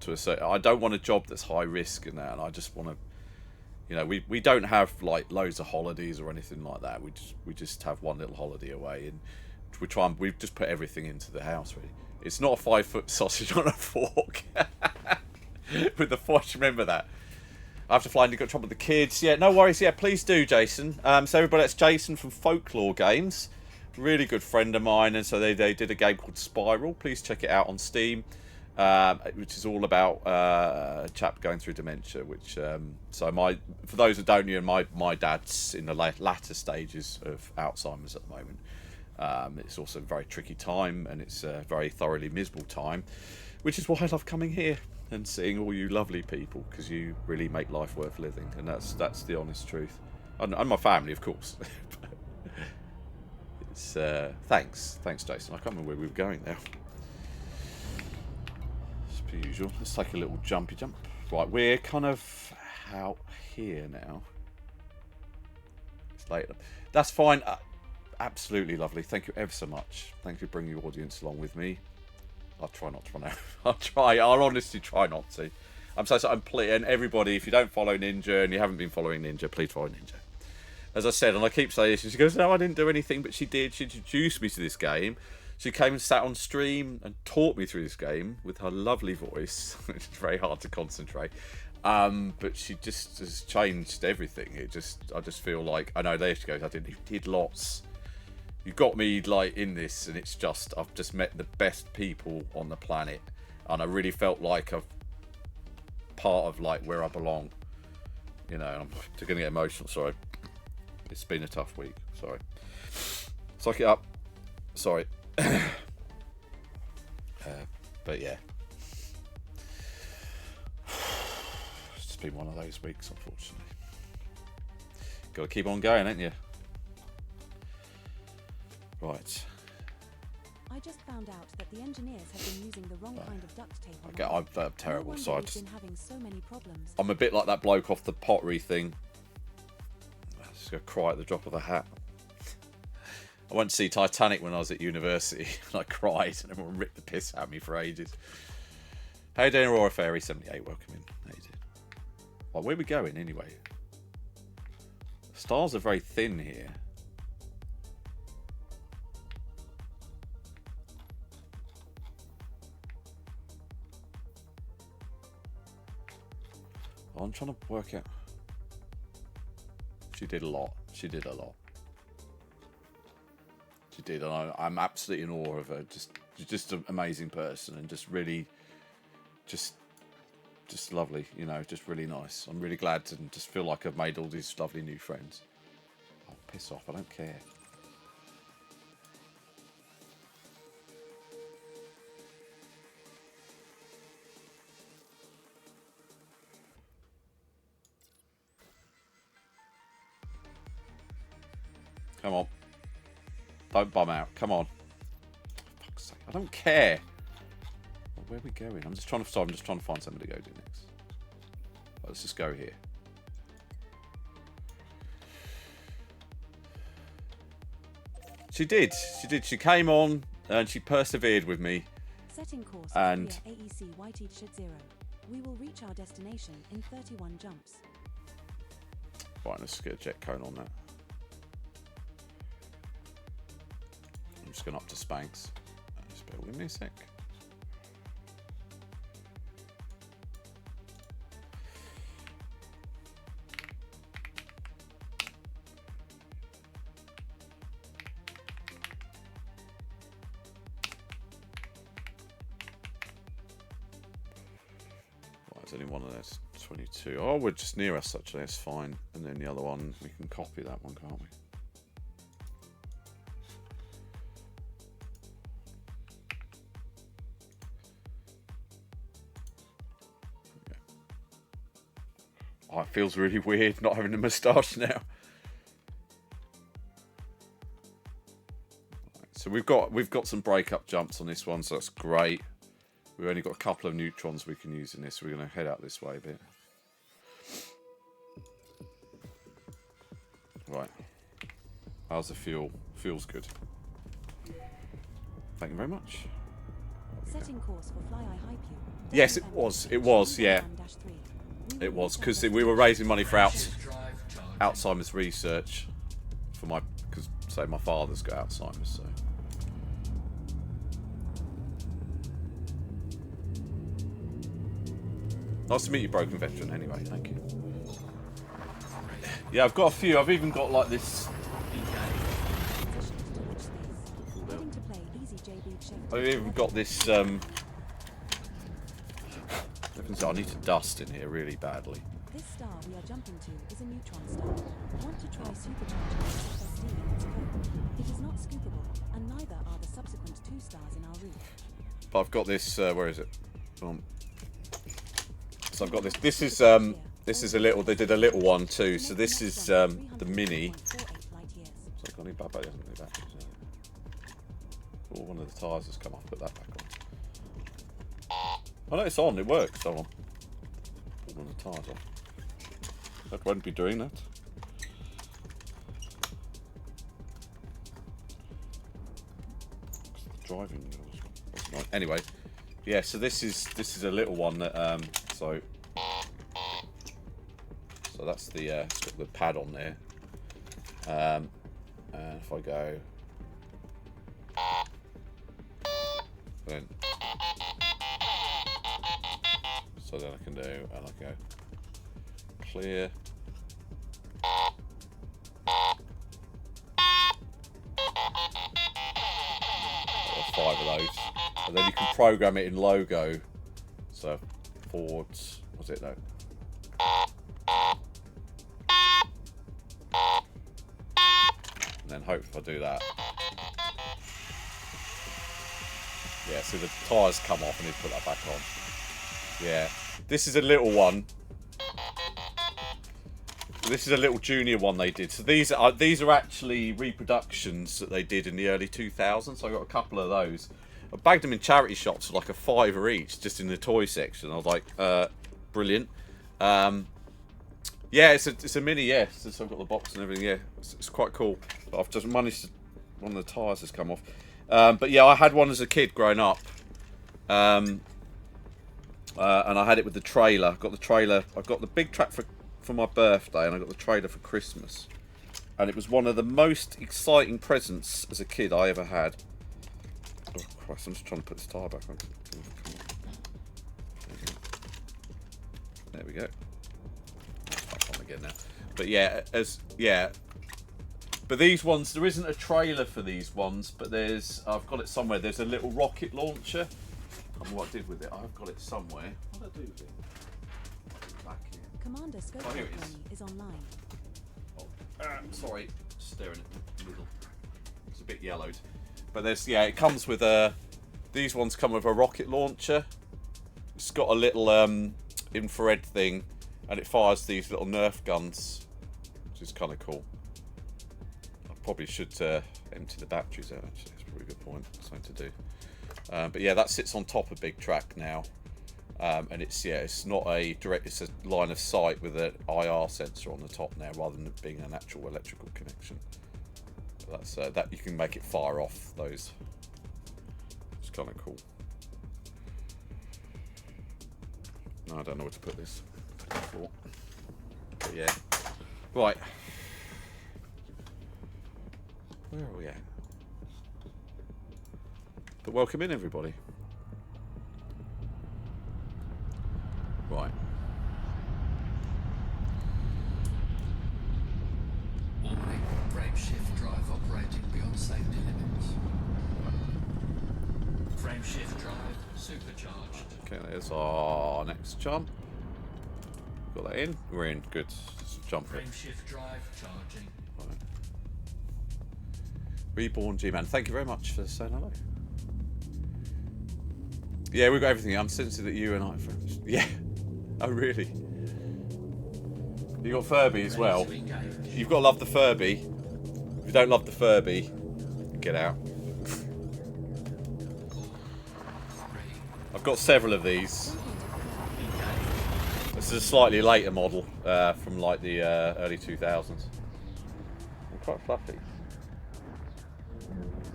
to a certain. I don't want a job that's high risk and that. And I just want to, you know, we don't have like loads of holidays or anything like that. We just have one little holiday away, and we've just put everything into the house. Really, it's not a 5-foot sausage on a fork with the fork. Remember that. I have to fly and you've got trouble with the kids. Yeah, no worries. Yeah, please do, Jason. So everybody, that's Jason from Folklore Games. Really good friend of mine. And so they did a game called Spiral. Please check it out on Steam. Which is all about a chap going through dementia. For those that don't know, my dad's in the latter stages of Alzheimer's at the moment. It's also a very tricky time, and it's a very thoroughly miserable time. Which is why I love coming here and seeing all you lovely people, because you really make life worth living, and that's the honest truth. And my family, of course. It's thanks, Jason. I can't remember where we were going now. As per usual, let's take a little jumpy jump. Right, we're kind of out here now. It's late. That's fine. Absolutely lovely. Thank you ever so much. Thank you for bringing your audience along with me. I'll try not to run out. I'll honestly try not to. I'm so sorry. And everybody, if you don't follow Ninja and you haven't been following Ninja, please follow Ninja. As I said, and I keep saying this, she goes, "No, I didn't do anything," but she did. She introduced me to this game. She came and sat on stream and taught me through this game with her lovely voice. It's very hard to concentrate. But she just has changed everything. I just feel like, I know there she goes, you did lots. You got me like in this, and I've just met the best people on the planet, and I really felt like I'm part of like where I belong. You know, I'm going to get emotional. Sorry, it's been a tough week. Sorry, suck it up. Sorry, but yeah, it's just been one of those weeks, unfortunately. Got to keep on going, ain't you? Right. I just found out that the engineers have been using the wrong kind of duct tape on Okay, I'm terrible, no so wonder we've been having so many problems. I'm a bit like that bloke off the pottery thing. I'm just going to cry at the drop of a hat. I went to see Titanic when I was at university, and I cried, and everyone ripped the piss out of me for ages. How you doing, Aurora Fairy 78? Welcome in. How you doing? Well, where are we going, anyway? The stars are very thin here. I'm trying to work out. She did a lot. She did, and I'm absolutely in awe of her. Just an amazing person, and just really, just lovely. You know, just really nice. I'm really glad to just feel like I've made all these lovely new friends. Oh, piss off! I don't care. Come on. Don't bum out. Come on. For fuck's sake. I don't care. Where are we going? I'm just trying to find something to go to next. Right, let's just go here. She did. She did. She came on and she persevered with me. Setting course And- via AEC YT Shed 0. We will reach our destination in 31 jumps. Right, let's get a jet cone on that. I'm just going up to Spanx. Just bear with me a sec. There's only one of those. 22. Oh, we're just near us, actually. That's fine. And then the other one, we can copy that one, can't we? Okay. Oh, it feels really weird not having a moustache now. Right, so we've got some breakup jumps on this one, so that's great. We've only got a couple of neutrons we can use in this. We're going to head out this way a bit. Right. How's the fuel? Feels good. Thank you very much. Setting course for Fly Eye Hype You. Yes, it was. It was, yeah. It was, because we were raising money for Shift drive charging. Alzheimer's research. For my, because, say, my father's got Alzheimer's, so. Nice to meet you, Broken Veteran, anyway. Thank you. Yeah, I've got a few. I've even got, like, this... Heading to play Easy JB Shed. I've even got this, I need to dust in here really badly. This star we are jumping to is a neutron star. Want to try supercharging the SSD in its core? It is not scoopable, and neither are the subsequent 2 stars in our route. But I've got this, where is it? So I've got this. This is a little. They did a little one too. So this is the mini. So I've got any bubba, hasn't any batteries in it. Oh, one of the tyres has come off. Put that back on. Oh no, it's on. It works. Hold on. Put one of the tyres off. That won't be doing that. The driving. Anyway, yeah. So this is a little one that so that's the it's got the pad on there. And if I go, then so then I can do, and I go clear. There's 5 of those, and then you can program it in logo. So Ford, what's it? No. And then hope if I do that. Yeah, so the tyres come off and you put that back on. Yeah. This is a little one. This is a little junior one they did. So these are actually reproductions that they did in the early 2000s. So I got a couple of those. I bagged them in charity shops for like a £5 each, just in the toy section. I was like, brilliant. Yeah, it's a mini, yeah. So I've got the box and everything, yeah. It's quite cool. But I've just managed to... One of the tyres has come off. But yeah, I had one as a kid growing up. And I had it with the trailer. Got the trailer. I got the big track for my birthday, and I got the trailer for Christmas. And it was one of the most exciting presents as a kid I ever had. Oh Christ, I'm just trying to put this tyre back on. There we go. Back on again now. But yeah, but these ones, there isn't a trailer for these ones, but I've got it somewhere. There's a little rocket launcher. I don't know what I did with it. I've got it somewhere. What did I do with it? Back here. Commander Scope Oh, here it Money is online. Sorry, staring at the middle. It's a bit yellowed. But it comes with these ones come with a rocket launcher. It's got a little infrared thing, and it fires these little Nerf guns, which is kind of cool. I'll probably should empty the batteries out, actually. That's probably a good point. Something to do. But yeah, that sits on top of Big Track now. And it's not a direct, it's a line of sight with an IR sensor on the top now, rather than it being an actual electrical connection. But that's that you can make it fire off those. It's kind of cool. No, I don't know where to put this. Put it on the floor. But yeah, right. Where are we at? But welcome in, everybody. Right. Warning, frame shift drive operating beyond safety limits. Frame shift drive supercharged. Okay, there's our next jump. Got that in. We're in. Good. Just jump it. Frame shift drive charging. Right. Reborn G-Man. Thank you very much for saying hello. Yeah, we've got everything. I'm sensitive that you and I are friends. Yeah. Oh, really? You got Furby as well. You've got to love the Furby. If you don't love the Furby, get out. I've got several of these. This is a slightly later model from like the early 2000s. I'm quite fluffy.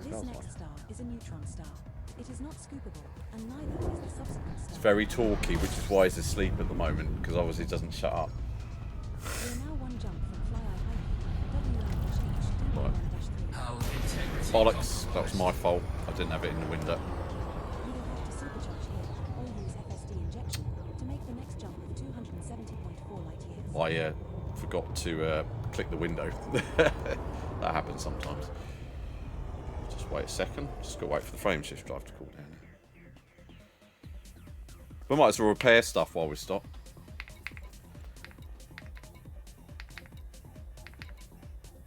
This next star is a neutron star. It is not scoopable, and neither is the subsequent star. It's very talky, which is why he's asleep at the moment, because obviously it doesn't shut up. We are now one jump from Fly-Eye Right. WM-H-D1-3. Hull integrity. Bollocks, that was my fault. I didn't have it in the window. You will have to supercharge here, or use FSD injection to make the next jump of 270.4 light years. I forgot to click the window. That happens sometimes. Just wait a second. Just got to wait for the frame shift drive to cool down. We might as well repair stuff while we stop.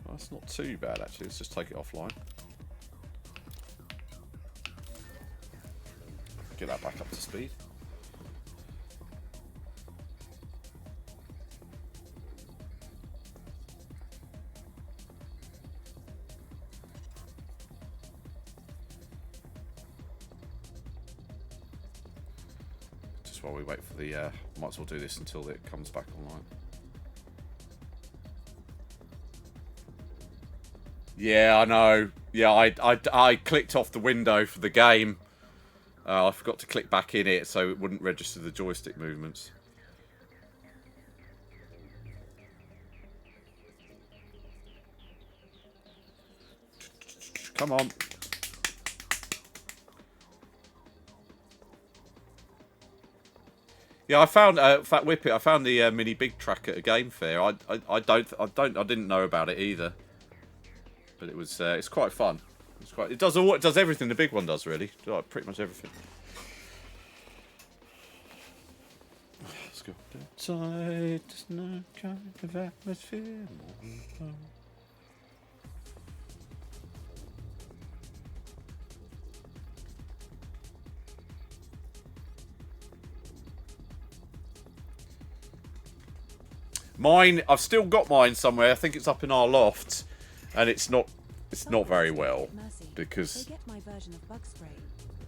Well, that's not too bad actually. Let's just take it offline. Get that back up to speed. Just while we wait for the, might as well do this until it comes back online. Yeah, I know. Yeah, I clicked off the window for the game. I forgot to click back in it so it wouldn't register the joystick movements. Come on. Yeah, I found Fat Whippet. I found the mini Big Track at a game fair. I didn't know about it either, but it was it's quite fun. It does everything the big one does, really. Like, pretty much everything. Let's go. Tight, there's no kind of atmosphere. Mine, I've still got mine somewhere. I think it's up in our loft, and it's not very well because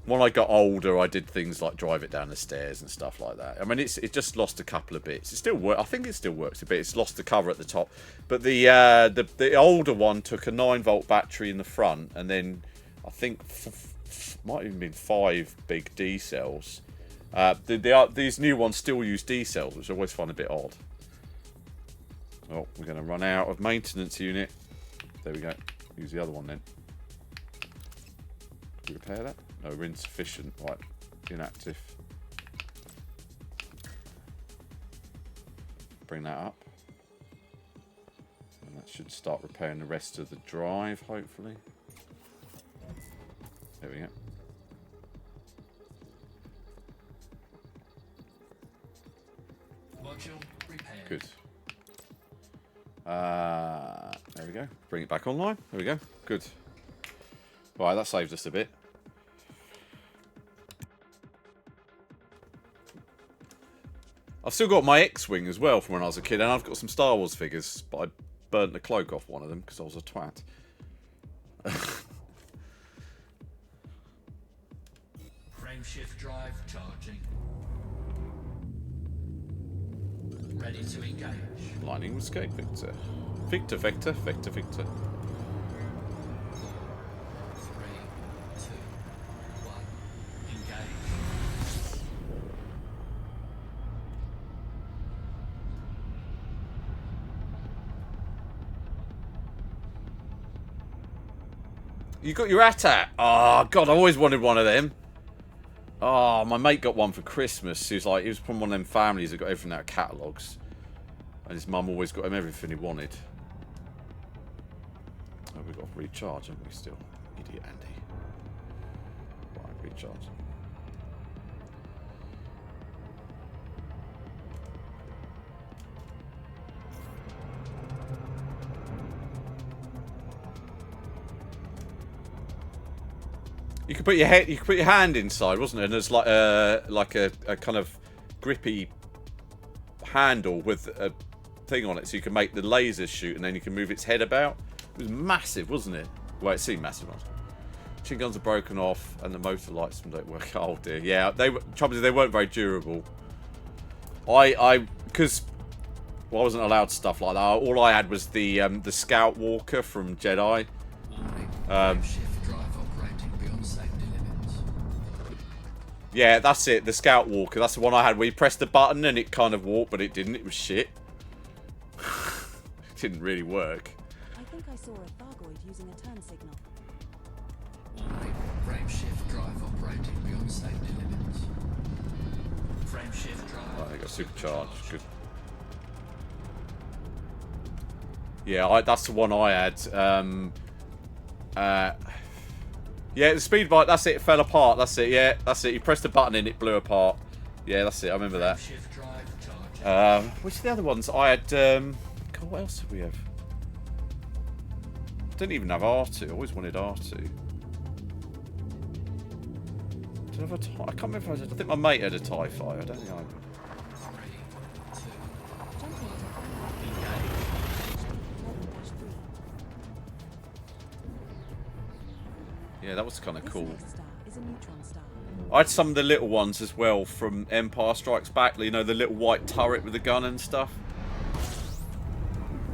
when I got older, I did things like drive it down the stairs and stuff like that. I mean, it just lost a couple of bits. It still works. I think it still works a bit. It's lost the cover at the top, but the older one took a 9-volt battery in the front, and then I think might even been 5 big D cells. These new ones still use D cells, which I always find a bit odd. Oh, we're going to run out of maintenance unit. There we go. Use the other one then. Can we repair that? No, we're insufficient. Right, inactive. Bring that up. And that should start repairing the rest of the drive, hopefully. There we go. Module repaired. Good. There we go. Bring it back online. There we go. Good. Right, that saved us a bit. I've still got my X-Wing as well from when I was a kid, and I've got some Star Wars figures, but I burnt the cloak off one of them because I was a twat. Frameshift drive charging. Ready to engage. Lightning escape, Victor. Victor, Vector, Vector, Victor. 3, 2, 1. Engage. You got your AT-AT. Oh, God, I always wanted one of them. Oh, my mate got one for Christmas. He was from one of them families that got everything out of catalogues. And his mum always got him everything he wanted. Oh, we've got to recharge, haven't we, still? Idiot Andy. Right, recharge. You could put your head, you could put your hand inside, wasn't it? And there's like a kind of grippy handle with a thing on it, so you can make the lasers shoot, and then you can move its head about. It was massive, wasn't it? Well, it seemed massive. Chin guns are broken off, and the motor lights don't work. Oh dear, yeah. Trouble is, they weren't very durable. Because I wasn't allowed stuff like that. All I had was the Scout Walker from Jedi. Warning. Frameshift drive operating beyond safety limits. Yeah, that's it. The Scout Walker. That's the one I had where you pressed the button and it kind of walked, but it didn't. It was shit. It didn't really work. I think I saw a Thargoid using a turn signal. Warning. Frameshift drive operating beyond safety limits. Frameshift drive. Right, I got supercharged. Good. Yeah, that's the one I had. Yeah, the speed bike. That's it. It fell apart. That's it. Yeah, that's it. You pressed the button and it blew apart. Yeah, that's it. I remember that. Frameshift drive charging. Which are the other ones? I had. God, what else did we have? Didn't even have R2. I always wanted R2. Did I have a TIE? I can't remember if I had. I think my mate had a TIE Fighter. I don't think I. 3, 2, Jumping into engage. 11-3. Yeah, that was kind of This cool. next star is a neutron star. I had some of the little ones as well from Empire Strikes Back. You know, the little white turret with the gun and stuff. We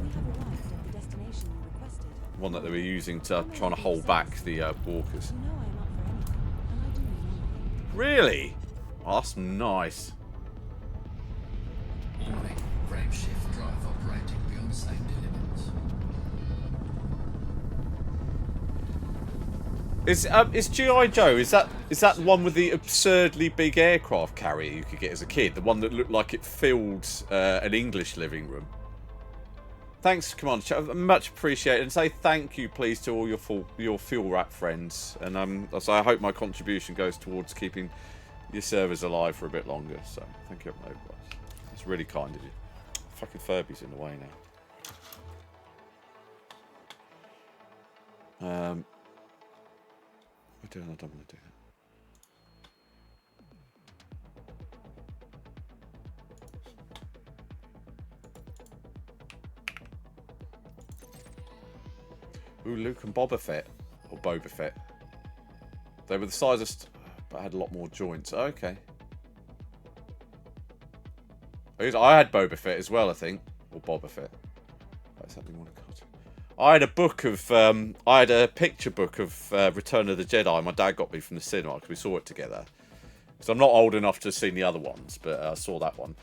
have arrived at the destination you requested. One that they were using to trying to hold back the walkers. You know I am up for anything, and I do remember. Really? Oh, that's nice. Warning. Frameshift drive operating beyond safety limits. Is G.I. Joe, is that the one with the absurdly big aircraft carrier you could get as a kid? The one that looked like it filled an English living room? Thanks, Commander Chat. Much appreciated. And say thank you, please, to all your fuel wrap friends. And so I hope my contribution goes towards keeping your servers alive for a bit longer. So thank you, everybody. That's really kind of you. Fucking Furby's in the way now. We're doing. I don't want to do that. Ooh, Luke and Boba Fett. Or Boba Fett. They were the size of... but had a lot more joints. Okay. I had Boba Fett as well, I think. Or Boba Fett. That's something you want to cut. I had a book of... I had a picture book of Return of the Jedi. My dad got me from the cinema because we saw it together. So I'm not old enough to have seen the other ones, but I saw that one.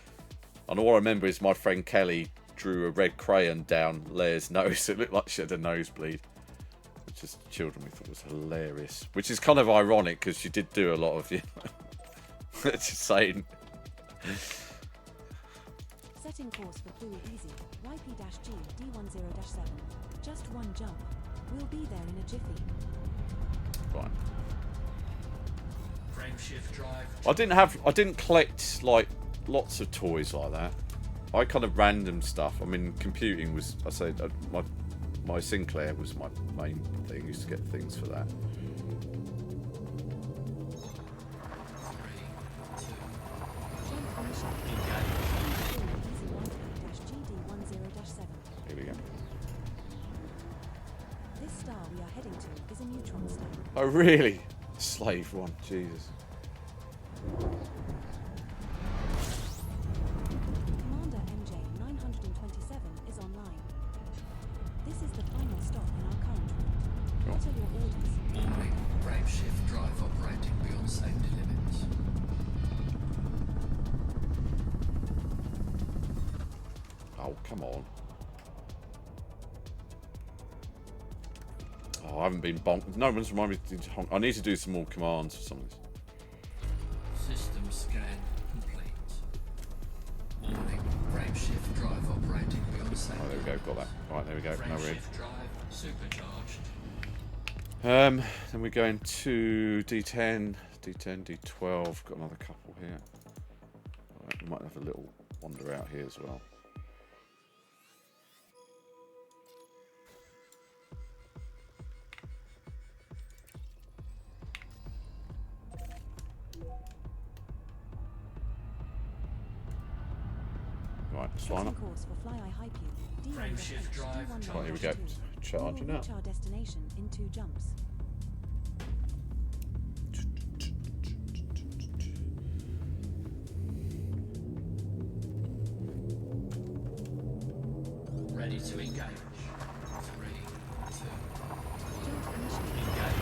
And all I remember is my friend Kelly drew a red crayon down Leia's nose. It looked like she had a nosebleed. Which is children we thought was hilarious. Which is kind of ironic because she did do a lot of, you know, just saying. Setting course for Fui Easy, YP-G D10-7. Just one jump. We'll be there in a jiffy. Right. Frameshift drive. I didn't collect like lots of toys like that. I kind of random stuff. I mean, computing was, I say, my Sinclair was my main thing. I used to get things for that. 3, 2, Jump initiated. engage. Fui Easy YP-GD10-7. Here we go. This star we are heading to is a neutron star. Oh, really? Slave one. Jesus. Commander MJ 927 is online. This is the final stop in our current route. What are your orders? Warning. Frameshift drive operating beyond safety limits. Oh, come on. Oh, I haven't been bonked. No one's reminded me to honk. I need to do some more commands for some of this. System scan complete. Warning. Frameshift drive operating beyond safety Oh, there we go. Got that. Right, there we go. Now we're in. Frameshift drive supercharged. Then we're going to D10, D10, D12. Got another couple here. Right, we might have a little wander out here as well. Right, let's line Setting up. course for Fly Eye Hype U. Frameshift drive D11-2. Right, here we go. Charging We will up. reach our destination in 2 jumps. Ready to engage. 3, 2, Jump initiated. engage.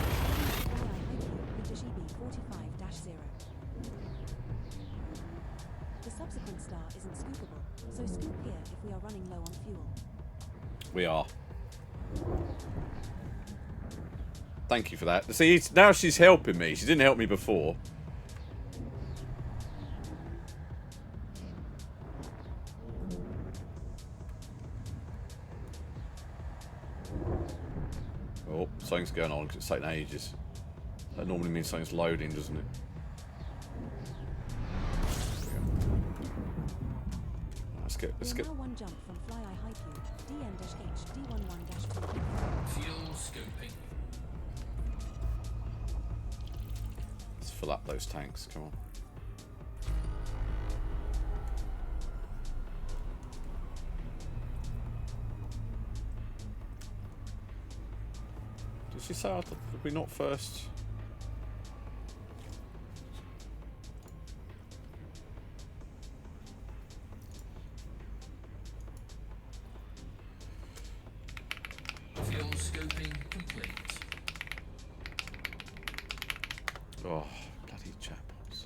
Fly Eye Hype U, British EB 45-0. The subsequent star isn't scoopable, so scoop here if we are running low on fuel. We are. Thank you for that. See, now she's helping me. She didn't help me before. Oh, something's going on because it's taking ages. That normally means something's loading, doesn't it? Let's We're get. now 1 jump from Fly Eye Hype U, DN-H D11-2. Fuel scooping. Let's fill up those tanks. Come on. Did she say did we not first? Fuel scooping complete. Oh, bloody chatbots.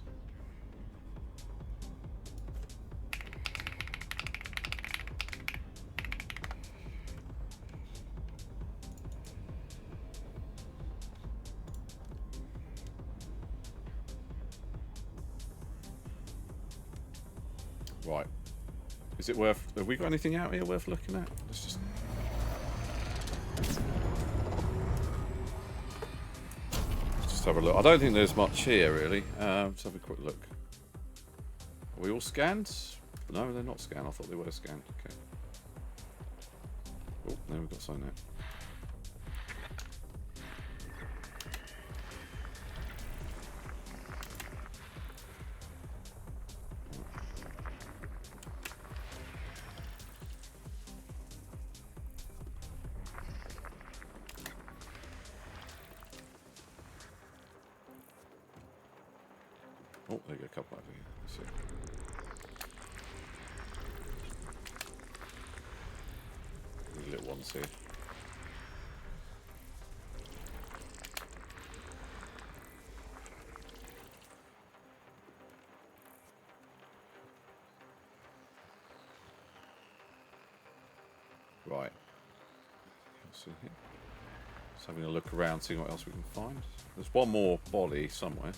Right. Is it worth... Have we got anything out here worth looking at? Let's just... Just have a look. I don't think there's much here, really. Let's have a quick look. Are we all scanned? No, they're not scanned. I thought they were scanned. Okay. Oh, now we've got something there. Oh, there you go, a couple over here. Let's see. These little ones here. Right. Let's see here. Just having a look around, seeing what else we can find. There's one more body somewhere.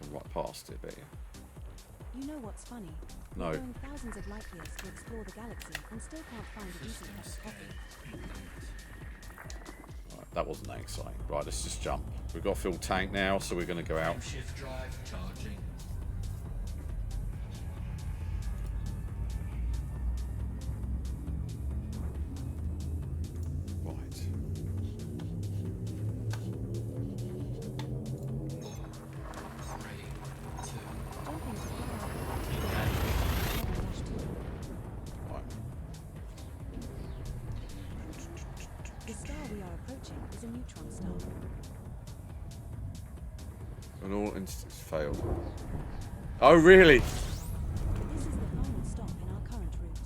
Gone right past it, bet you. You know what's funny? No. We're going thousands of light years to explore the galaxy and still can't find a decent cup of coffee. Right, that wasn't that exciting. Right, let's just jump. We've got a full tank now, so we're going to go out. Frameshift drive charging. Right. 3, 2, Jumping to Fly Eye Hype U, 11-2. Right. The star we are approaching is a neutron star. And all instances failed. Oh, really? This is the final stop in our current route.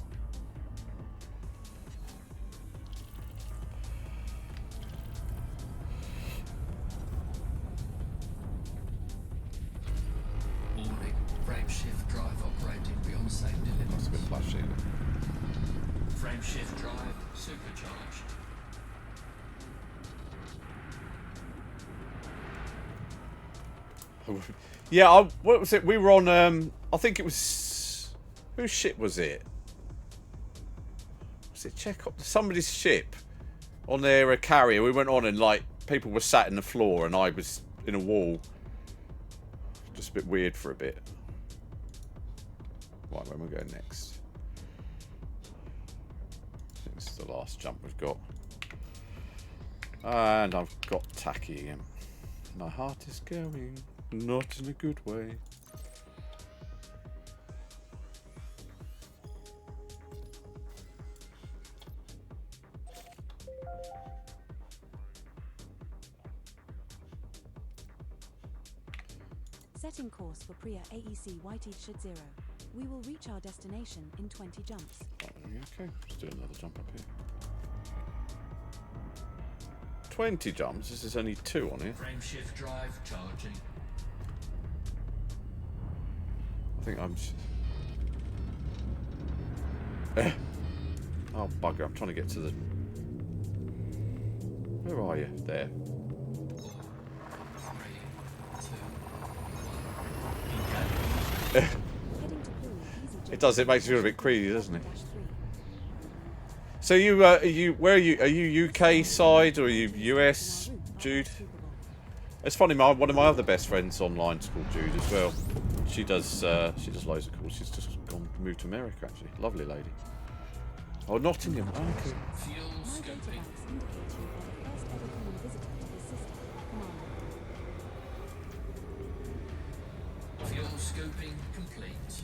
Warning. Frame shift drive operating beyond safety That's a bit limits. flashy. Isn't Frame shift drive supercharged. it? Yeah, what was it? We were on, I think it was... Whose ship was it? Was it Chekhov? Somebody's ship on their carrier. We went on and, like, people were sat in the floor and I was in a wall. Just a bit weird for a bit. Right, where am I going next? I think this is the last jump we've got. And I've got tacky again. My heart is going, not in a good way. Setting course for Priya AEC White Shid 0. We will reach our destination in 20 jumps. Okay, let's do another jump up here. 20 jumps? This is only 2 on here. Frame shift drive charging. I think I'm... Oh, bugger, I'm trying to get to the... Where are you? There. 3, 2, 1. Heading to Puri, easy jump. It does, it makes you feel a bit greedy, doesn't it? -3. So you, where are you? Are you UK side or are you US, Jude? It's funny, one of my other best friends online is called Jude as well. She does loads of calls. She's just moved to America actually. Lovely lady. Oh, Nottingham. Oh, okay. Fuel My scoping. databanks indicate you are the first ever human visitor to this system. Commander. Fuel scoping complete.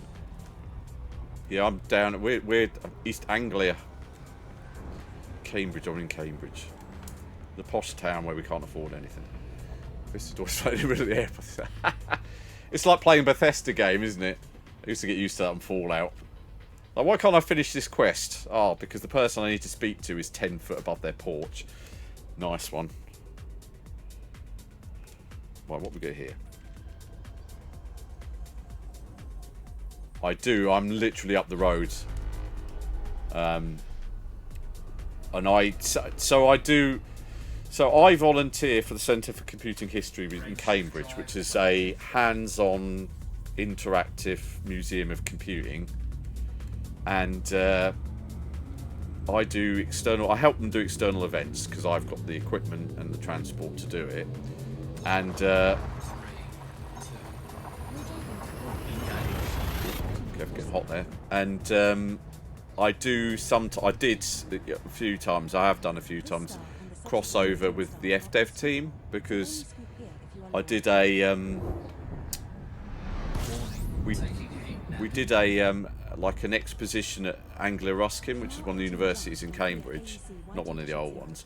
Yeah, I'm down. We're East Anglia. Cambridge. I'm in Cambridge. The posh town where we can't afford anything. This is always right in the middle of the airport. It's like playing a Bethesda game, isn't it? I used to get used to that on Fallout. Like, why can't I finish this quest? Oh, because the person I need to speak to is 10 foot above their porch. Nice one. Right, what we got here? I do. I'm literally up the road. And I volunteer for the Centre for Computing History in Cambridge, which is a hands-on interactive museum of computing. And I help them do external events because I've got the equipment and the transport to do it. And getting hot there. And I did a few times. I have done a few times crossover with the FDev team because I did a we did a like an exposition at Anglia Ruskin, which is one of the universities in Cambridge, not one of the old ones.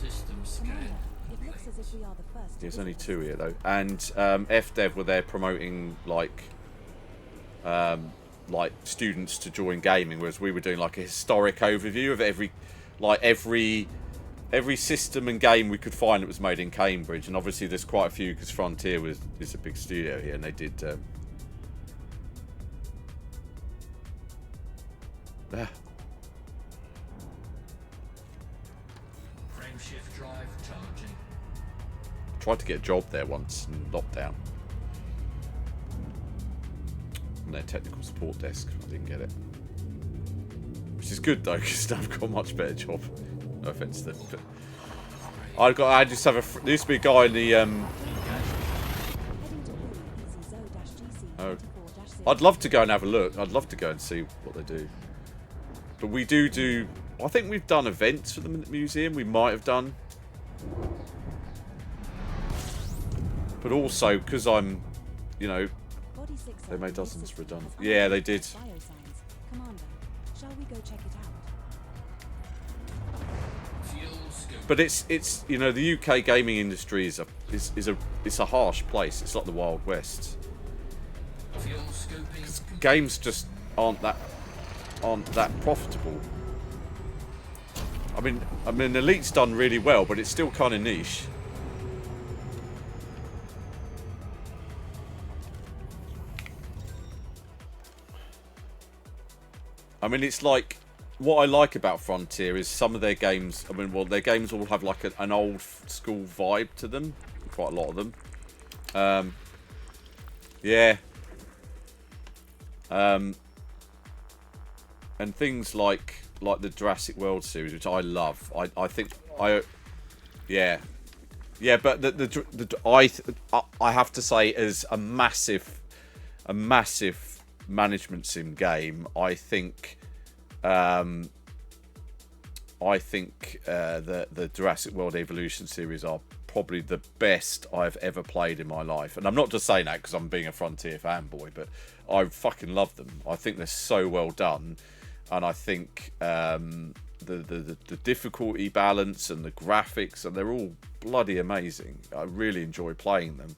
System scan. It looks as if we are the first. There's only 2 here though, and FDev were there promoting like students to join gaming, whereas we were doing like a historic overview of every system and game we could find that was made in Cambridge. And obviously there's quite a few because Frontier is a big studio here, and they did Frame shift drive charging. tried to get a job there once in lockdown on their technical support desk. I didn't get it, which is good though because now I've got a much better job. No offense to them, but I just have there used to be a guy in the Heading to Puri, easy Zo-GC Oh. 24-0. I'd love to go and have a look. I'd love to go and see what they do. But we do I think we've done events for them in the museum. We might have done. But also, because I'm, Body 6 they made this dozens system redundant. has Yeah, they unlimited did. Biosigns. Commander, shall we go check it out? Fuel scoping. but it's you know, the UK gaming industry is a harsh place. It's like the Wild West. Fuel scooping. Games just aren't that profitable. I mean, Elite's done really well, but it's still kind of niche. I mean, it's like, what I like about Frontier is some of their games, I mean, well, their games all have like an old school vibe to them. Quite a lot of them. Yeah. And things like the Jurassic World series, which I love. I think yeah, but I have to say, as a massive management sim game, I think the Jurassic World Evolution series are probably the best I've ever played in my life. And I'm not just saying that because I'm being a Frontier fanboy, but I fucking love them. I think they're so well done, and I think the difficulty balance and the graphics, and they're all bloody amazing. I really enjoy playing them.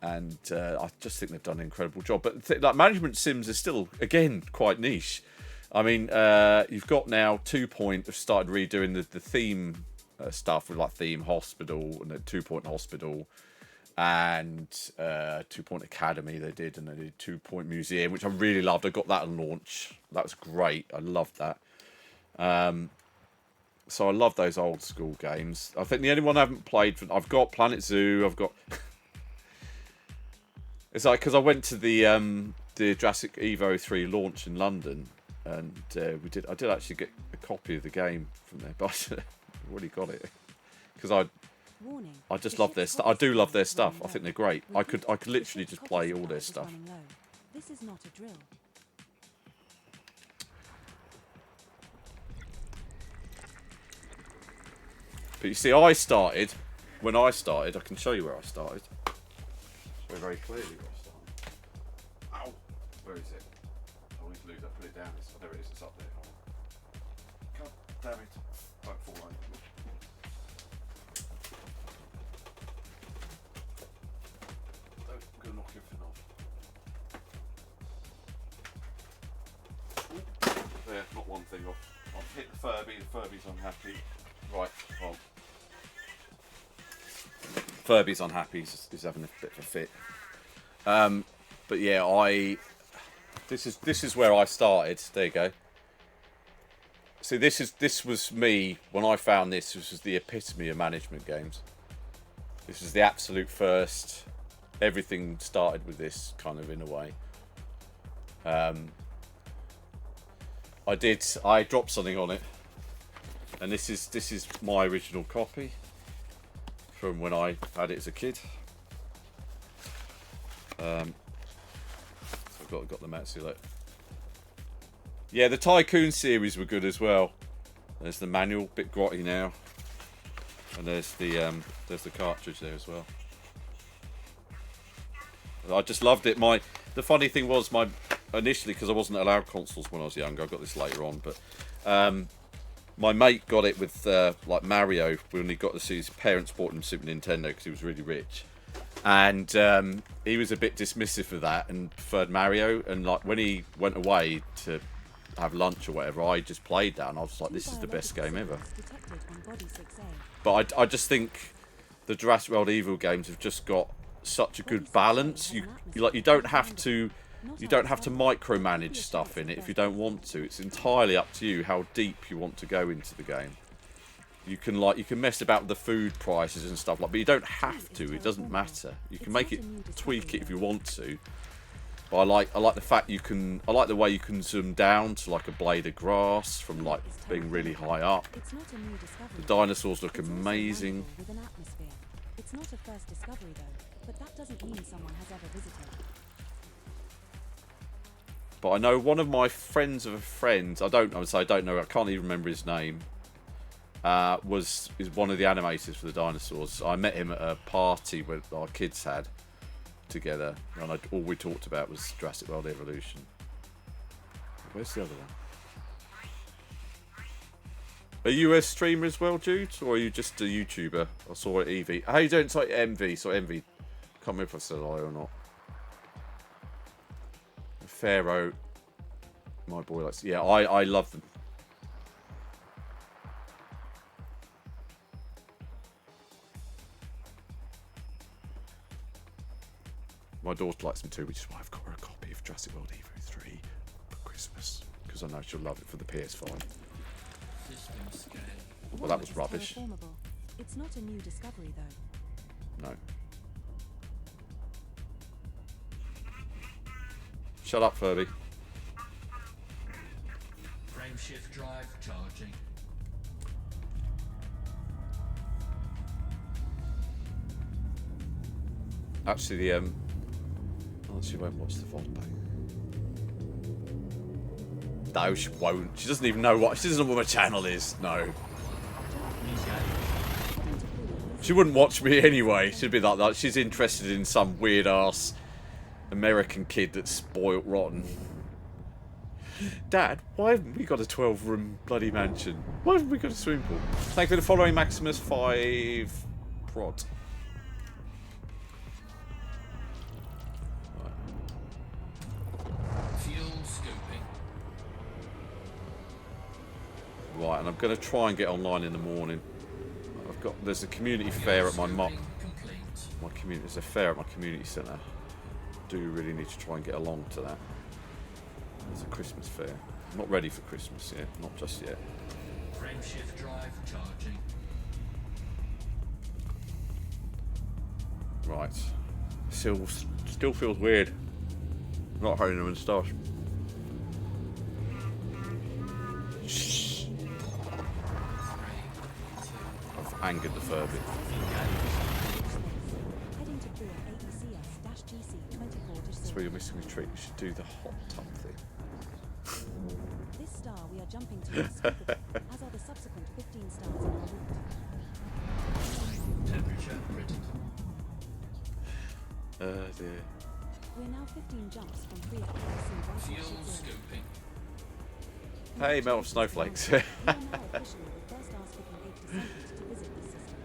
And I just think they've done an incredible job. But like, management sims are still, again, quite niche. I mean, you've got now 2 Point have started redoing the theme stuff with like Theme Hospital and the 2 Point Hospital and 2 Point Academy they did, and they did 2 Point Museum, which I really loved. I got that at launch. That was great. I loved that. So I love those old school games. I think the only one I haven't played, I've got Planet Zoo. I've got. It's like, because I went to the Jurassic Evo 3 launch in London, and I did actually get a copy of the game from there, but I've already got it because I just love their stuff. I do love their stuff. I think they're great. I could literally just play all their stuff. This is not a drill. But you see, when I started, I can show you where I started. Very clearly where I started. Ow! Where is it? I always lose. I put it down. Oh, there it is. It's up there. God damn it! Don't fall over. I'm gonna knock everything off. Ooh. There, not one thing off. I've hit the Furby. The Furby's unhappy. Right. Well. Furby's unhappy. He's having a bit of a fit. But yeah, this is where I started. There you go. See, this was me when I found this. This was the epitome of management games. This was the absolute first. Everything started with this, kind of, in a way. I dropped something on it, and this is my original copy from when I had it as a kid. I've got them out. See, look. Yeah, the Tycoon series were good as well. There's the manual, bit grotty now, and there's the cartridge there as well. I just loved it. The funny thing was, initially, because I wasn't allowed consoles when I was younger, I got this later on, but my mate got it with like Mario when he got to see his parents bought him Super Nintendo because he was really rich, and he was a bit dismissive of that and preferred Mario. And like when he went away to have lunch or whatever, I just played that and I was like, this is the best game ever. But I just think the Jurassic World Evo games have just got such a good balance. You don't have to micromanage stuff in it if you don't want to. It's entirely up to you how deep you want to go into the game. You can mess about with the food prices and stuff but you don't have to. It doesn't matter. You can tweak it if you want to. But I like the fact you can. I like the way you can zoom down to like a blade of grass from like being really high up. The dinosaurs look amazing. It's not a first discovery though, but that doesn't mean someone has ever visited. But I know one of my friends of a friend. I don't know. I can't even remember his name. Is one of the animators for the dinosaurs. I met him at a party where our kids had together, and all we talked about was Jurassic World Evolution. Where's the other one? Are you a streamer as well, Jude? Or are you just a YouTuber? I saw it, Evie. How you doing? It's like MV. So Envy. Can't remember if I said I or not. Pharaoh. My boy likes... Yeah, I love them. My daughter likes them too, which is why I've got her a copy of Jurassic World Evo 3 for Christmas. Because I know she'll love it for the PS5. System scale. Well, that was Walrus is rubbish. terraformable. It's not a new discovery, though. No. Shut up, Furby. Frameshift drive charging. Actually, let's see when what's the VOD back. No, she won't. She doesn't even know what. She doesn't know what my channel is. No. She wouldn't watch me anyway. She'd be like that. She's interested in some weird ass American kid that's spoilt rotten. Dad, why haven't we got a 12-room bloody mansion? Why haven't we got a swimming pool? Thank you for the following, Maximus 5 prod. Fuel scooping. Right, and I'm going to try and get online in the morning. There's a community fair at my Complete. there's a fair at my community centre. Do really need to try and get along to that. There's a Christmas fair. I'm not ready for Christmas yet, not just yet. Frameshift drive charging. Right. Still feels weird. Not holding them and stuff. Shh. I've angered the Furby. Heading to Bria AECS-GC24 That's where you're missing the trick. You should do the hot tub thing. This star we are jumping to is scoopable, as are the subsequent 15 stars in our route. Temperature critical. Dear. We're now 15 jumps from Bria AEC Fuel 160. scooping. Hey, melt of snowflakes. We are now officially the first Arspeaking 8 descendants to visit this system.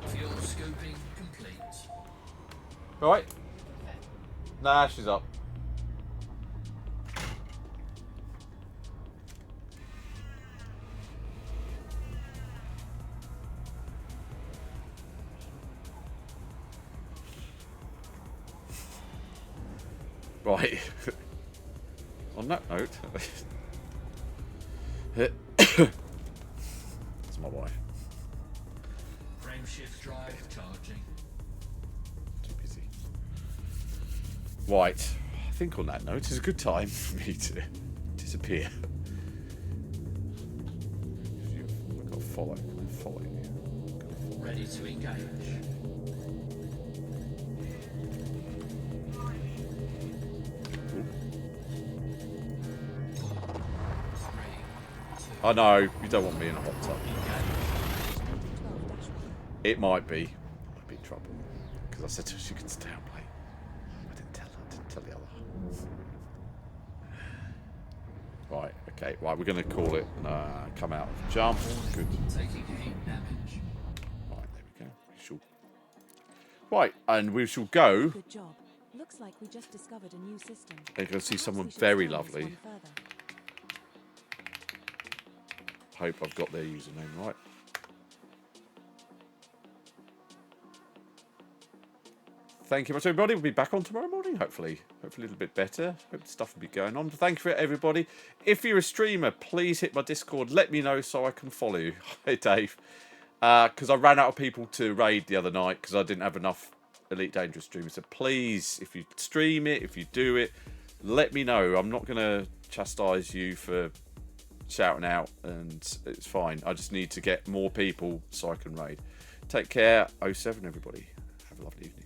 Fuel scooping complete. Right. Nah, she's up. Right. On that note, that's my wife. Frameshift drive charging. Too busy. Right. I think on that note, it's a good time for me to disappear. I've got to follow. I'm following you. Ready to engage. I know, you don't want me in a hot tub. It might be. I might be in trouble. Because I said to her she can stay up late. I didn't tell her. I didn't tell the other. Right, okay. Right, we're going to call it come out. Jump. Good. Taking heat damage. Right, there we go. Right, and we shall go. Good job. Looks like we just discovered a new system. And you're going to see Perhaps someone we should very explore this lovely. one further. Hope I've got their username right. Thank you much, everybody. We'll be back on tomorrow morning, hopefully. Hopefully a little bit better. Hope stuff will be going on. Thank you for it, everybody. If you're a streamer, please hit my Discord. Let me know so I can follow you. Hi, Dave. Because I ran out of people to raid the other night because I didn't have enough Elite Dangerous streamers. So please, if you stream it, if you do it, let me know. I'm not going to chastise you for shouting out, and it's fine. I just need to get more people so I can raid. Take care. 07, everybody. Have a lovely evening.